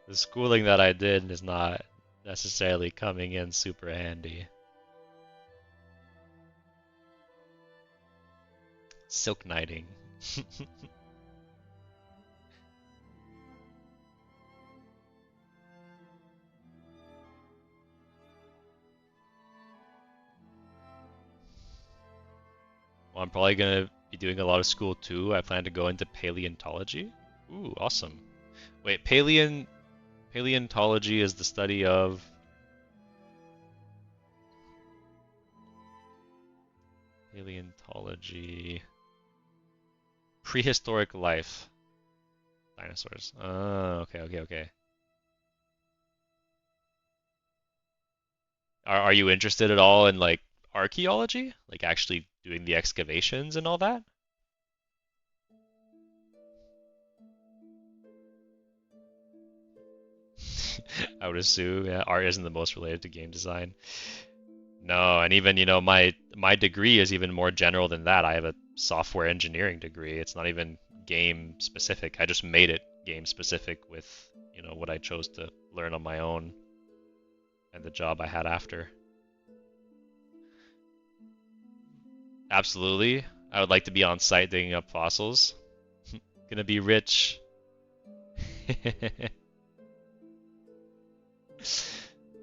the schooling that I did is not necessarily coming in super handy. Silk knighting. Well, I'm probably gonna be doing a lot of school too. I plan to go into paleontology. Ooh, awesome. Wait, paleontology is the study of paleontology prehistoric life dinosaurs. Oh, okay, okay, okay. Are you interested at all in like archaeology? Like actually doing the excavations and all that? I would assume, yeah, art isn't the most related to game design. No, and even, my degree is even more general than that. I have a software engineering degree. It's not even game specific. I just made it game specific with, what I chose to learn on my own and the job I had after. Absolutely. I would like to be on site digging up fossils. Gonna be rich.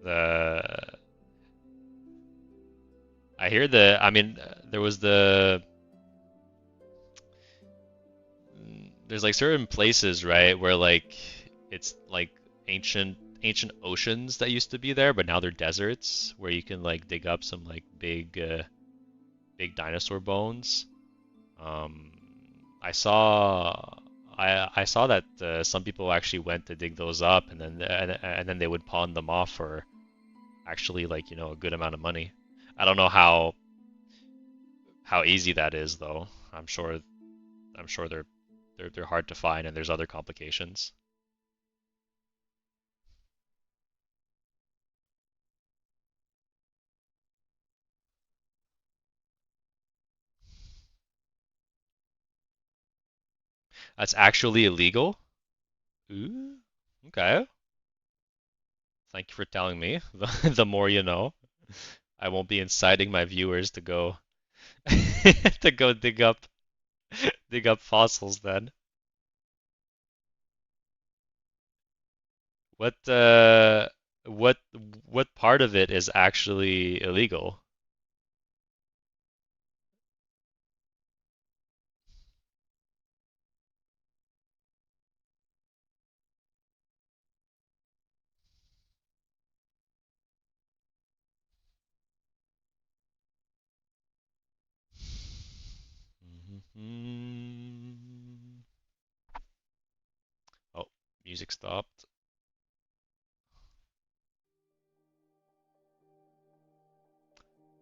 The I hear I mean, there was there's like certain places, right, where like it's like ancient oceans that used to be there, but now they're deserts where you can like dig up some like big dinosaur bones. Um, I saw I saw that some people actually went to dig those up, and then they would pawn them off for actually like a good amount of money. I don't know how easy that is though. I'm sure they're hard to find, and there's other complications. That's actually illegal? Ooh, okay. Thank you for telling me. The more you know. I won't be inciting my viewers to go to go dig up fossils then. What uh what what part of it is actually illegal? Mhm. Oh, music stopped.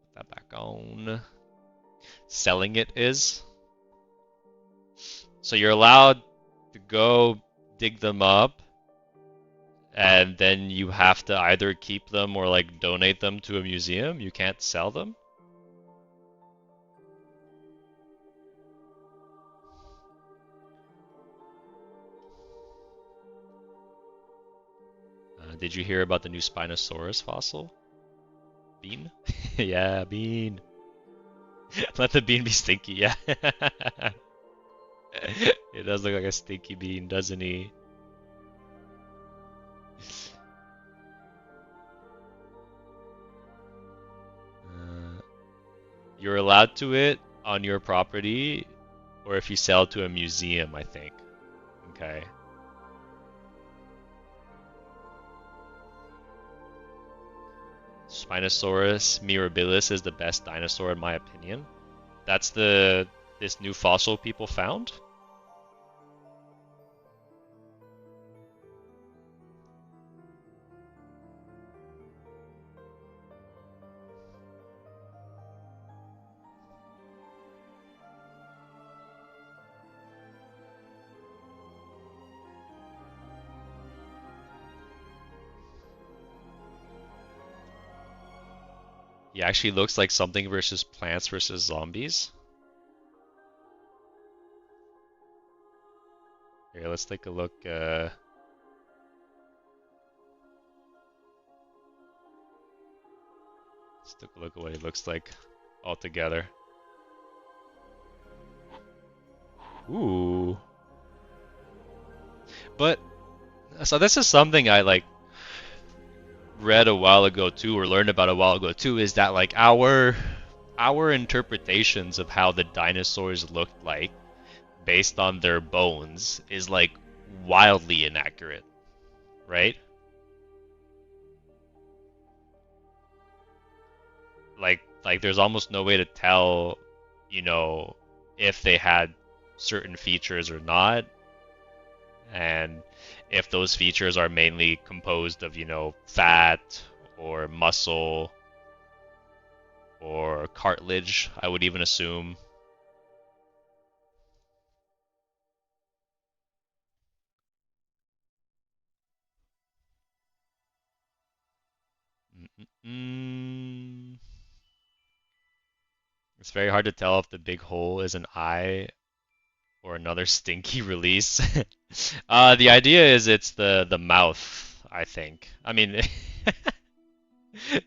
Put that back on. Selling it is. So you're allowed to go dig them up, and then you have to either keep them or like donate them to a museum. You can't sell them. Did you hear about the new Spinosaurus fossil? Bean? Yeah, bean. Let the bean be stinky, yeah. It does look like a stinky bean, doesn't he? Uh, you're allowed to it on your property, or if you sell to a museum, I think. Okay. Spinosaurus mirabilis is the best dinosaur in my opinion. That's this new fossil people found. He actually looks like something versus Plants versus Zombies. Here, let's take a look. Let's take a look at what he looks like all together. Ooh. But so this is something I like read a while ago too, or learned about a while ago too, is that like our interpretations of how the dinosaurs looked like based on their bones is like wildly inaccurate, right? Like there's almost no way to tell, you know, if they had certain features or not, and if those features are mainly composed of, you know, fat or muscle or cartilage, I would even assume. Mm-mm. It's very hard to tell if the big hole is an eye or another stinky release. The idea is it's the mouth, I think. I mean,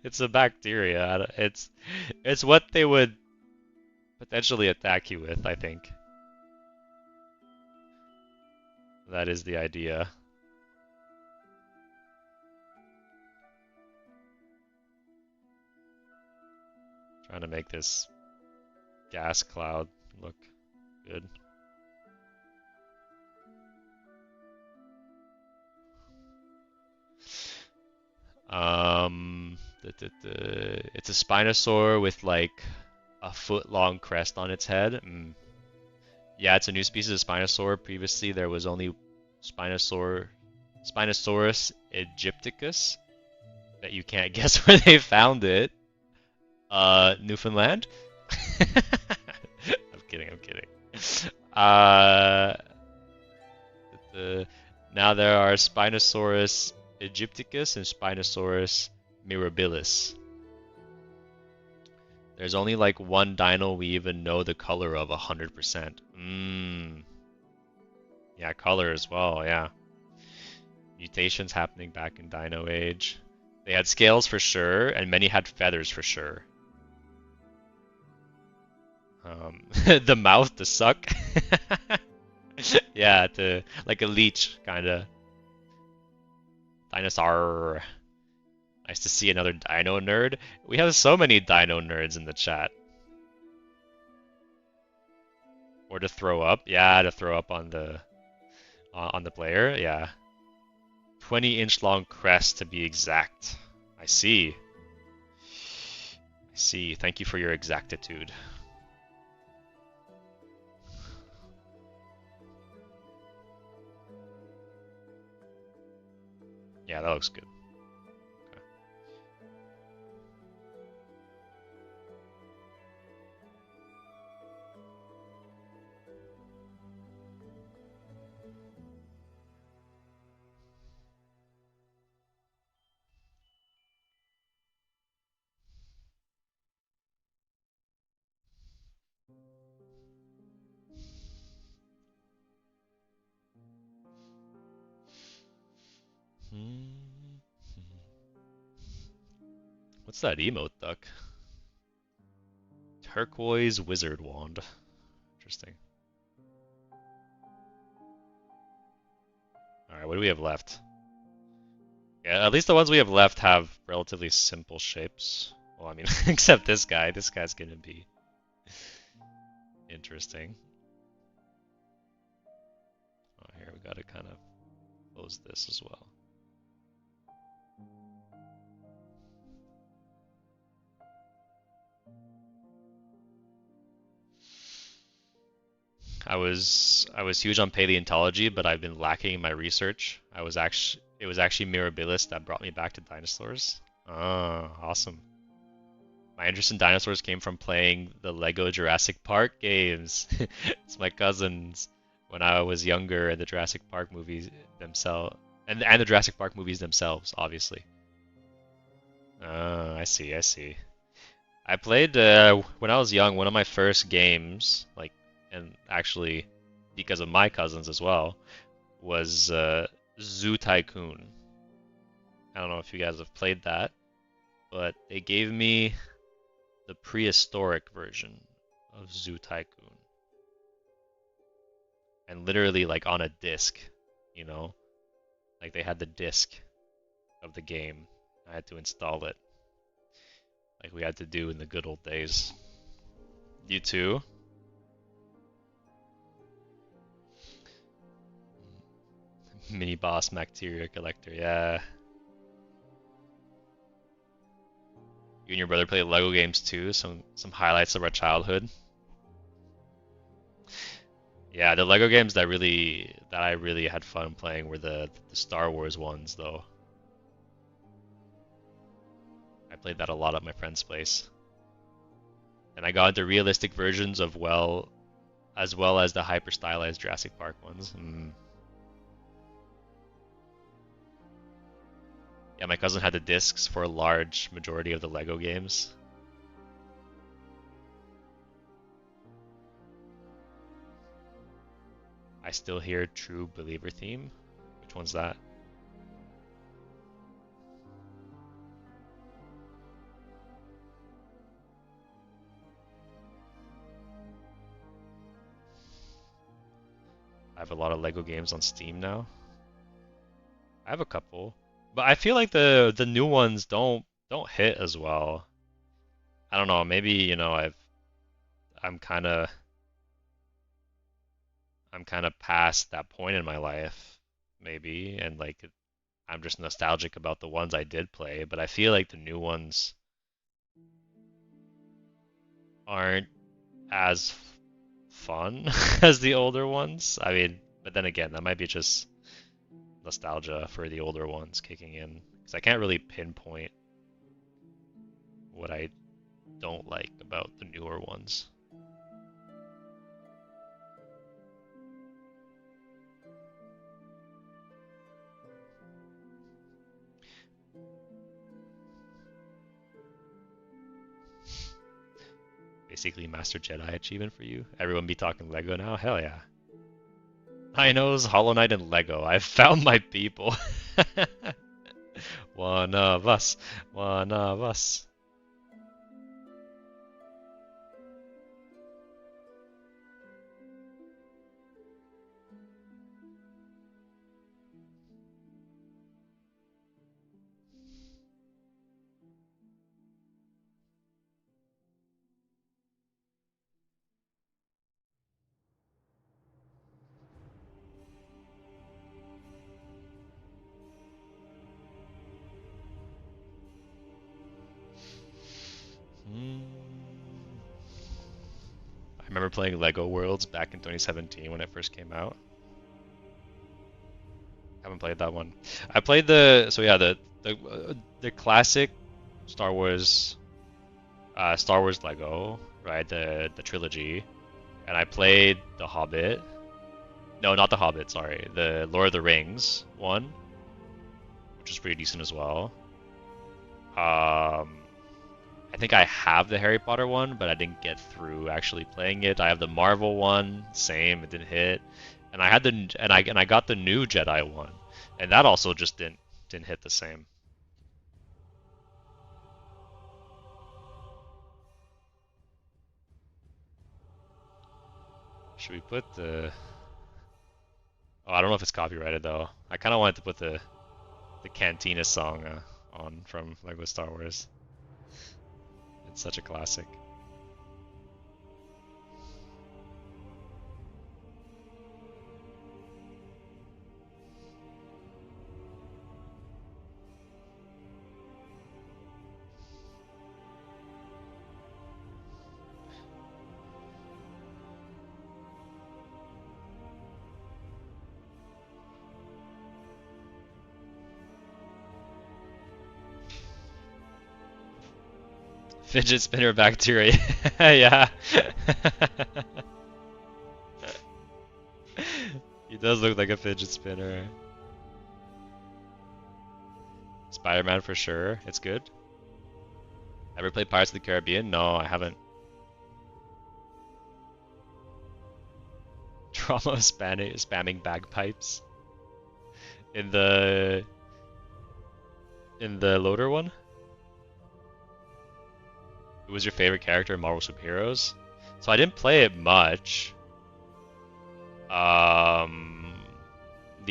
it's a bacteria. It's what they would potentially attack you with, I think. That is the idea. Trying to make this gas cloud look good. It's a Spinosaur with like a foot-long crest on its head. Yeah, it's a new species of Spinosaur. Previously, there was only Spinosaurus aegypticus. That you can't guess where they found it. Newfoundland? I'm kidding, I'm kidding. Uh, Now there are Spinosaurus aegypticus and Spinosaurus mirabilis. There's only like one dino we even know the color of 100%. Yeah, color as well, yeah. Mutations happening back in Dino Age. They had scales for sure, and many had feathers for sure. The mouth to suck. Yeah, to like a leech, kinda. Dinosaur. Nice to see another dino nerd. We have so many dino nerds in the chat. Or to throw up. Yeah, to throw up on the player. Yeah. 20-inch long crest to be exact. I see. I see. Thank you for your exactitude. Yeah, that looks good. What's that emote duck? Turquoise wizard wand. Interesting. Alright, what do we have left? Yeah, at least the ones we have left have relatively simple shapes. Well, I mean, except this guy. This guy's gonna be interesting. Oh, here we gotta kind of close this as well. I was huge on paleontology, but I've been lacking in my research. It was actually Mirabilis that brought me back to dinosaurs. Oh, awesome. My interest in dinosaurs came from playing the Lego Jurassic Park games. It's my cousins when I was younger, and the Jurassic Park movies themselves, and the Jurassic Park movies themselves, obviously. I see, I see. I played when I was young. One of my first games, like, and actually because of my cousins as well, was Zoo Tycoon. I don't know if you guys have played that, but they gave me the prehistoric version of Zoo Tycoon, and literally like on a disc, you know, like they had the disc of the game. I had to install it, like we had to do in the good old days. You too? Mini boss Bacteria Collector, yeah. You and your brother play Lego games too. Some highlights of our childhood. Yeah, the Lego games that I really had fun playing were the Star Wars ones though. I played that a lot at my friend's place. And I got into realistic versions of as well as the hyper stylized Jurassic Park ones. Yeah, my cousin had the discs for a large majority of the Lego games. I still hear True Believer theme. Which one's that? I have a lot of Lego games on Steam now. I have a couple, but I feel like the new ones don't hit as well. I don't know, maybe, you know, I'm kind of I'm kind of past that point in my life, maybe, and like I'm just nostalgic about the ones I did play, but I feel like the new ones aren't as fun as the older ones. I mean, but then again, that might be just nostalgia for the older ones kicking in, because I can't really pinpoint what I don't like about the newer ones. Basically, Master Jedi achievement for you. Everyone be talking Lego now? Hell yeah. Rhinos, Hollow Knight, and Lego. I've found my people. One of us. One of us. Hmm. I remember playing Lego Worlds back in 2017 when it first came out. Haven't played that one. I played the classic Star Wars Star Wars Lego, right? The trilogy. And I played The Hobbit. No, not The Hobbit, sorry. The Lord of the Rings one, which is pretty decent as well. I think I have the Harry Potter one, but I didn't get through actually playing it. I have the Marvel one, same, it didn't hit. And I had I got the new Jedi one, and that also just didn't hit the same. Should we put the? Oh, I don't know if it's copyrighted though. I kind of wanted to put the Cantina song on from Lego Star Wars. It's such a classic. Fidget spinner bacteria. Yeah. He does look like a fidget spinner. Spider-Man for sure. It's good. Ever played Pirates of the Caribbean? No, I haven't. Trauma of spamming bagpipes in the loader one. Who was your favorite character in Marvel Superheroes? So I didn't play it much. The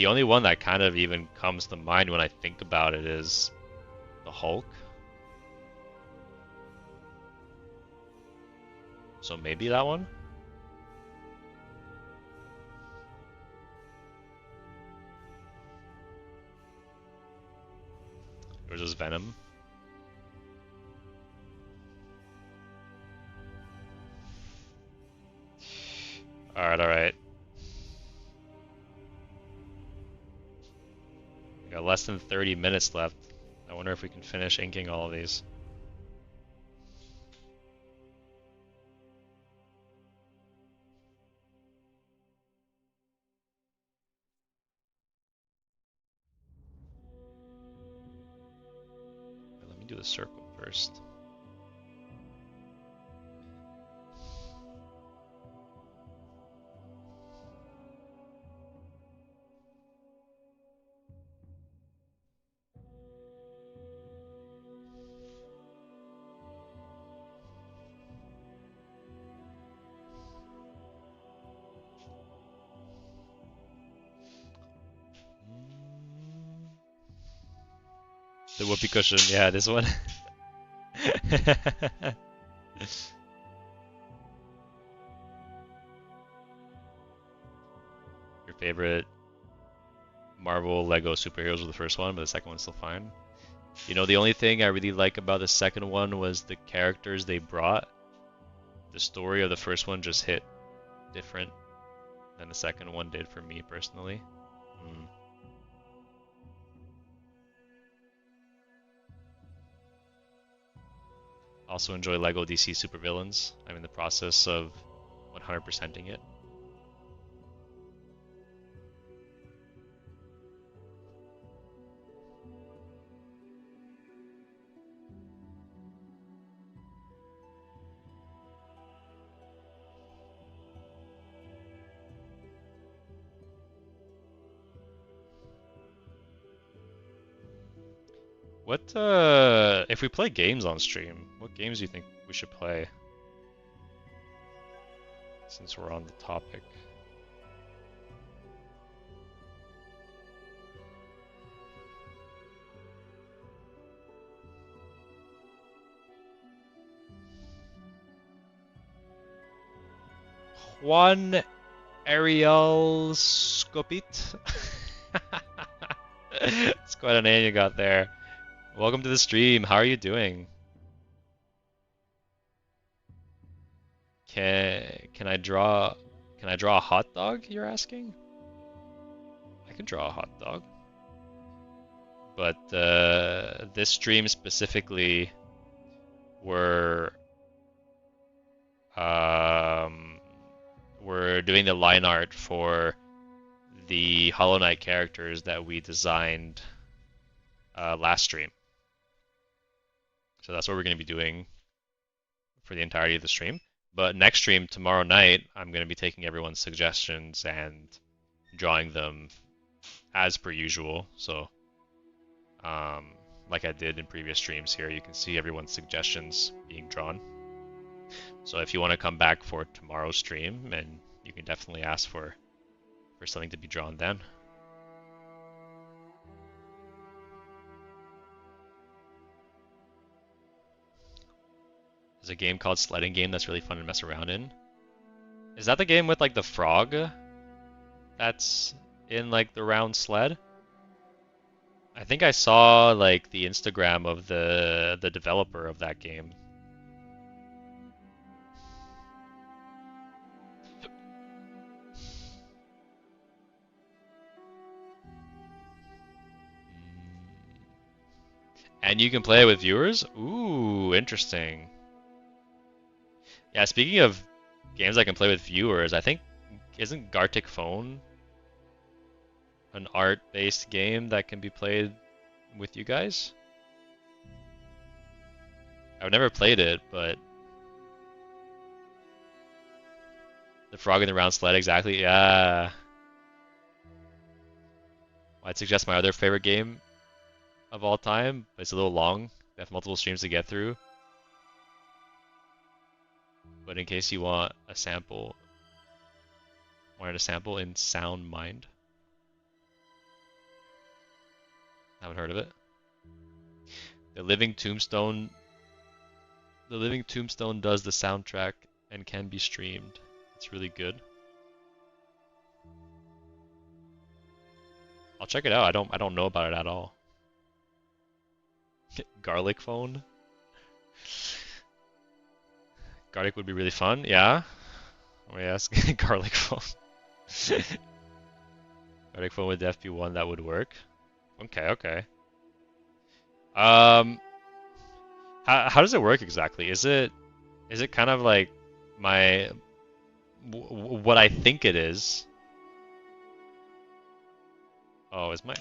only one that kind of even comes to mind when I think about it is the Hulk. So maybe that one? Or just Venom? Alright, alright. We got less than 30 minutes left. I wonder if we can finish inking all of these. Let me do the circle first. The whoopee cushion, yeah, this one. Your favorite Marvel Lego superheroes were the first one, but the second one's still fine. You know, the only thing I really like about the second one was the characters they brought. The story of the first one just hit different than the second one did for me personally. Also enjoy Lego DC Supervillains. I'm in the process of 100%ing it. What, if we play games on stream, what games do you think we should play? Since we're on the topic. Juan Ariel Scopit. It's quite a name you got there. Welcome to the stream. How are you doing? Can I draw a hot dog, you're asking? I can draw a hot dog. But this stream specifically we're doing the line art for the Hollow Knight characters that we designed last stream. So that's what we're going to be doing for the entirety of the stream. But next stream, tomorrow night, I'm going to be taking everyone's suggestions and drawing them as per usual. So, like I did in previous streams here, you can see everyone's suggestions being drawn. So if you want to come back for tomorrow's stream, and you can definitely ask for something to be drawn then. There's a game called Sledding Game that's really fun to mess around in. Is that the game with like the frog that's in like the round sled? I think I saw like the Instagram of the developer of that game. And you can play it with viewers? Ooh, interesting. Yeah, speaking of games I can play with viewers, I think, isn't Gartic Phone an art-based game that can be played with you guys? I've never played it, but the frog in the round sled, exactly. Yeah. I'd suggest my other favorite game of all time, but it's a little long. I have multiple streams to get through. But in case you wanted a sample in Sound Mind. Haven't heard of it. The Living Tombstone does the soundtrack and can be streamed. It's really good. I'll check it out. I don't know about it at all. Garlic phone? Garlic would be really fun, yeah. Let me ask. Garlic phone. Garlic phone with FP1, that would work. Okay, okay. How does it work exactly? Is it kind of like my what I think it is? Oh, is my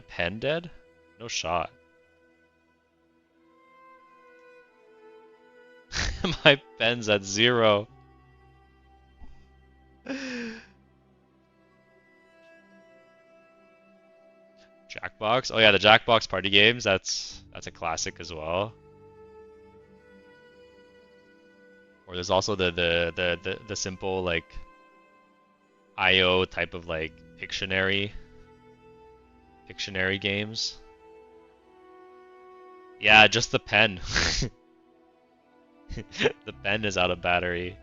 pen dead? No shot. My pen's at 0. Jackbox? Oh yeah, the Jackbox party games, that's a classic as well. Or there's also the simple like IO type of like Pictionary games. Yeah, just the pen. The pen is out of battery.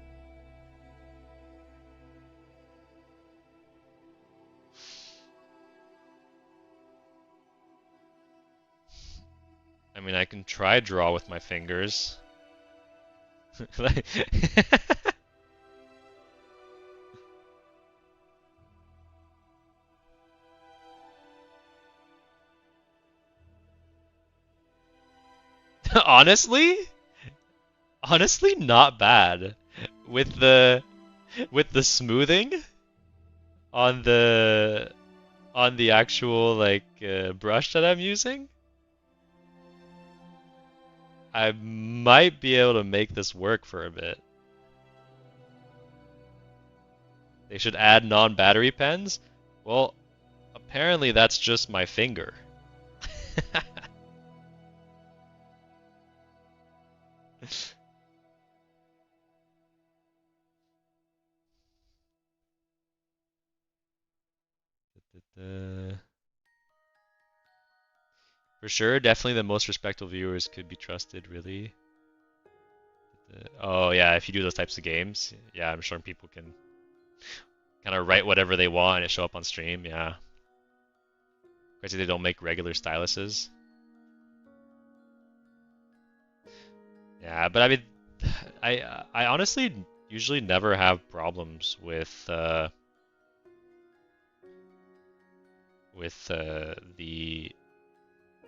I mean, I can try draw with my fingers. Honestly? Honestly, not bad. With the smoothing on the actual like brush that I'm using, I might be able to make this work for a bit. They should add non-battery pens? Well, apparently that's just my finger. For sure, definitely the most respectful viewers could be trusted, really. Oh yeah, if you do those types of games, yeah, I'm sure people can kind of write whatever they want and it show up on stream, yeah. Crazy they don't make regular styluses. Yeah, but I mean, I honestly usually never have problems with the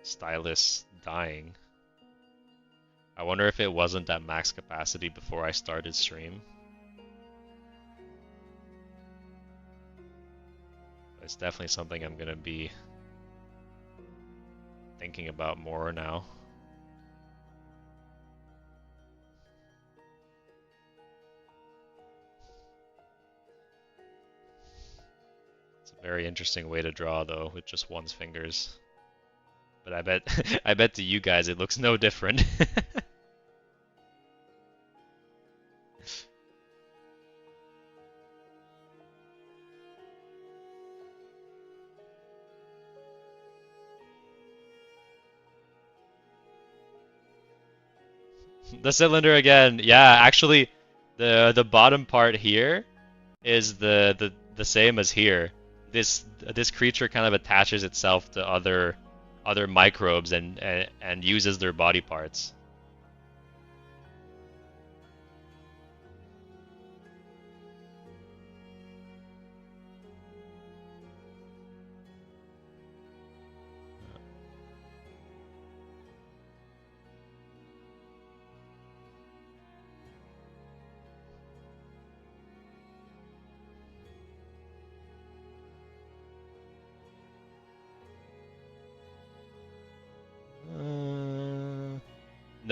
stylus dying. I wonder if it wasn't at max capacity before I started stream. It's definitely something I'm gonna be thinking about more now. It's a very interesting way to draw though, with just one's fingers. But I bet I bet to you guys it looks no different. The cylinder again. Yeah, actually the bottom part here is the same as here. This creature kind of attaches itself to other microbes and uses their body parts.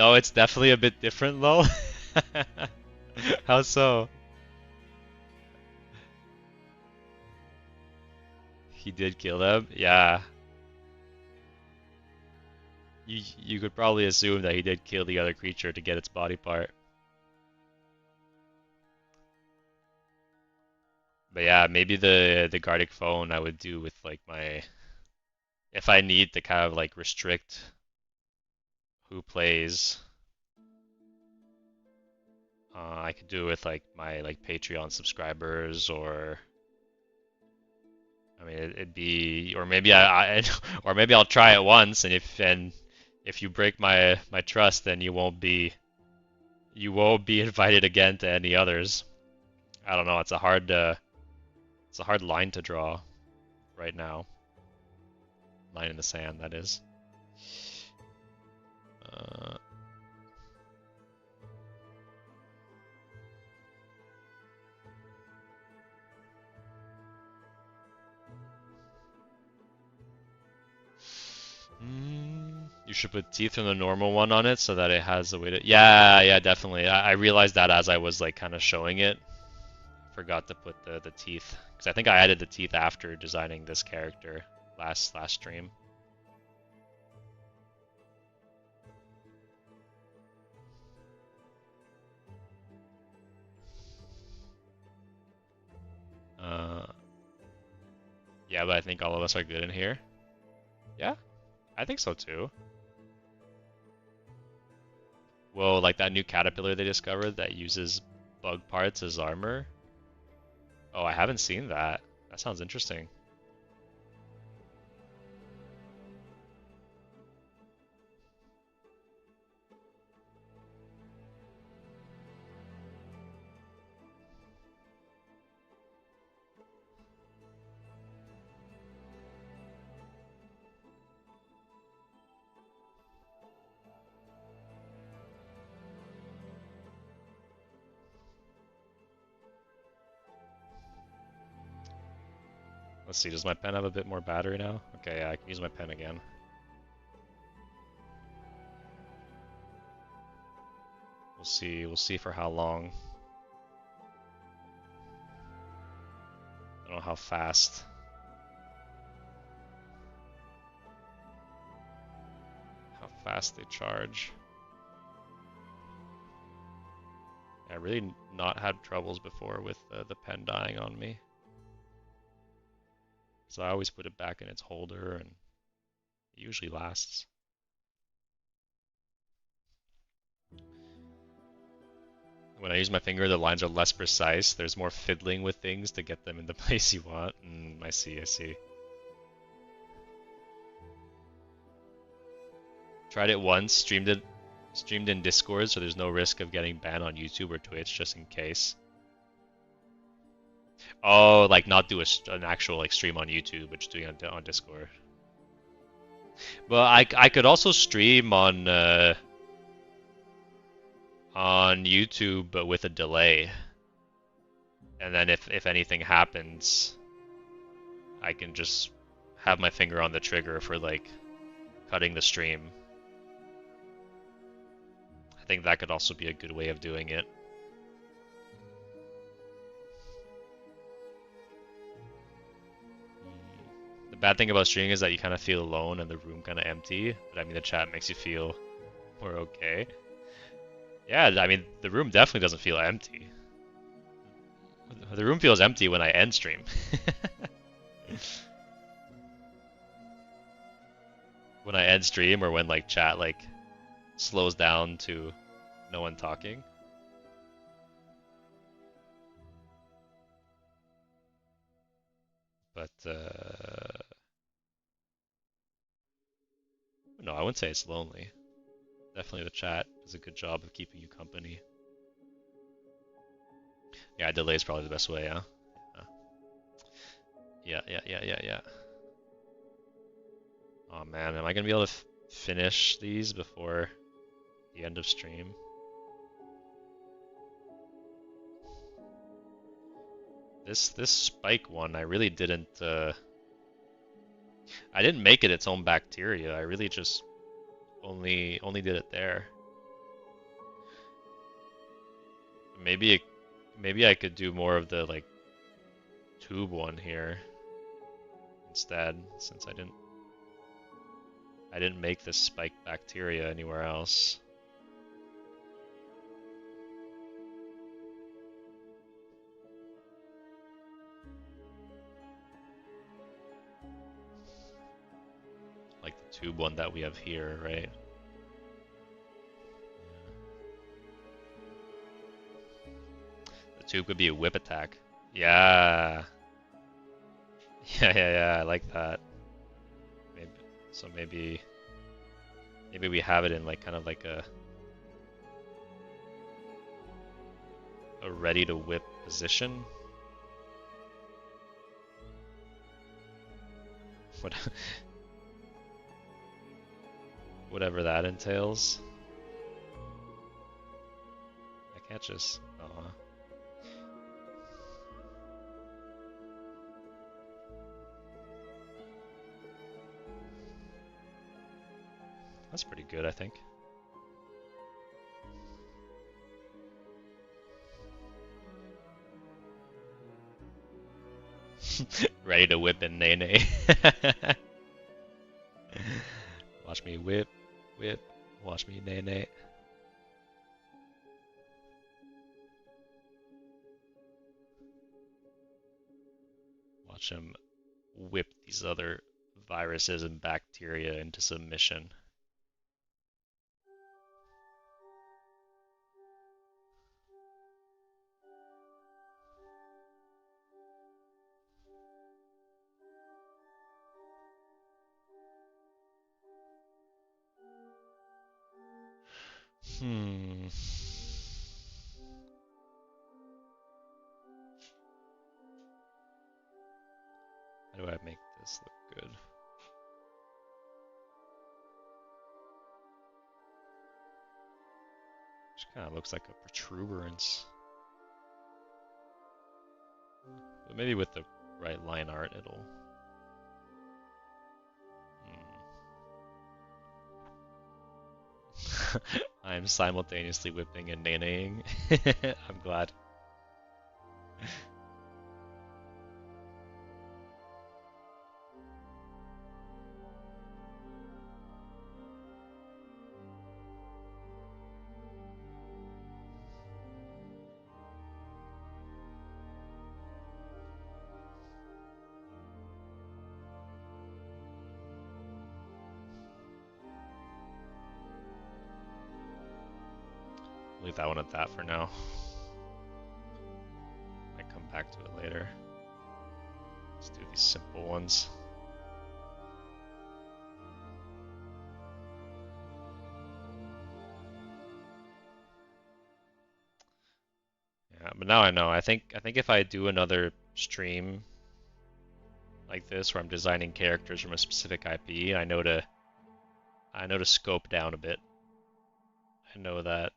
No, it's definitely a bit different though. How so? He did kill them? Yeah. You could probably assume that he did kill the other creature to get its body part. But yeah, maybe the Gardic Phone I would do with like my if I need to kind of like restrict who plays. I could do it with like my like Patreon subscribers or I mean it'd be or maybe I or maybe I'll try it once and if you break my trust then you won't be invited again to any others. I don't know, it's a hard line to draw right now. Line in the sand, that is. Uh, you should put teeth in the normal one on it so that it has a way to. Yeah, yeah, definitely. I realized that as I was like kind of showing it. Forgot to put the teeth because I think I added the teeth after designing this character last stream. Uh, yeah, but I think all of us are good in here. Yeah, I think so too. Well, like that new caterpillar they discovered that uses bug parts as armor. Oh, I haven't seen that. That sounds interesting. Let's see, does my pen have a bit more battery now? Okay, yeah, I can use my pen again. We'll see for how long. I don't know how fast. How fast they charge. I really not had troubles before with the pen dying on me. So I always put it back in its holder and it usually lasts. When I use my finger, the lines are less precise. There's more fiddling with things to get them in the place you want. I see, I see. Tried it once, streamed in Discord, so there's no risk of getting banned on YouTube or Twitch, just in case. Oh, like not do an actual like stream on YouTube, but just doing it on Discord. Well, I could also stream on YouTube, but with a delay. And then if anything happens, I can just have my finger on the trigger for like cutting the stream. I think that could also be a good way of doing it. The bad thing about streaming is that you kind of feel alone and the room kind of empty. But I mean, the chat makes you feel more okay. Yeah, I mean, the room definitely doesn't feel empty. The room feels empty when I end stream. When I end stream or when like chat like slows down to no one talking. But no, I wouldn't say it's lonely. Definitely the chat does a good job of keeping you company. Yeah, delay is probably the best way, huh? Yeah. Oh man, am I gonna be able to finish these before the end of stream? This spike one, I really didn't I didn't make it its own bacteria. I really just only did it there. Maybe maybe I could do more of the like tube one here instead, since I didn't make this spike bacteria anywhere else. Like the tube one that we have here, right? The tube could be a whip attack. Yeah. Yeah, I like that. Maybe, so maybe we have it in like kind of like a ready to whip position. What whatever that entails. I can't just That's pretty good, I think. Ready to whip in Nene. Watch me whip, whip. Watch me Nene. Watch him whip these other viruses and bacteria into submission. How do I make this look good? Which kind of looks like a protuberance. But maybe with the right line art, it'll... I'm simultaneously whipping and neneing. I'm glad. Leave that one at that for now. Might come back to it later. Let's do these simple ones. Yeah, but now I know. I think if I do another stream like this where I'm designing characters from a specific IP, I know to scope down a bit. I know that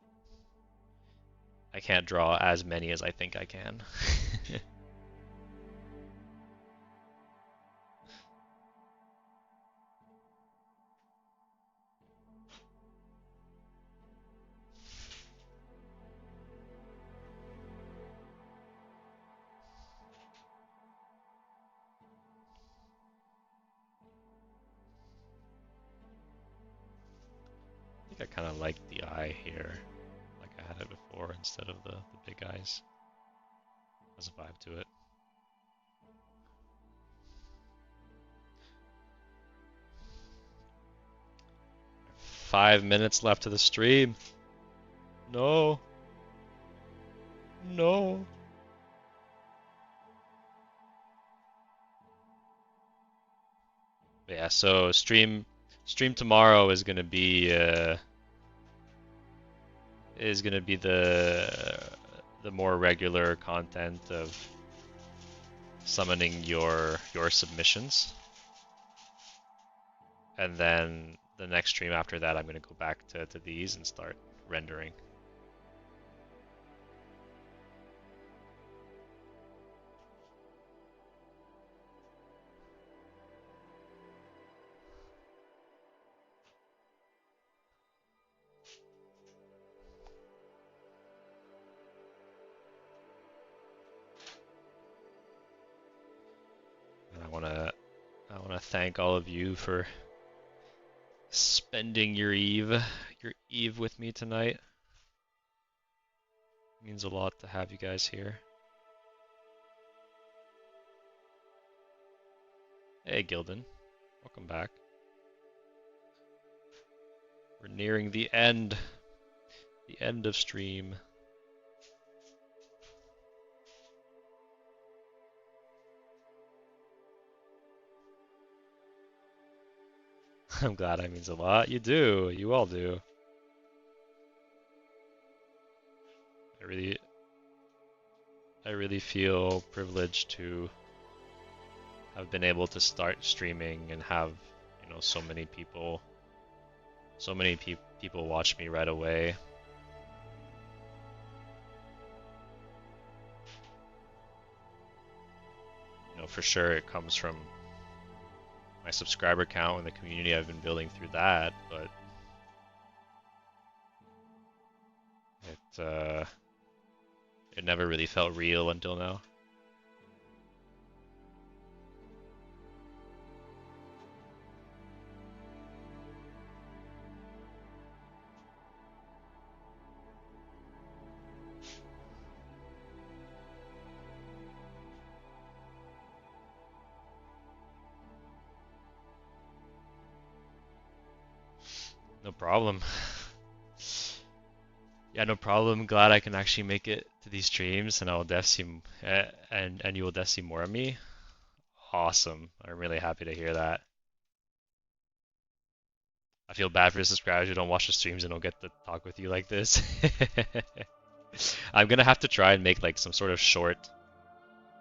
I can't draw as many as I think I can. I think I kind of like the eye here, like I had it before, instead of the big eyes. Has a vibe to it. Five minutes left to the stream. No. No. Yeah, so stream tomorrow is gonna be the more regular content of summoning your submissions. And then the next stream after that I'm gonna go back to these and start rendering. I wanna thank all of you for spending your eve with me tonight. It means a lot to have you guys here. Hey Gildan, welcome back. We're nearing the end of stream. I'm glad that means a lot. You do. You all do. I really feel privileged to have been able to start streaming and have, so many people watch me right away. For sure it comes from my subscriber count and the community I've been building through that, but it never really felt real until now. No problem. Yeah, no problem. Glad I can actually make it to these streams, and I will definitely see, and you will definitely see more of me. Awesome. I'm really happy to hear that. I feel bad for the subscribers who don't watch the streams and don't get to talk with you like this. I'm gonna have to try and make like some sort of short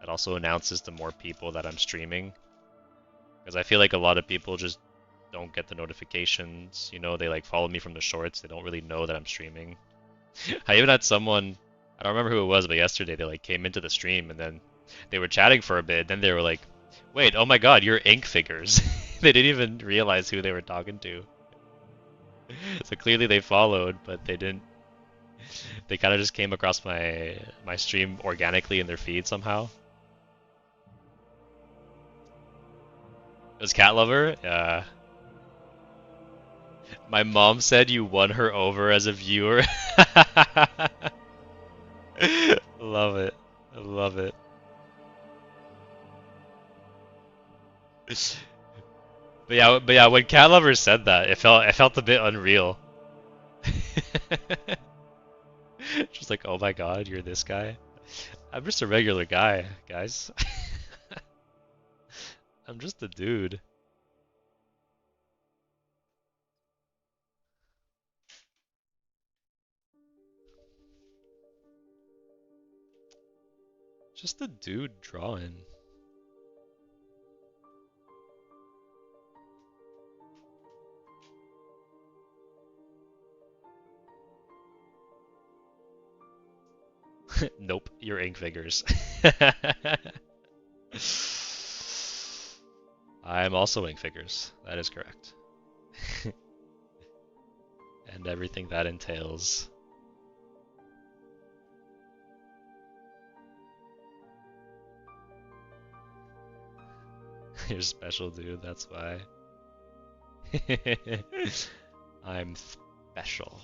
that also announces to more people that I'm streaming, because I feel like a lot of people just don't get the notifications. They like follow me from the shorts. They don't really know that I'm streaming. I even had someone, I don't remember who it was, but yesterday they like came into the stream and then they were chatting for a bit. Then they were like, "Wait, oh my God, you're Ink Figures." They didn't even realize who they were talking to. So clearly they followed, but they didn't. They kind of just came across my stream organically in their feed somehow. It was Cat Lover. Yeah. My mom said you won her over as a viewer. Love it. I love it. But yeah, when Cat Lover said that, it felt a bit unreal. Just like, oh my God, you're this guy. I'm just a regular guy, guys. I'm just a dude. Just a dude drawing. Nope, you're Ink Figures. I'm also Ink Figures. That is correct. And everything that entails. You're special, dude, that's why. I'm special.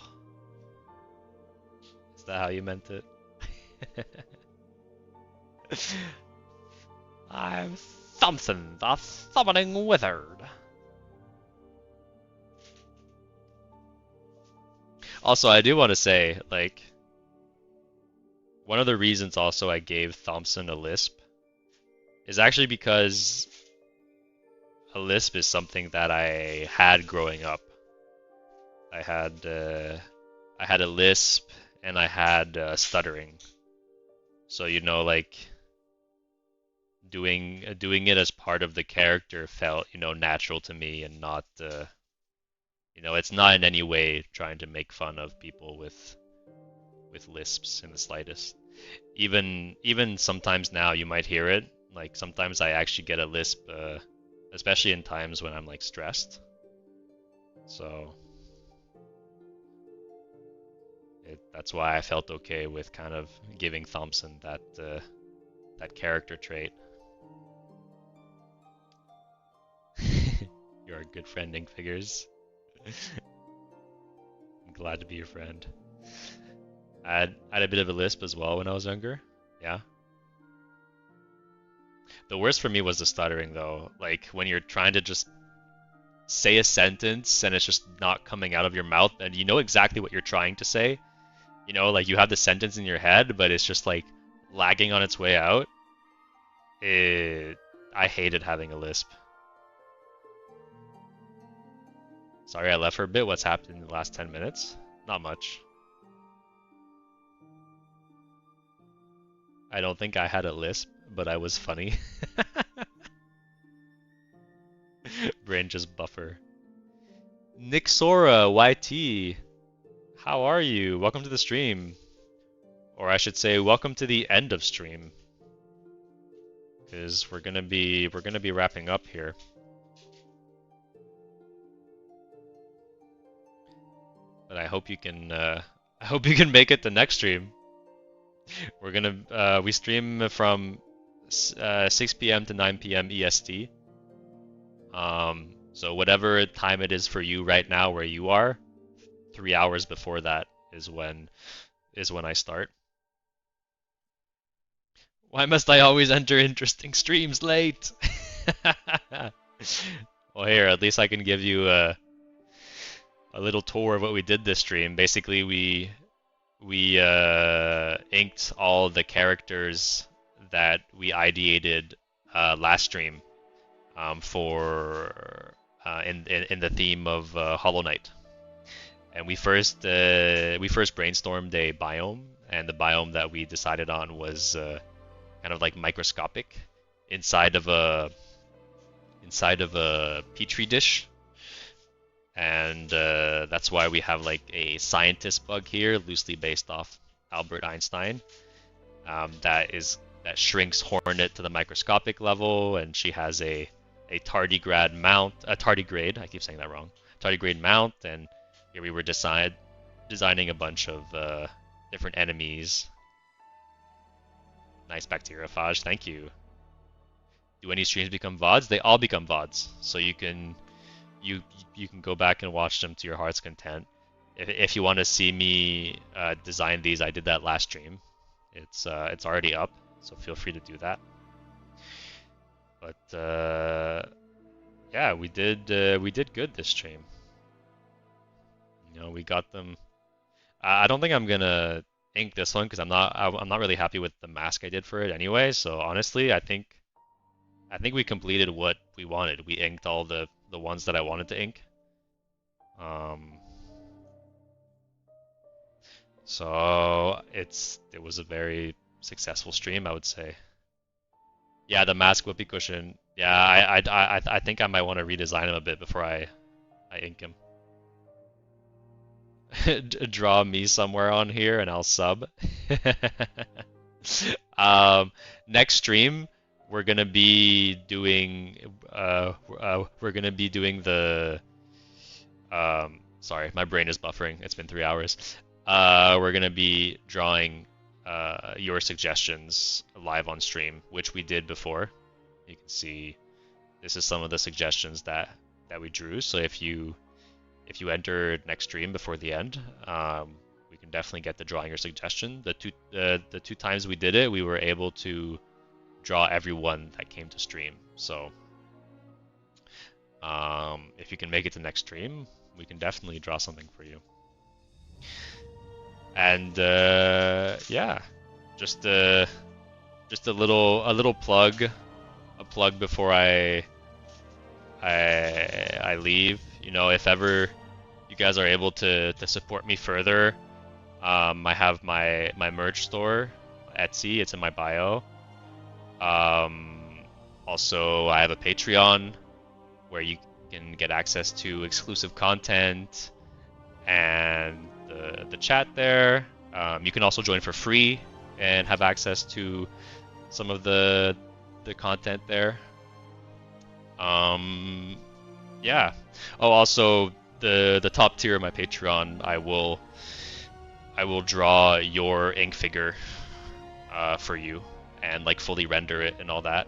Is that how you meant it? I'm Thompson, the Summoning Wizard. Also, I do want to say, like, one of the reasons also I gave Thompson a lisp is actually because a lisp is something that I had growing up. I had a lisp and I had stuttering. So like doing it as part of the character felt natural to me and not it's not in any way trying to make fun of people with lisps in the slightest. Even sometimes now you might hear it. Like sometimes I actually get a lisp, especially in times when I'm like stressed. So that's why I felt okay with kind of giving Thompson that character trait. You're a good friend, Ink Figures. I'm glad to be your friend. I had a bit of a lisp as well when I was younger. Yeah. The worst for me was the stuttering though. Like when you're trying to just say a sentence and it's just not coming out of your mouth and you know exactly what you're trying to say. You know, like you have the sentence in your head, but it's just like lagging on its way out. I hated having a lisp. Sorry I left for a bit. What's happened in the last 10 minutes? Not much. I don't think I had a lisp, but I was funny. Brain just buffer. Nick Sora, YT. How are you? Welcome to the stream. Or I should say, welcome to the end of stream. Because we're gonna be wrapping up here. But I hope you can make it the next stream. We're gonna we stream from 6 p.m. to 9 p.m. EST. So whatever time it is for you right now where you are, 3 hours before that is when I start. Why must I always enter interesting streams late? Well, here, at least I can give you a little tour of what we did this stream. Basically, we inked all the characters that we ideated last stream for in the theme of Hollow Knight. And we first brainstormed a biome, and the biome that we decided on was kind of like microscopic inside of a petri dish. And that's why we have like a scientist bug here, loosely based off Albert Einstein. That shrinks Hornet to the microscopic level, and she has a tardigrade mount, I keep saying that wrong, tardigrade mount, and here we were designing a bunch of different enemies. Nice bacteriophage, thank you. Do any streams become VODs? They all become VODs, so you can go back and watch them to your heart's content. If you want to see me design these, I did that last stream. It's already up, so feel free to do that. But yeah, we did good this stream. You know, we got them. I don't think I'm gonna ink this one because I'm not really happy with the mask I did for it anyway. So honestly, I think we completed what we wanted. We inked all the ones that I wanted to ink. So it was a very successful stream, I would say. Yeah, the mask whoopee cushion. Yeah, I think I might want to redesign him a bit before I ink him. Draw me somewhere on here and I'll sub. Next stream we're gonna be doing the sorry, my brain is buffering. It's been 3 hours. We're gonna be drawing your suggestions live on stream, which we did before. You can see this is some of the suggestions that we drew. So if you enter next stream before the end, we can definitely get the drawing your suggestion. The two times we did it, we were able to draw everyone that came to stream. So if you can make it to next stream, we can definitely draw something for you. And yeah, just a little plug, before I leave. You know, if ever you guys are able to support me further, I have my merch store, Etsy. It's in my bio. Also, I have a Patreon where you can get access to exclusive content and the chat there. You can also join for free and have access to some of the content there. Yeah. Oh, also the top tier of my Patreon, I will draw your ink figure for you and like fully render it and all that.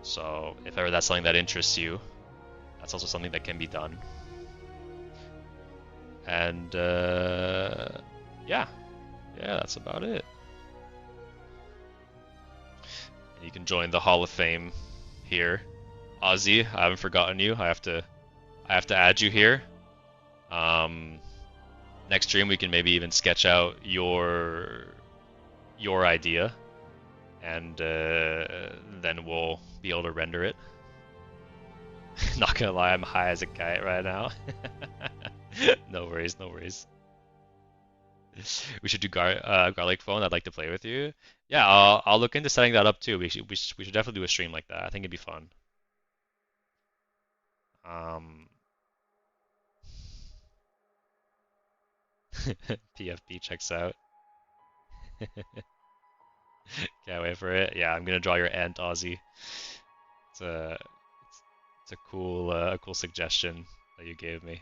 So if ever that's something that interests you, That's also something that can be done. And yeah, that's about it. And you can join the Hall of Fame here, Ozzy. I haven't forgotten you. I have to add you here. Next stream we can maybe even sketch out your idea, and then we'll be able to render it. Not gonna lie, I'm high as a kite right now. No worries, no worries. We should do garlic phone. I'd like to play with you. Yeah, I'll look into setting that up too. We should definitely do a stream like that. I think it'd be fun. PFP checks out. Can't wait for it. Yeah, I'm gonna draw your Ent, Ozzy. It's a cool suggestion that you gave me.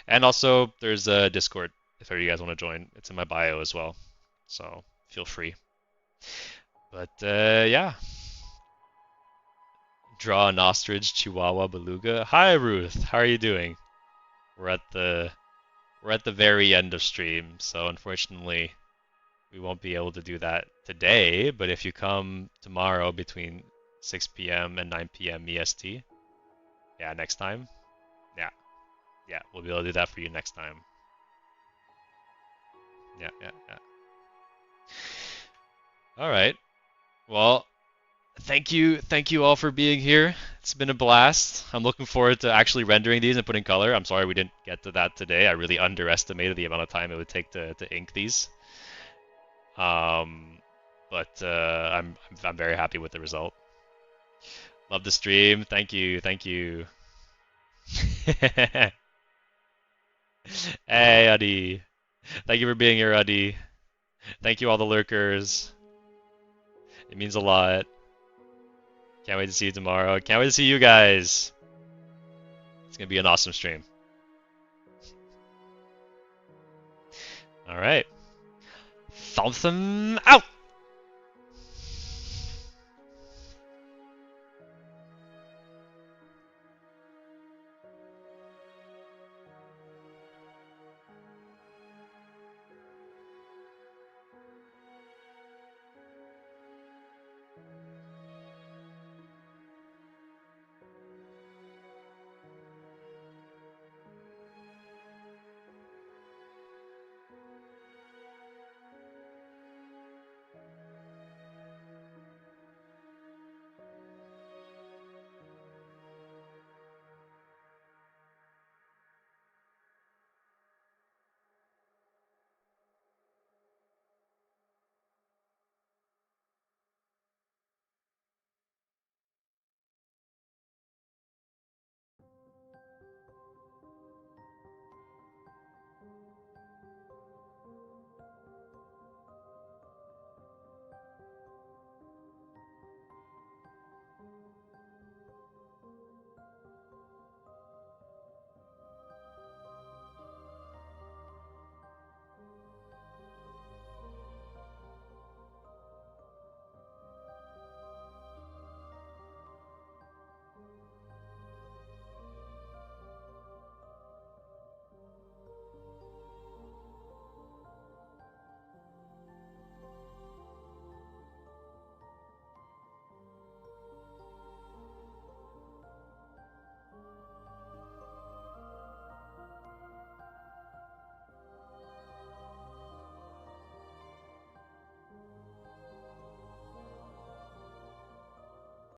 And also, there's a Discord if ever you guys want to join. It's in my bio as well, so feel free. But yeah, draw an ostrich, chihuahua, beluga. Hi Ruth, how are you doing? We're at the very end of stream, so unfortunately we won't be able to do that today. But if you come tomorrow between 6 p.m. and 9 p.m. EST, yeah, next time, yeah, we'll be able to do that for you next time. Yeah. All right. Well, thank you all for being here. It's been a blast. I'm looking forward to actually rendering these and putting color. I'm sorry we didn't get to that today. I really underestimated the amount of time it would take to ink these. But I'm very happy with the result. Love the stream. Thank you. Hey, Adi. Thank you for being here, Adi. Thank you, all the lurkers. It means a lot. Can't wait to see you tomorrow. Can't wait to see you guys. It's gonna be an awesome stream. All right. Thompson out.